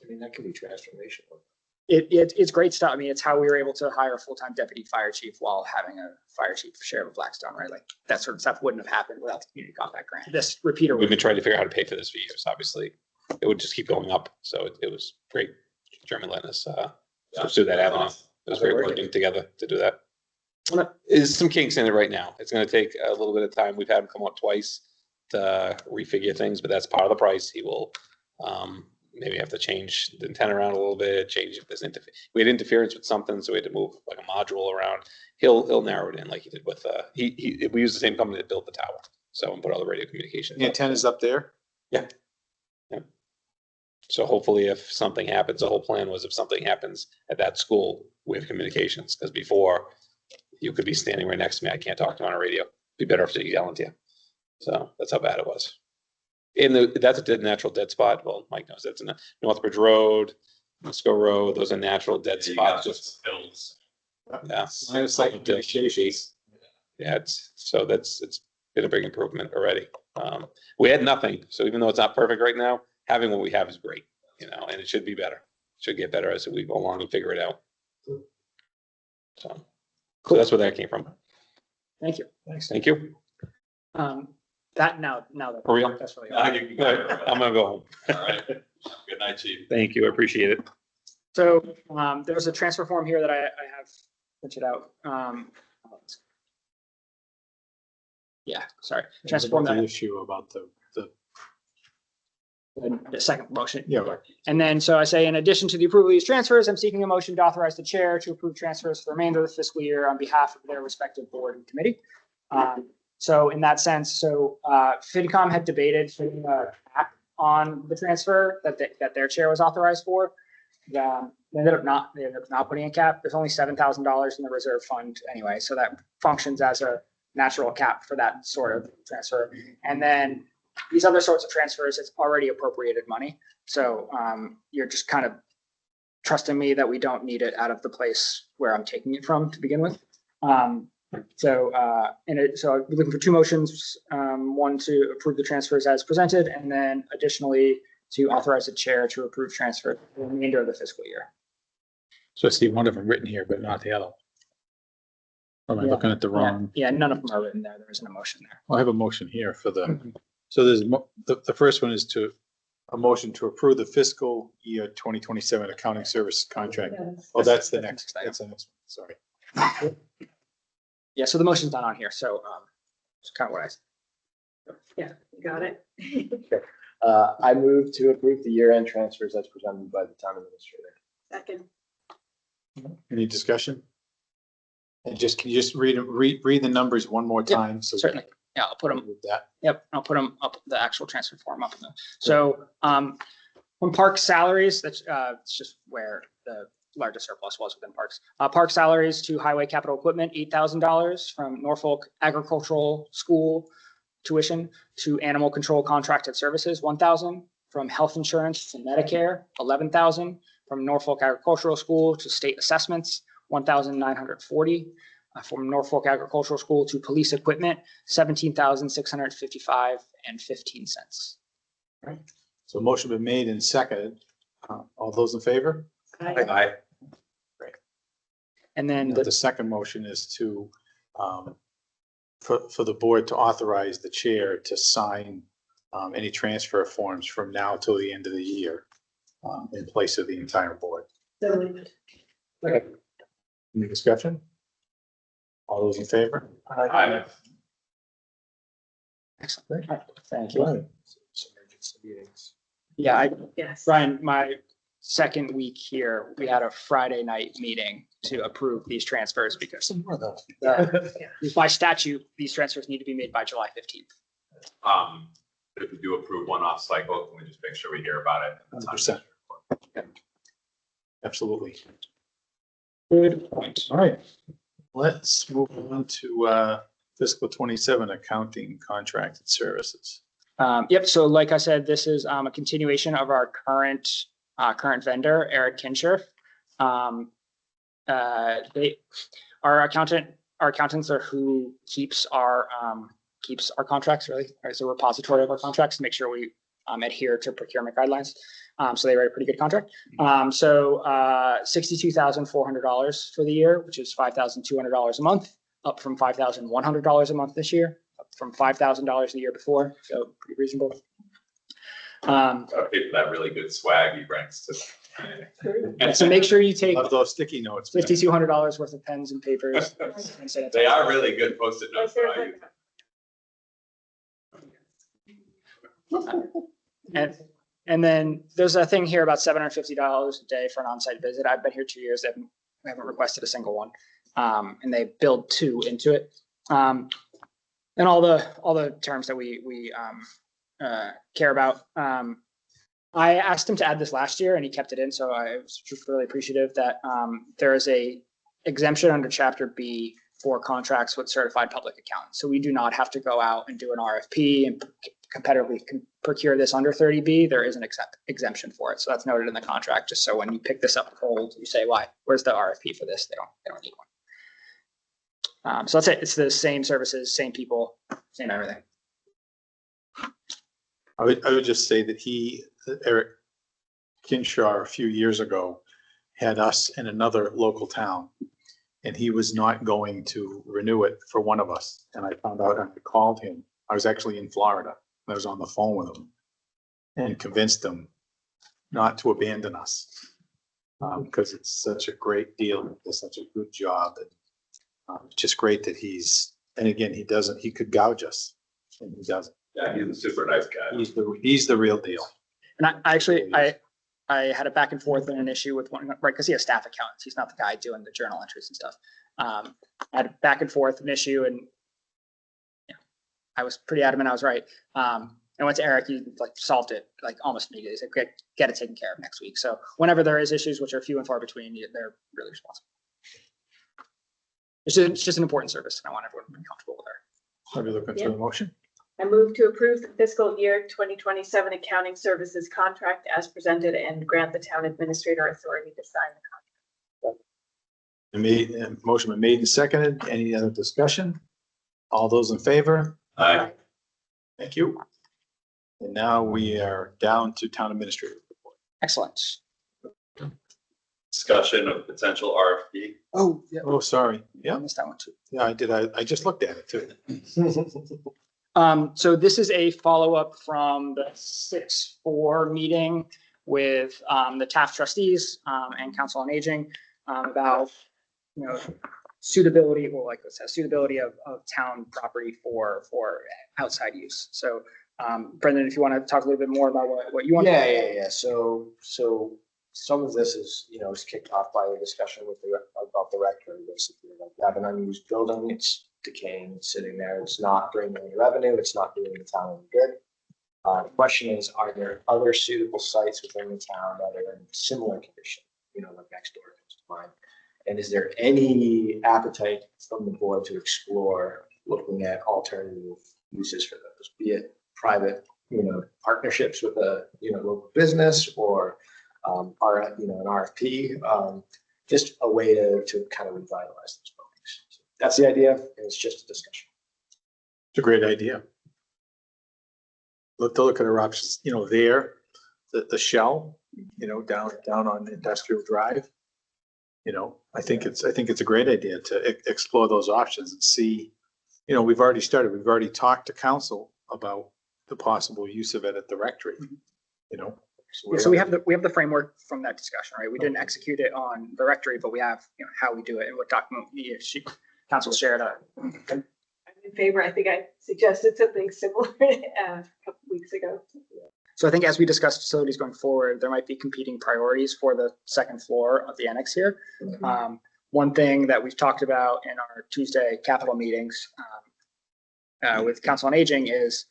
mean, that could be transformational. it's great stuff. I mean, it's how we were able to hire a full-time deputy fire chief while having a fire chief share of Blackstone, right? Like that sort of stuff wouldn't have happened without the community compact grant. This repeater. We've been trying to figure out how to pay for this for years, obviously. It would just keep going up. So it was great. German letting us pursue that avenue. It was great working together to do that. There's some kinks in it right now. It's going to take a little bit of time. We've had him come out twice to refigure things, but that's part of the price. He will maybe have to change the antenna around a little bit, change if there's we had interference with something, so we had to move like a module around. He'll narrow it in like he did with we use the same company that built the tower. So and put all the radio communications. the antenna's up there. Yeah. So hopefully if something happens, the whole plan was if something happens at that school, we have communications. Because before you could be standing right next to me, I can't talk to you on a radio. Be better if they yell at you. So that's how bad it was. That's a dead natural dead spot. Well, Mike knows that's in Northbridge Road, Musco Road. Those are natural dead spots. Just hills. Yeah. Line of sight communications. Yeah, it's been a big improvement already. We had nothing, so even though it's not perfect right now, having what we have is great, and it should be better. It should get better as we go along and figure it out. So that's where that came from. Thank you. Thank you. That now that. For real? That's really. Now you can go. I'm gonna go home. All right. Good night, chief. Thank you. I appreciate it. So there's a transfer form here that I have printed out. Yeah, sorry. Transfer form The that issue about the the second motion. yeah. Right. And then, so I say, in addition to the approval of these transfers, I'm seeking a motion to authorize the chair to approve transfers for the remainder of the fiscal year on behalf of their respective board and committee. So in that sense, FinCom had debated putting a cap on the transfer that their chair was authorized for. They ended up not putting a cap. There's only $7,000 in the reserve fund anyway, so that functions as a natural cap for that sort of transfer. And then these other sorts of transfers, it's already appropriated money. So you're just kind of trusting me that we don't need it out of the place where I'm taking it from to begin with. So I'm looking for 2 motions, one to approve the transfers as presented, and then additionally to authorize the chair to approve transfer for the remainder of the fiscal year. So I see one of them written here, but not the other. Or am I looking at the wrong? Yeah, none of them are written there. There isn't a motion there. I have a motion here for so there's, the first one is a motion to approve the fiscal year 2027 accounting service contract. Oh, that's the next one. Sorry. Yeah, so the motion's not on here. So it's kind of what I said. Yeah, you got it. I move to approve the year-end transfers as presented by the town administrator. Second. Any discussion? And can you just read the numbers one more time? So Certainly. Yeah, I'll put them. with that. Yep, I'll put them up, the actual transfer form up. So from park salaries, that's it's just where the largest surplus was within parks. Park salaries to highway capital equipment, $8,000 from Norfolk Agricultural School tuition to animal control contracted services, $1,000 from health insurance to Medicare, $11,000 from Norfolk Agricultural School to state assessments, $1,940. From Norfolk Agricultural School to police equipment, $17,655 and 15 cents. Right. So motion been made and seconded. All those in favor? Aye. Great. And then The second motion is to, for the board to authorize the chair to sign any transfer forms from now till the end of the year in place of the entire board. So Any discussion? All those in favor? Aye. excellent. Thank you. Right. Yeah, yes. Brian, my second week here, we had a Friday night meeting to approve these transfers because by statute, these transfers need to be made by July 15th. if we do approve one off cycle, can we just make sure we hear about it? 100%. Absolutely. Good point. All right. Let's move on to fiscal 27 accounting contracted services. Yep, so like I said, this is a continuation of our current vendor, Eric Kinshirf. Our accountants are who keeps our contracts, really, as a repository of our contracts to make sure we adhere to procurement guidelines. So they write a pretty good contract. So $62,400 for the year, which is $5,200 a month, up from $5,100 a month this year, up from $5,000 the year before. So pretty reasonable. Okay, that really good swag he brings to. So make sure you take Love those sticky notes. man. $5,200 worth of pens and papers. They are really good Post-it notes. So I use And then there's a thing here about $750 a day for an on-site visit. I've been here 2 years. I haven't requested a single one. And they build 2 into it. And all the terms that we care about. I asked him to add this last year and he kept it in. So I was just really appreciative that there is a exemption under Chapter B for contracts with certified public accountants. So we do not have to go out and do an RFP and competitively procure this under 30B. There is an exemption for it. So that's noted in the contract, just so when you pick this up cold, you say, why, where's the RFP for this? They don't need one. So that's it. It's the same services, same people, same everything. I would just say that Eric Kinshaw, a few years ago, had us in another local town, and he was not going to renew it for one of us. And I found out, I called him. I was actually in Florida. I was on the phone with him and convinced him not to abandon us, because it's such a great deal. He does such a good job. And it's just great that and again, he could gouge us, and he doesn't. Yeah, he's a super nice guy. He's the real deal. And I had a back and forth and an issue with one, right? Because he has staff accountants. He's not the guy doing the journal entries and stuff. I had a back and forth an issue, and I was pretty adamant I was right. I went to Eric. He solved it almost immediately. He said, "Okay, get it taken care of next week." So whenever there is issues, which are few and far between, they're really responsible. It's just an important service, and I want everyone to be comfortable with her. Are we looking for the motion? I move to approve the fiscal year 2027 accounting services contract as presented and grant the town administrator authority to sign the contract. Motion been made and seconded. Any other discussion? All those in favor? Aye. Thank you. And now we are down to town administrator report. Excellent. Discussion of potential RFP. Oh, yeah. Oh, sorry. I Yeah, missed that one too. yeah, I did. I just looked at it too. So this is a follow-up from the 6-4 meeting with the TAF trustees and Council on Aging about, suitability, suitability of town property for outside use. So Brendan, if you want to talk a little bit more about what you want. Yeah. So some of this is, is kicked off by a discussion about the rectory, basically. Like, you have an unused building, it's decaying, it's sitting there, it's not bringing any revenue, it's not doing the town any good. The question is, are there other suitable sites within the town that are in similar condition, like next door comes to mind? And is there any appetite from the board to explore looking at alternative uses for those, be it private, partnerships with a, local business, or an RFP, just a way to kind of revitalize those buildings. So that's the idea, and it's just a discussion. It's a great idea. Look at our options, the shell, down on Industrial Drive. I think it's a great idea to explore those options and see, we've already talked to council about the possible use of it at the rectory, So we have the framework from that discussion, right? We didn't execute it on the rectory, but we have, how we do it and what document council shared. I'm in favor. I think I suggested something similar a couple weeks ago. So I think as we discuss facilities going forward, there might be competing priorities for the second floor of the annex here. Mm-hmm. One thing that we've talked about in our Tuesday capital meetings with Council on Aging is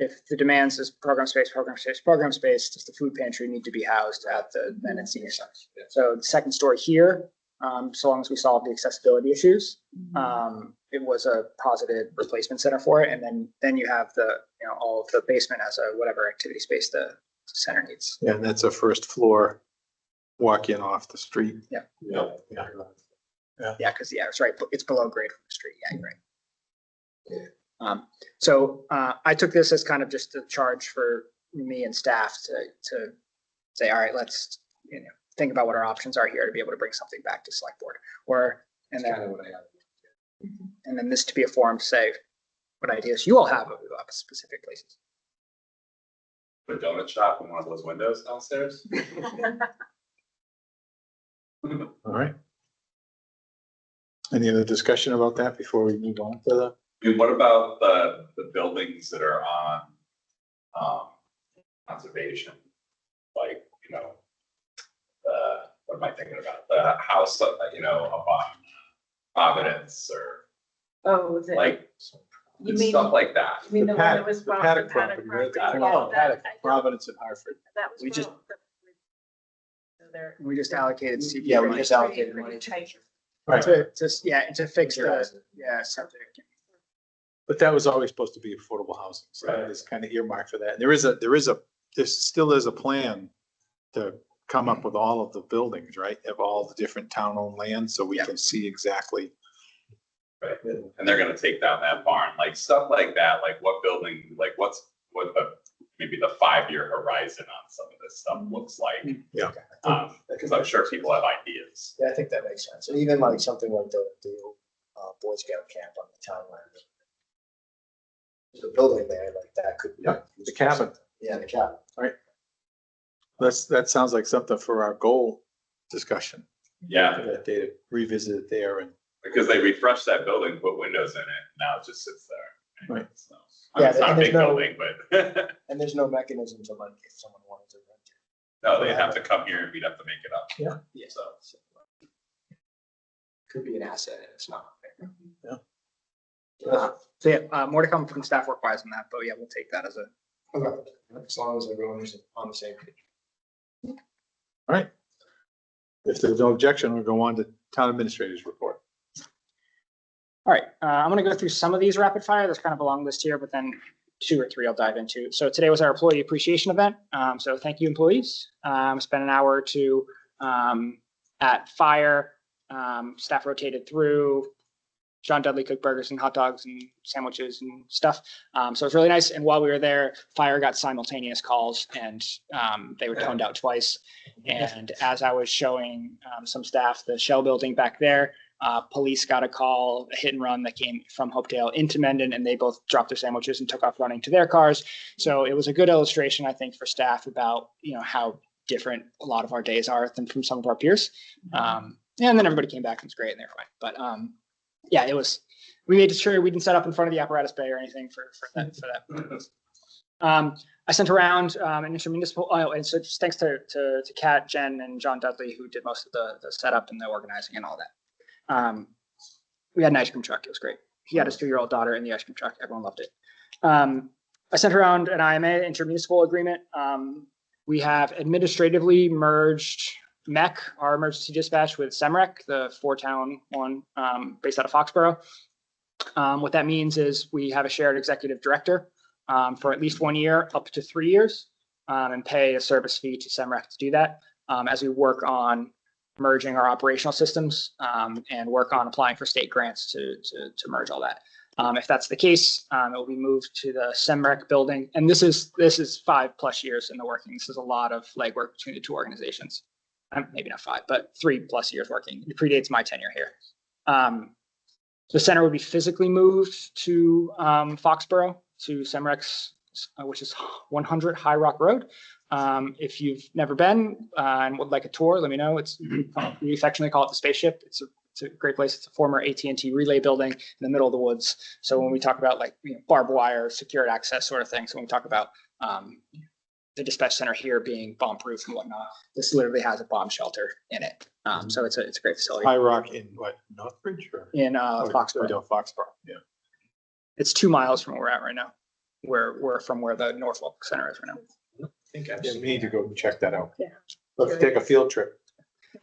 if the demands is program space, does the food pantry need to be housed at the Mendon Senior Center? So the second story here, so long as we solve the accessibility issues, it was a positive replacement center for it. And then you have the, all of the basement as a whatever activity space the center needs. Yeah, and that's a first floor walk in off the street. Yeah. Yeah. Yeah, because it's right. It's below grade from the street. Yeah, you're right. So I took this as kind of just a charge for me and staff to say, all right, let's think about what our options are here to be able to bring something back to select board. And then this to be a forum to say what ideas you all have of specific places. Put a donut shop in one of those windows downstairs. All right. Any other discussion about that before we move on to the? I mean, what about the buildings that are on conservation? Like, what am I thinking about? The house, up on Providence or like You mean, stuff like that. you mean the one that was bought, the paddock paddock property, right? property? Oh, Yeah, paddock, that- I Providence and Hartford. That was We just- bought, so they're- We just allocated CPA Yeah, we money just allocated money Pretty tight. to fix the septic. But that was always supposed to be affordable housing, so that is kind of earmarked for that. There still is a plan to come up with all of the buildings, right? Of all the different town-owned lands, so we can see exactly. Right, and they're gonna take down that barn, like stuff like that, like what building, like what maybe the 5-year horizon on some of this stuff looks like. Yeah. Because I'm sure people have ideas. Yeah, I think that makes sense. And even like something like the Boy Scout camp on the town land. There's a building there like that could be. Yeah, the cabin. Yeah, the cabin. That sounds like something for our goal discussion. Yeah, That they revisit it there and. because they refreshed that building, put windows in it, now it just sits there. Right. So, I mean, it's not a and there's big no- building, but And there's no mechanism to like, if someone wanted to rent it. no, they'd have to come here and we'd have to make it up. Yeah. So. Could be an asset and it's not. More to come from staff work wise on that, but yeah, we'll take that as a. Okay. As long as everyone is on the same page. All right. If there's no objection, we'll go on to town administrator's report. All right, I'm going to go through some of these rapid fire. There's kind of a long list here, but then 2 or 3 I'll dive into. So today was our employee appreciation event. So thank you, employees. Spent an hour or two at fire. Staff rotated through. John Dudley cooked burgers and hot dogs and sandwiches and stuff. So it was really nice. And while we were there, fire got simultaneous calls and they were toned out twice. And as I was showing some staff the Shell building back there, police got a call, a hit and run that came from Hopedale into Mendon, and they both dropped their sandwiches and took off running to their cars. So it was a good illustration, I think, for staff about, how different a lot of our days are than from some of our peers. And then everybody came back and it's great and they're fine. But yeah, it was, we made sure we didn't set up in front of the apparatus bay or anything for that. I sent around an intermunicipal, and so just thanks to Kat, Jen, and John Dudley, who did most of the setup and the organizing and all that. We had an ice cream truck. It was great. He had his 2-year-old daughter in the ice cream truck. Everyone loved it. I sent around an IMA, intermunicipal agreement. We have administratively merged MEC, our emergency dispatch, with SEMREC, the 4-town one based out of Foxborough. What that means is we have a shared executive director for at least 1 year, up to 3 years, and pay a service fee to SEMREC to do that as we work on merging our operational systems and work on applying for state grants to merge all that. If that's the case, it will be moved to the SEMREC building. And this is 5+ years in the working. This is a lot of legwork between the two organizations. Maybe not 5, but 3+ years working. It predates my tenure here. The center would be physically moved to Foxborough, to SEMREC's, which is 100 High Rock Road. If you've never been and would like a tour, let me know. We affectionately call it the spaceship. It's a great place. It's a former AT&T relay building in the middle of the woods. So when we talk about barbed wire, secured access sort of thing. So when we talk about the dispatch center here being bomb proof and whatnot, this literally has a bomb shelter in it. So it's a great facility. High Rock in what, Northbridge or? In Foxborough. Foxborough, yeah. It's 2 miles from where we're at right now. we're from where the Norfolk Center is right now. I think I've Yeah, seen we need to that. go check that out. Yeah. Let's take a field trip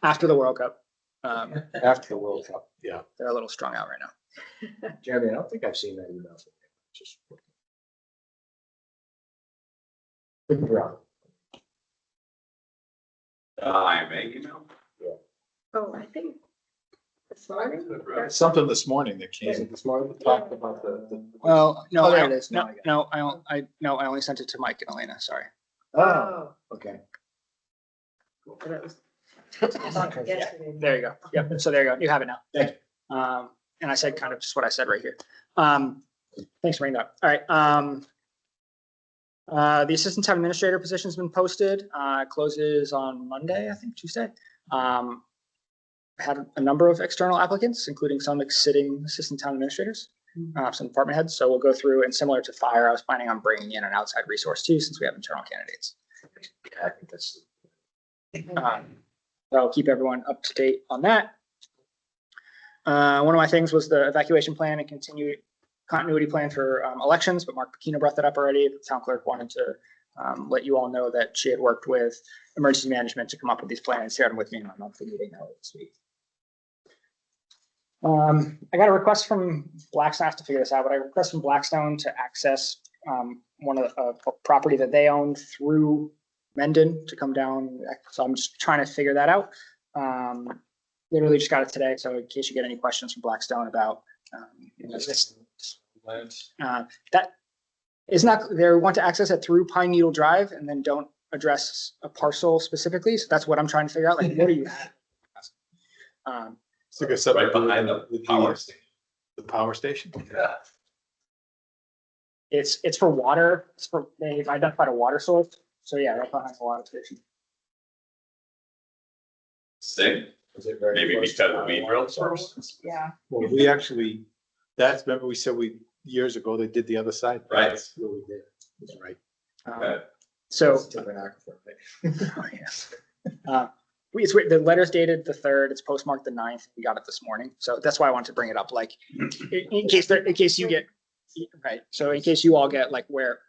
After the World Cup, after the World Cup. Yeah. they're a little strung out right now. Jeremy, I don't think I've seen that email. From you. Just. Could be wrong. I'm email. Oh, I think this morning. Something this morning that came. This morning, we talked about the. Well, no, Oh, there I, it is. Now no, I got it. no, I only sent it to Mike and Elena. Sorry. Oh, okay. That was Yeah, yesterday. there you go. Yep. So there you go. You have it now. Thank And I said kind of just what I said right here. Thanks for bringing that up. All right. The assistant town administrator position's been posted. Closes on Monday, I think, Tuesday. Had a number of external applicants, including some sitting assistant town administrators, some department heads. So we'll go through, and similar to fire, I was planning on bringing in an outside resource too, since we have internal candidates. Yeah, I think that's. I'll keep everyone up to date on that. One of my things was the evacuation plan and continuity plan for elections, but Mark Pacino brought that up already. The town clerk wanted to let you all know that she had worked with emergency management to come up with these plans, shared them with me in my monthly meeting earlier this week. I got a request from Blackstone. I have to figure this out, but I requested from Blackstone to access one of the property that they own through Mendon to come down. So I'm just trying to figure that out. Literally just got it today. So in case you get any questions from Blackstone about that is not, they want to access it through Pine Needle Drive and then don't address a parcel specifically. So that's what I'm trying to figure out. Like, what are you? So I guess something Right to do behind with the power station. The power station? Yeah. It's for water. It's for, they've identified a water source. So yeah, right behind the water station. Sting, Is it very maybe close because to we the drilled water first. source? Yeah. Well, we actually, that's, remember we said years ago, they did the other side? Right. That's what we did. That's right. Okay. So It's a different aquifer, right? oh, yes. It's weird. The letter's dated the 3rd. It's postmarked the 9th. We got it this morning. So that's why I wanted to bring it up. Like in case you get, right. So in case you all get like where,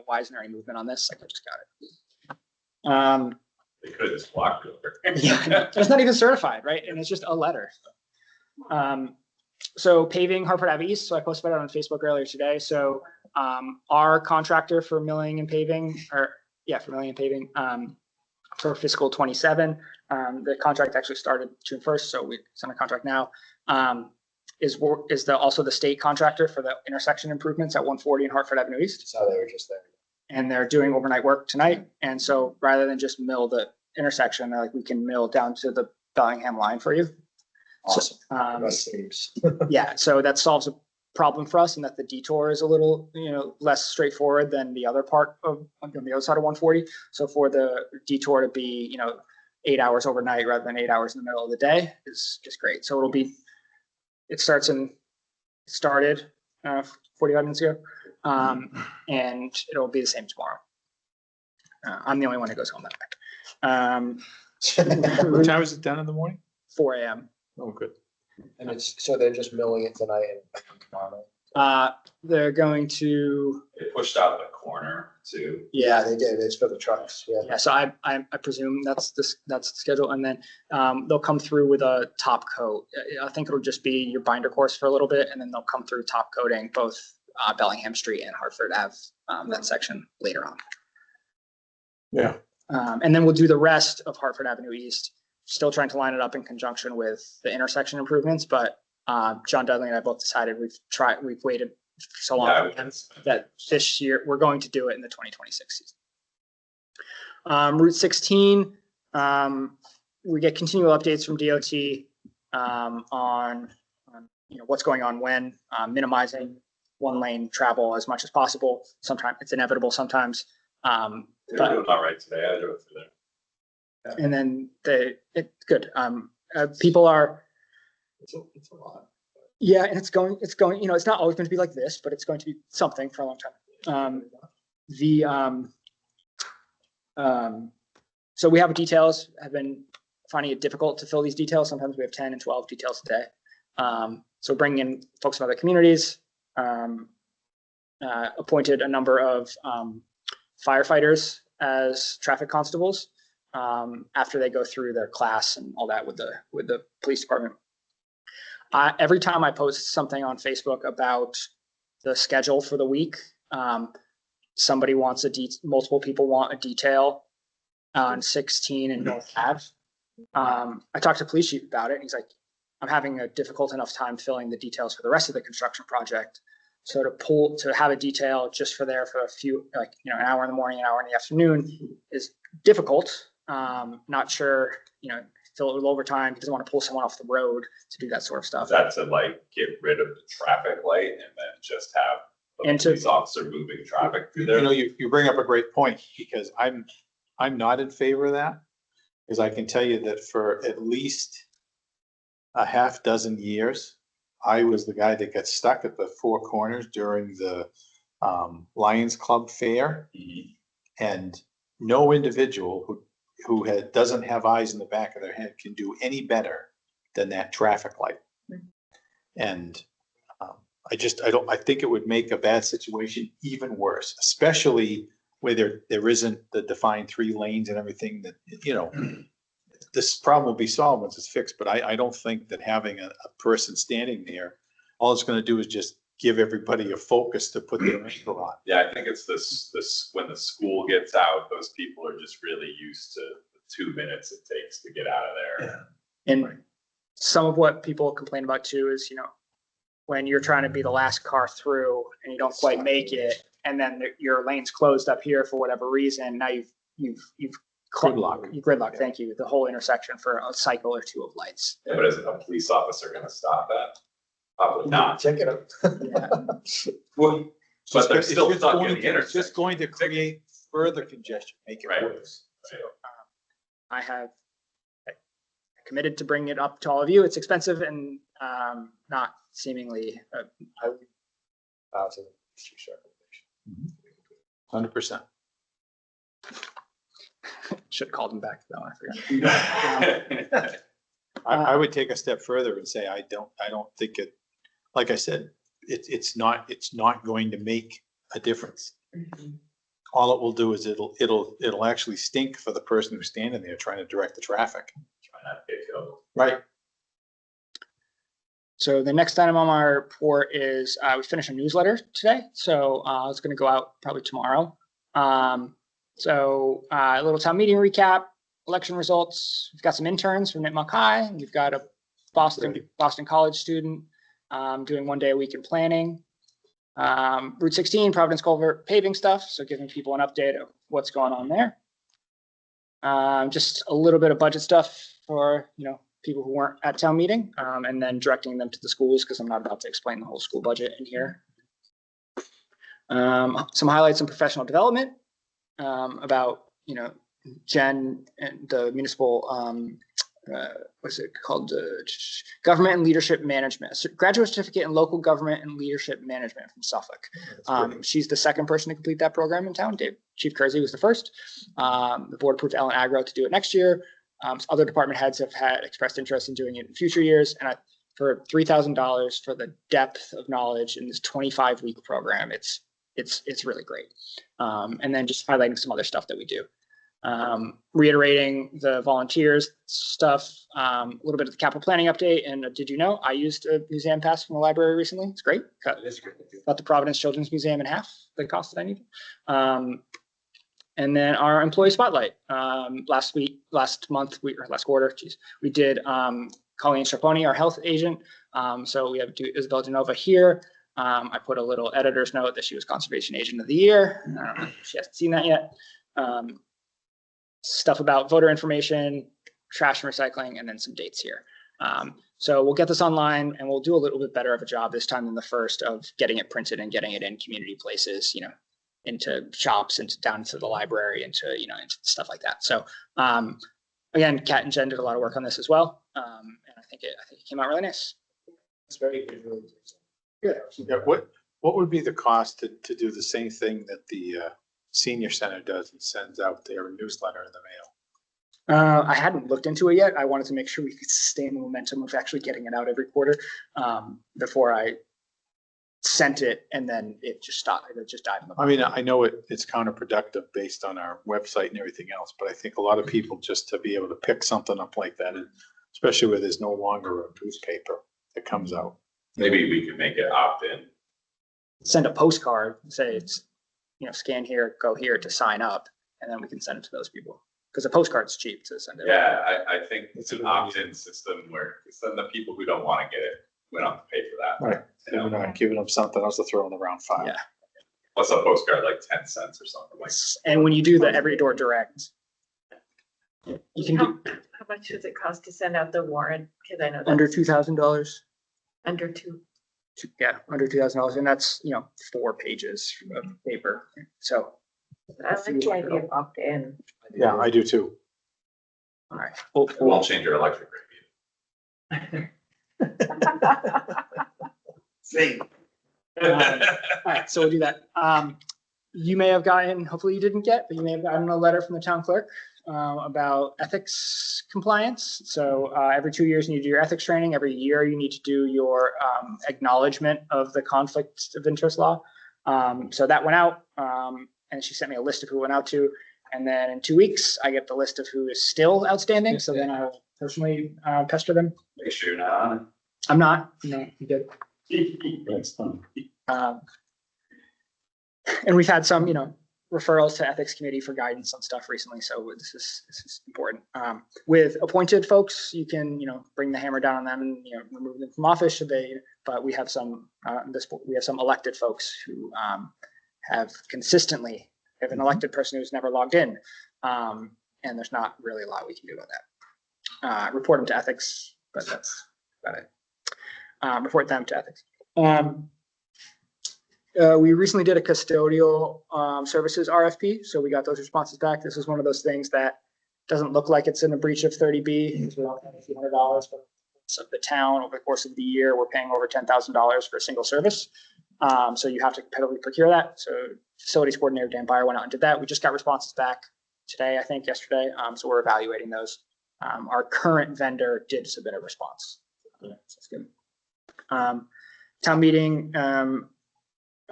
why isn't there any movement on this? Like I just got it. They could have just walked over. Yeah, it's not even certified, right? And it's just a letter. So paving Hartford Ave East. So I posted about it on Facebook earlier today. So our contractor for milling and paving, for milling and paving, for fiscal 27, the contract actually started June 1st. So it's under contract now. Is also the state contractor for the intersection improvements at 140 and Hartford Avenue East. So they were just there. And they're doing overnight work tonight. And so rather than just mill the intersection, they're like, we can mill down to the Bellingham line for you. Awesome. So, That seems. yeah, so that solves a problem for us, and that the detour is a little, less straightforward than the other part of on the other side of 140. So for the detour to be, 8 hours overnight rather than 8 hours in the middle of the day is just great. So it started 45 minutes ago, and it'll be the same tomorrow. I'm the only one who goes home that night. What time is it done in the morning? 4 a.m. Oh, good. And so they're just milling it tonight and tomorrow. They're going to, They pushed out the corner too. Yeah, they did. It's for the trucks. Yeah. yeah. So I presume that's the schedule, and then they'll come through with a top coat. I think it'll just be your binder course for a little bit, and then they'll come through top coating both Bellingham Street and Hartford Ave, that section later on. Yeah. And then we'll do the rest of Hartford Avenue East. Still trying to line it up in conjunction with the intersection improvements, but John Dudley and I both decided we've waited so long that this year we're going to do it in the 2026 season. Route 16, we get continual updates from DOT on what's going on when, minimizing one lane travel as much as possible. Sometimes it's inevitable sometimes. They're doing all right today. I drove through there. And then good. People are, It's a lot. yeah, and it's going, it's not always going to be like this, but it's going to be something for a long time. So we have details, have been finding it difficult to fill these details. Sometimes we have 10 and 12 details a day. So bringing in folks from other communities, appointed a number of firefighters as traffic constables after they go through their class and all that with the police department. Every time I post something on Facebook about the schedule for the week, somebody wants multiple people want a detail on 16 and North Ave. I talked to police chief about it, and he's like, I'm having a difficult enough time filling the details for the rest of the construction project. So to have a detail just for a few, like, an hour in the morning, an hour in the afternoon is difficult. Not sure, fill it with overtime. He doesn't want to pull someone off the road to do that sort of stuff. Is that to like get rid of the traffic light and then just have a police officer moving traffic through there? You bring up a great point, because I'm not in favor of that. Because I can tell you that for at least a half dozen years, I was the guy that got stuck at the Four Corners during the Lions Club fair. And no individual who doesn't have eyes in the back of their head can do any better than that traffic light. And I think it would make a bad situation even worse, especially where there isn't the defined 3 lanes and everything that, this problem will be solved once it's fixed. But I don't think that having a person standing there, all it's going to do is just give everybody a focus to put their ankle on. Yeah, I think it's this when the school gets out, those people are just really used to the 2 minutes it takes to get out of there. Yeah. And some of what people complain about too is, when you're trying to be the last car through and you don't quite make it, and then your lane's closed up here for whatever reason, now you've gridlock. Thank you. The whole intersection for a cycle or 2 of lights. Yeah, but is a police officer going to stop that? Probably not. Check it out. Well, but they're still stuck in the It's intersection. just going to create further congestion, make it Right. worse. I have committed to bringing it up to all of you. It's expensive and not seemingly. I would bow to the chief's recommendation. 100%. Should have called him back though. I forgot. I would take a step further and say, I don't think it, like I said, it's not going to make a difference. All it will do is it'll actually stink for the person who's standing there trying to direct the traffic. Try not to get killed. Right. So the next item on my report is we finished a newsletter today. So it's going to go out probably tomorrow. So a little town meeting recap, election results. We've got some interns from Nitmock High. We've got a Boston College student doing 1 day a week in planning. Route 16, Providence Culvert paving stuff. So giving people an update of what's going on there. Just a little bit of budget stuff for, people who weren't at town meeting, and then directing them to the schools, because I'm not about to explain the whole school budget in here. Some highlights in professional development about, Jen and the municipal, what's it called? Government and Leadership Management, graduate certificate in local government and leadership management from Suffolk. She's the second person to complete that program in town. Chief Kersey was the first. The board approved Ellen Agro to do it next year. Other department heads have expressed interest in doing it in future years. And for $3,000 for the depth of knowledge in this 25-week program, it's really great. And then just highlighting some other stuff that we do. Reiterating the volunteers stuff, a little bit of the capital planning update. And did you know I used a museum pass from the library recently? It's great. Cut the Providence Children's Museum in half the cost that I needed. And then our employee spotlight. Last quarter, we did Colleen Sharponi, our health agent. So we have Isabel DeNova here. I put a little editor's note that she was Conservation Agent of the Year. I don't know if she hasn't seen that yet. Stuff about voter information, trash and recycling, and then some dates here. So we'll get this online, and we'll do a little bit better of a job this time than the first of getting it printed and getting it in community places, into shops, down to the library, into stuff like that. So again, Kat and Jen did a lot of work on this as well. And I think it came out really nice. It's very good. Really Good. Yeah, what would be the cost to do the same thing that the senior center does and sends out their newsletter in the mail? I hadn't looked into it yet. I wanted to make sure we could sustain the momentum of actually getting it out every quarter before I sent it and then it just stopped. It just died in the. I mean, I know it's counterproductive based on our website and everything else, but I think a lot of people just to be able to pick something up like that, and especially where there's no longer a newspaper that comes out. Maybe we could make it opt-in. Send a postcard, say it's, scan here, go here to sign up, and then we can send it to those people. Because a postcard's cheap to send it. Yeah, I think it's an opt-in system where it's then the people who don't want to get it, we don't have to pay for that. Right. And we're not giving them something else to throw in the round file. Yeah. What's a postcard, like 10 cents or something like? And when you do the every door direct, you can do How much does it cost to send out the warrant? Because I know under that's $2,000. under two. Yeah, under $2,000, and that's 4 pages of paper. So, I like the idea of opt-in. Yeah, I do too. all right. It won't change your electric rate. Same. All right, so we'll do that. You may have gotten, hopefully you didn't get, but you may have gotten a letter from the town clerk about ethics compliance. So every 2 years you need to do your ethics training. Every year you need to do your acknowledgement of the conflict of interest law. So that went out, and she sent me a list of who it went out to. And then in 2 weeks, I get the list of who is still outstanding. So then I'll personally pester them. Make sure you're not on it. I'm not. No, you did. That's fun. And we've had some, referrals to ethics committee for guidance on stuff recently. So this is important. With appointed folks, you can, bring the hammer down on them and, remove them from office should they, but we have some, we have some elected folks who have consistently, we have an elected person who's never logged in. And there's not really a lot we can do about that. Report them to ethics, but that's about it. Report them to ethics. We recently did a custodial services RFP, so we got those responses back. This is one of those things that doesn't look like it's in a breach of 30B. We don't have a few $100s of the town over the course of the year. We're paying over $10,000 for a single service, so you have to competitively procure that. So facilities coordinator Dan Byer went out and did that. We just got responses back today, I think yesterday. So we're evaluating those. Our current vendor did submit a response. So that's good. Town meeting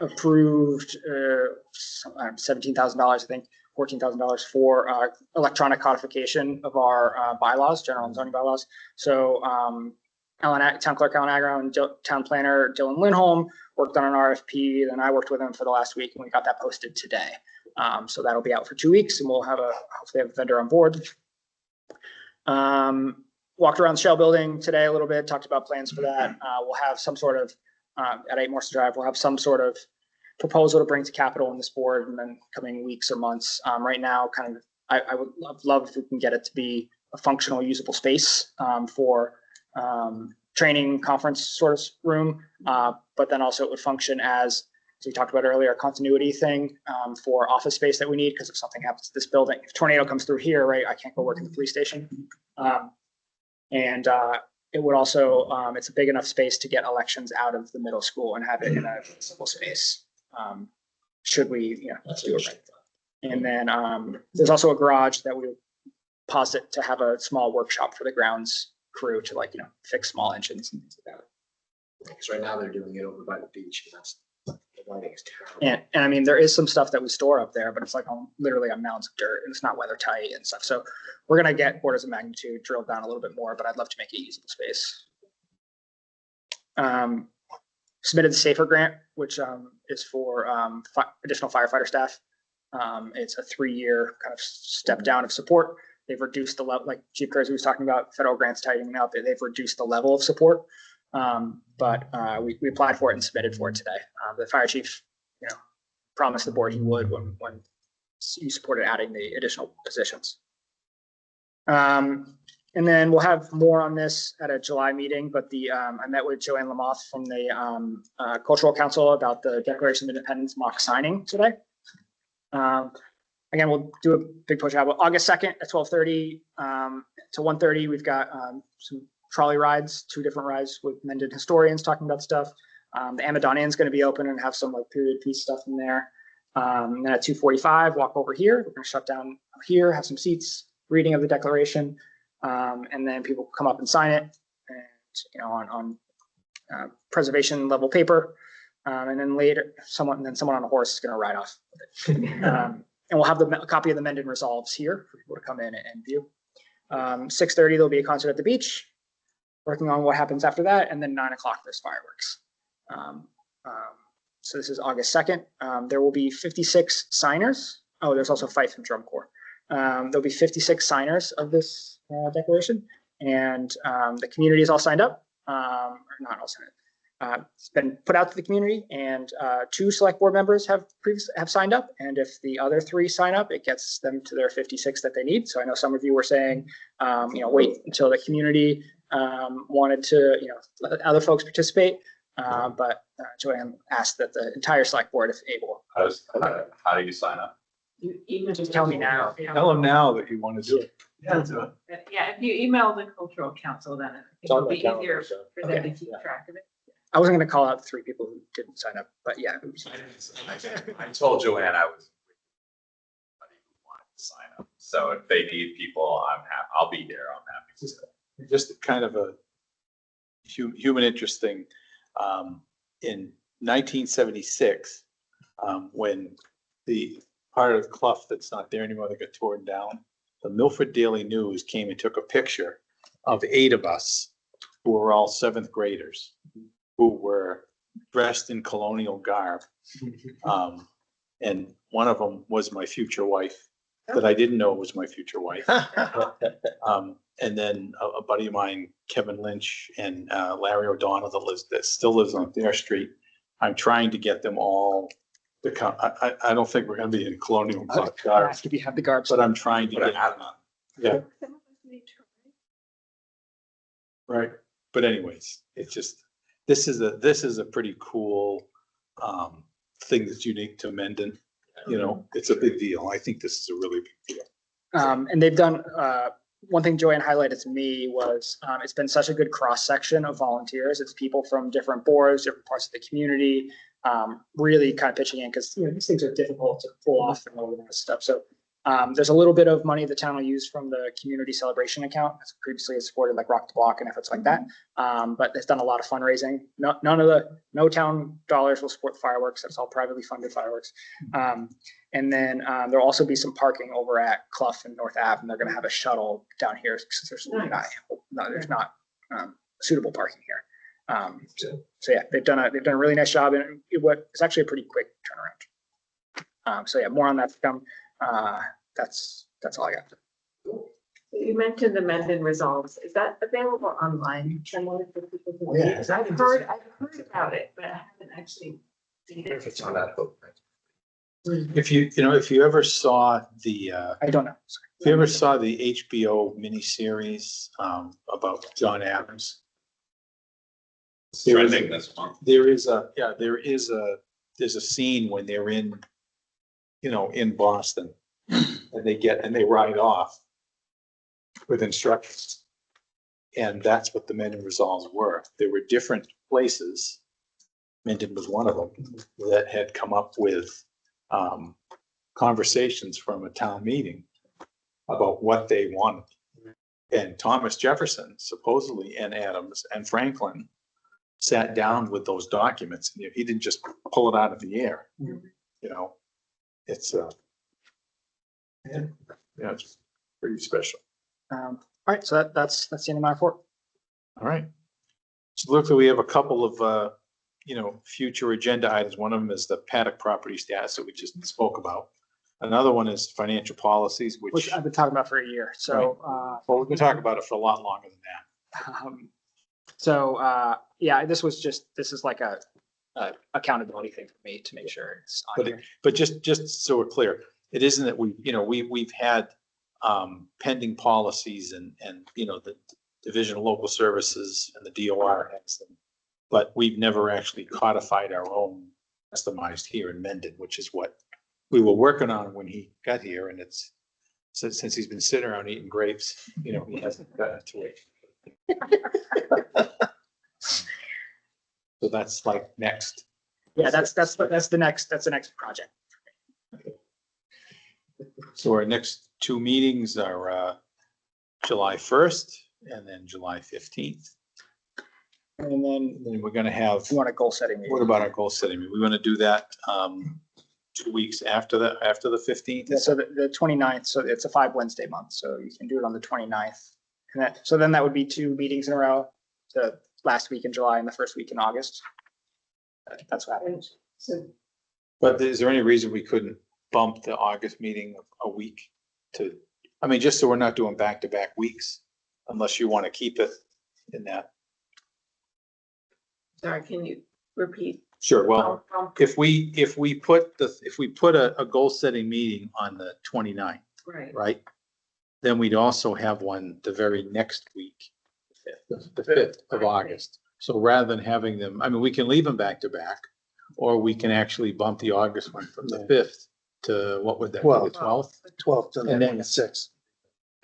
approved $17,000, I think, $14,000 for electronic codification of our bylaws, general and zoning bylaws. So town clerk Alan Agro and town planner Dylan Lindholm worked on an RFP, and I worked with him for the last week, and we got that posted today. So that'll be out for 2 weeks, and we'll have hopefully have a vendor on board. Walked around the Shell building today a little bit, talked about plans for that. We'll have some sort of, at 8 Morse Drive, we'll have some sort of proposal to bring to Capitol in this board in the coming weeks or months. Right now, I would love if we can get it to be a functional, usable space for training conference sort of room, but then also it would function as we talked about earlier, a continuity thing for office space that we need, because if something happens to this building, if a tornado comes through here, right, I can't go work in the police station. It would also, it's a big enough space to get elections out of the middle school and have it in a civil space. Should we, let's do it right. And then there's also a garage that we posit to have a small workshop for the grounds crew to fix small engines and things like that. Because right now they're doing it over by the beach, and that's, the lighting is terrible. And I mean, there is some stuff that we store up there, but it's literally on mounds of dirt, and it's not weather tight and stuff. So we're going to get orders of magnitude drilled down a little bit more, but I'd love to make it usable space. Submitted the SAFER grant, which is for additional firefighter staff. It's a 3-year kind of step down of support. They've reduced the level, like Chief Kersey was talking about, federal grants tightening out. They've reduced the level of support. But we applied for it and submitted for it today. The fire chief, promised the board he would when you supported adding the additional positions. And then we'll have more on this at a July meeting, but I met with Joanne Lamoth from the Cultural Council about the Declaration of Independence mock signing today. Again, we'll do a big push out. August 2nd at 12:30 to 1:30, we've got some trolley rides, 2 different rides with Mendon historians talking about stuff. The Amadon Inn is going to be open and have some period piece stuff in there. And then at 2:45, walk over here. We're going to shut down here, have some seats, reading of the Declaration. And then people come up and sign it, and on preservation level paper. And then later, someone on a horse is going to ride off with it. And we'll have a copy of the Mendon resolves here for people to come in and view. 6:30, there'll be a concert at the beach, working on what happens after that. And then 9 o'clock, there's fireworks. So this is August 2nd. There will be 56 signers. Oh, there's also fife and drum corps. There'll be 56 signers of this declaration. And the community is all signed up, or not all signed up. It's been put out to the community, and 2 select board members have signed up. And if the other 3 sign up, it gets them to their 56 that they need. So I know some of you were saying, wait until the community wanted to, let other folks participate. But Joanne asked that the entire select board, if able. How do you sign up? You Just tell me now. Tell them now that you want to do it. Yeah, if you email the cultural council, then it'll be easier for them to keep track of it. I wasn't going to call out the 3 people who didn't sign up, but yeah. I told Joanne I was anybody who wanted to sign up. So if they need people, I'll be there. I'm happy to. Just kind of a human interest thing. In 1976, when the part of Clough that's not there anymore that got torn down, the Milford Daily News came and took a picture of 8 of us who were all 7th graders who were dressed in colonial garb. And one of them was my future wife that I didn't know was my future wife. And then a buddy of mine, Kevin Lynch, and Larry O'Donnell that still lives on their street. I'm trying to get them all to come. I don't think we're going to be in colonial garb, If you have the garbs. but I'm trying to get them. Yeah, right. But anyways, it's just, this is a pretty cool thing that's unique to Mendon. It's a big deal. I think this is a really big deal. And they've done, one thing Joanne highlighted to me was it's been such a good cross section of volunteers. It's people from different boards, different parts of the community, really kind of pitching in because these things are difficult to pull off and all of that stuff. So there's a little bit of money the town will use from the community celebration account. That's previously it's supported like Rock the Block and efforts like that. But it's done a lot of fundraising. No town dollars will support fireworks. That's all privately funded fireworks. And then there'll also be some parking over at Clough and North Ave, and they're going to have a shuttle down here because there's not suitable parking here. So yeah, they've done a really nice job, and it's actually a pretty quick turnaround. So yeah, more on that to come. That's all I got. You mentioned the Mendon resolves. Is that available online somewhere for people to read? Yeah, I've heard about it, but I haven't actually seen it. If it's on that hook. If you ever saw the, I don't know. if you ever saw the HBO miniseries about John Adams, Trending this month. there's a scene when they're in Boston and they ride off with instructions. And that's what the Mendon resolves were. There were different places, Mendon was one of them, that had come up with conversations from a town meeting about what they wanted. And Thomas Jefferson supposedly, and Adams and Franklin sat down with those documents, and he didn't just pull it out of the air. It's it's pretty special. All right, so that's the end of my report. All right. So look, we have a couple of future agenda items. One of them is the paddock property status that we just spoke about. Another one is financial policies, Which I've been talking about for a year. So well, we've been talking about it for a lot longer than that. Yeah, this is like a accountability thing for me to make sure it's on here. But just so we're clear, it isn't that we've had pending policies and the Division of Local Services and the DOR has them, but we've never actually codified our own customized here in Mendon, which is what we were working on when he got here. And it's since he's been sitting around eating grapes, he hasn't gotten to it. So that's like next. Yeah, that's the next project. So our next 2 meetings are July 1st and then July 15th. And then Then we're gonna have, you want a goal setting meeting. what about our goal setting? We want to do that 2 weeks after the 15th? Yeah, so the 29th, so it's a 5 Wednesday month, so you can do it on the 29th. And that, so then that would be 2 meetings in a row, the last week in July and the first week in August. That's what happens. But is there any reason we couldn't bump the August meeting a week to, I mean, just so we're not doing back-to-back weeks, unless you want to keep it in that? Sorry, can you repeat? Sure, well, if we put a goal-setting meeting on the 29th, Right. right? Then we'd also have one the very next week, the 5th of August. So rather than having them, I mean, we can leave them back to back, or we can actually bump the August one from the 5th to, what would that be, the 12th? 12th and And then then 6th.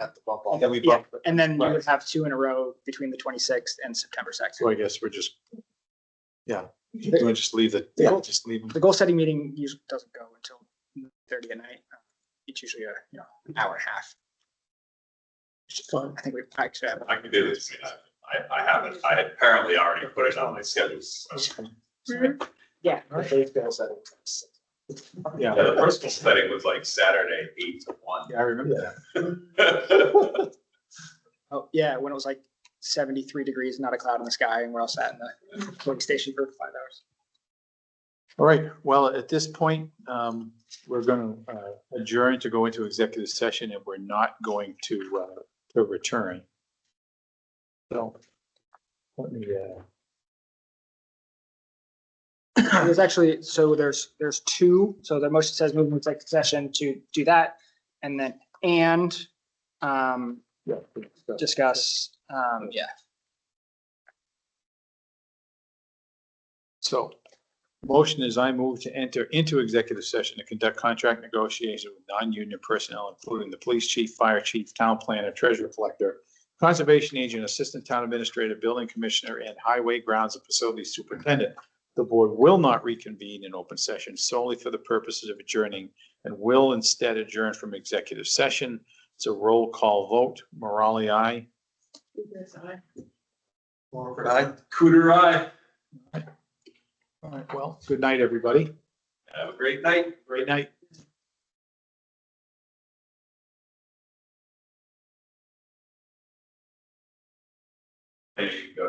At the bump off. Then we Yeah, bump it. and then you would Right. have 2 in a row between the 26th and September So 2nd. I guess we're just, yeah, we'll just leave it, Yeah. just leave them. The goal setting meeting usually doesn't go until 30 at night. It's usually a, an hour and a half. I think we actually have. I can do this. I haven't, I had apparently already put it on my schedule. So. Yeah. Faith goal setting. Yeah, Yeah, the first goal setting was like Saturday, 8 to 1. yeah, I remember that. Oh, yeah, when it was like 73 degrees, not a cloud in the sky, and we're all sat in the work station for 5 hours. All right, well, at this point, we're going to adjourn to go into executive session, and we're not going to return. So, let me, There's actually, so there's 2, so the motion says move into executive session to do that, and then, yeah, discuss, yeah. So, motion is I move to enter into executive session to conduct contract negotiations with non-union personnel, including the police chief, fire chief, town planner, treasurer collector, conservation agent, assistant town administrator, building commissioner, and highway grounds and facilities superintendent. The board will not reconvene in open session solely for the purposes of adjourning and will instead adjourn from executive session. It's a roll call vote. Morale, aye. Walford, aye. Cooter, eye. All right, well, good night, everybody. Have a great night. Great night. There you go.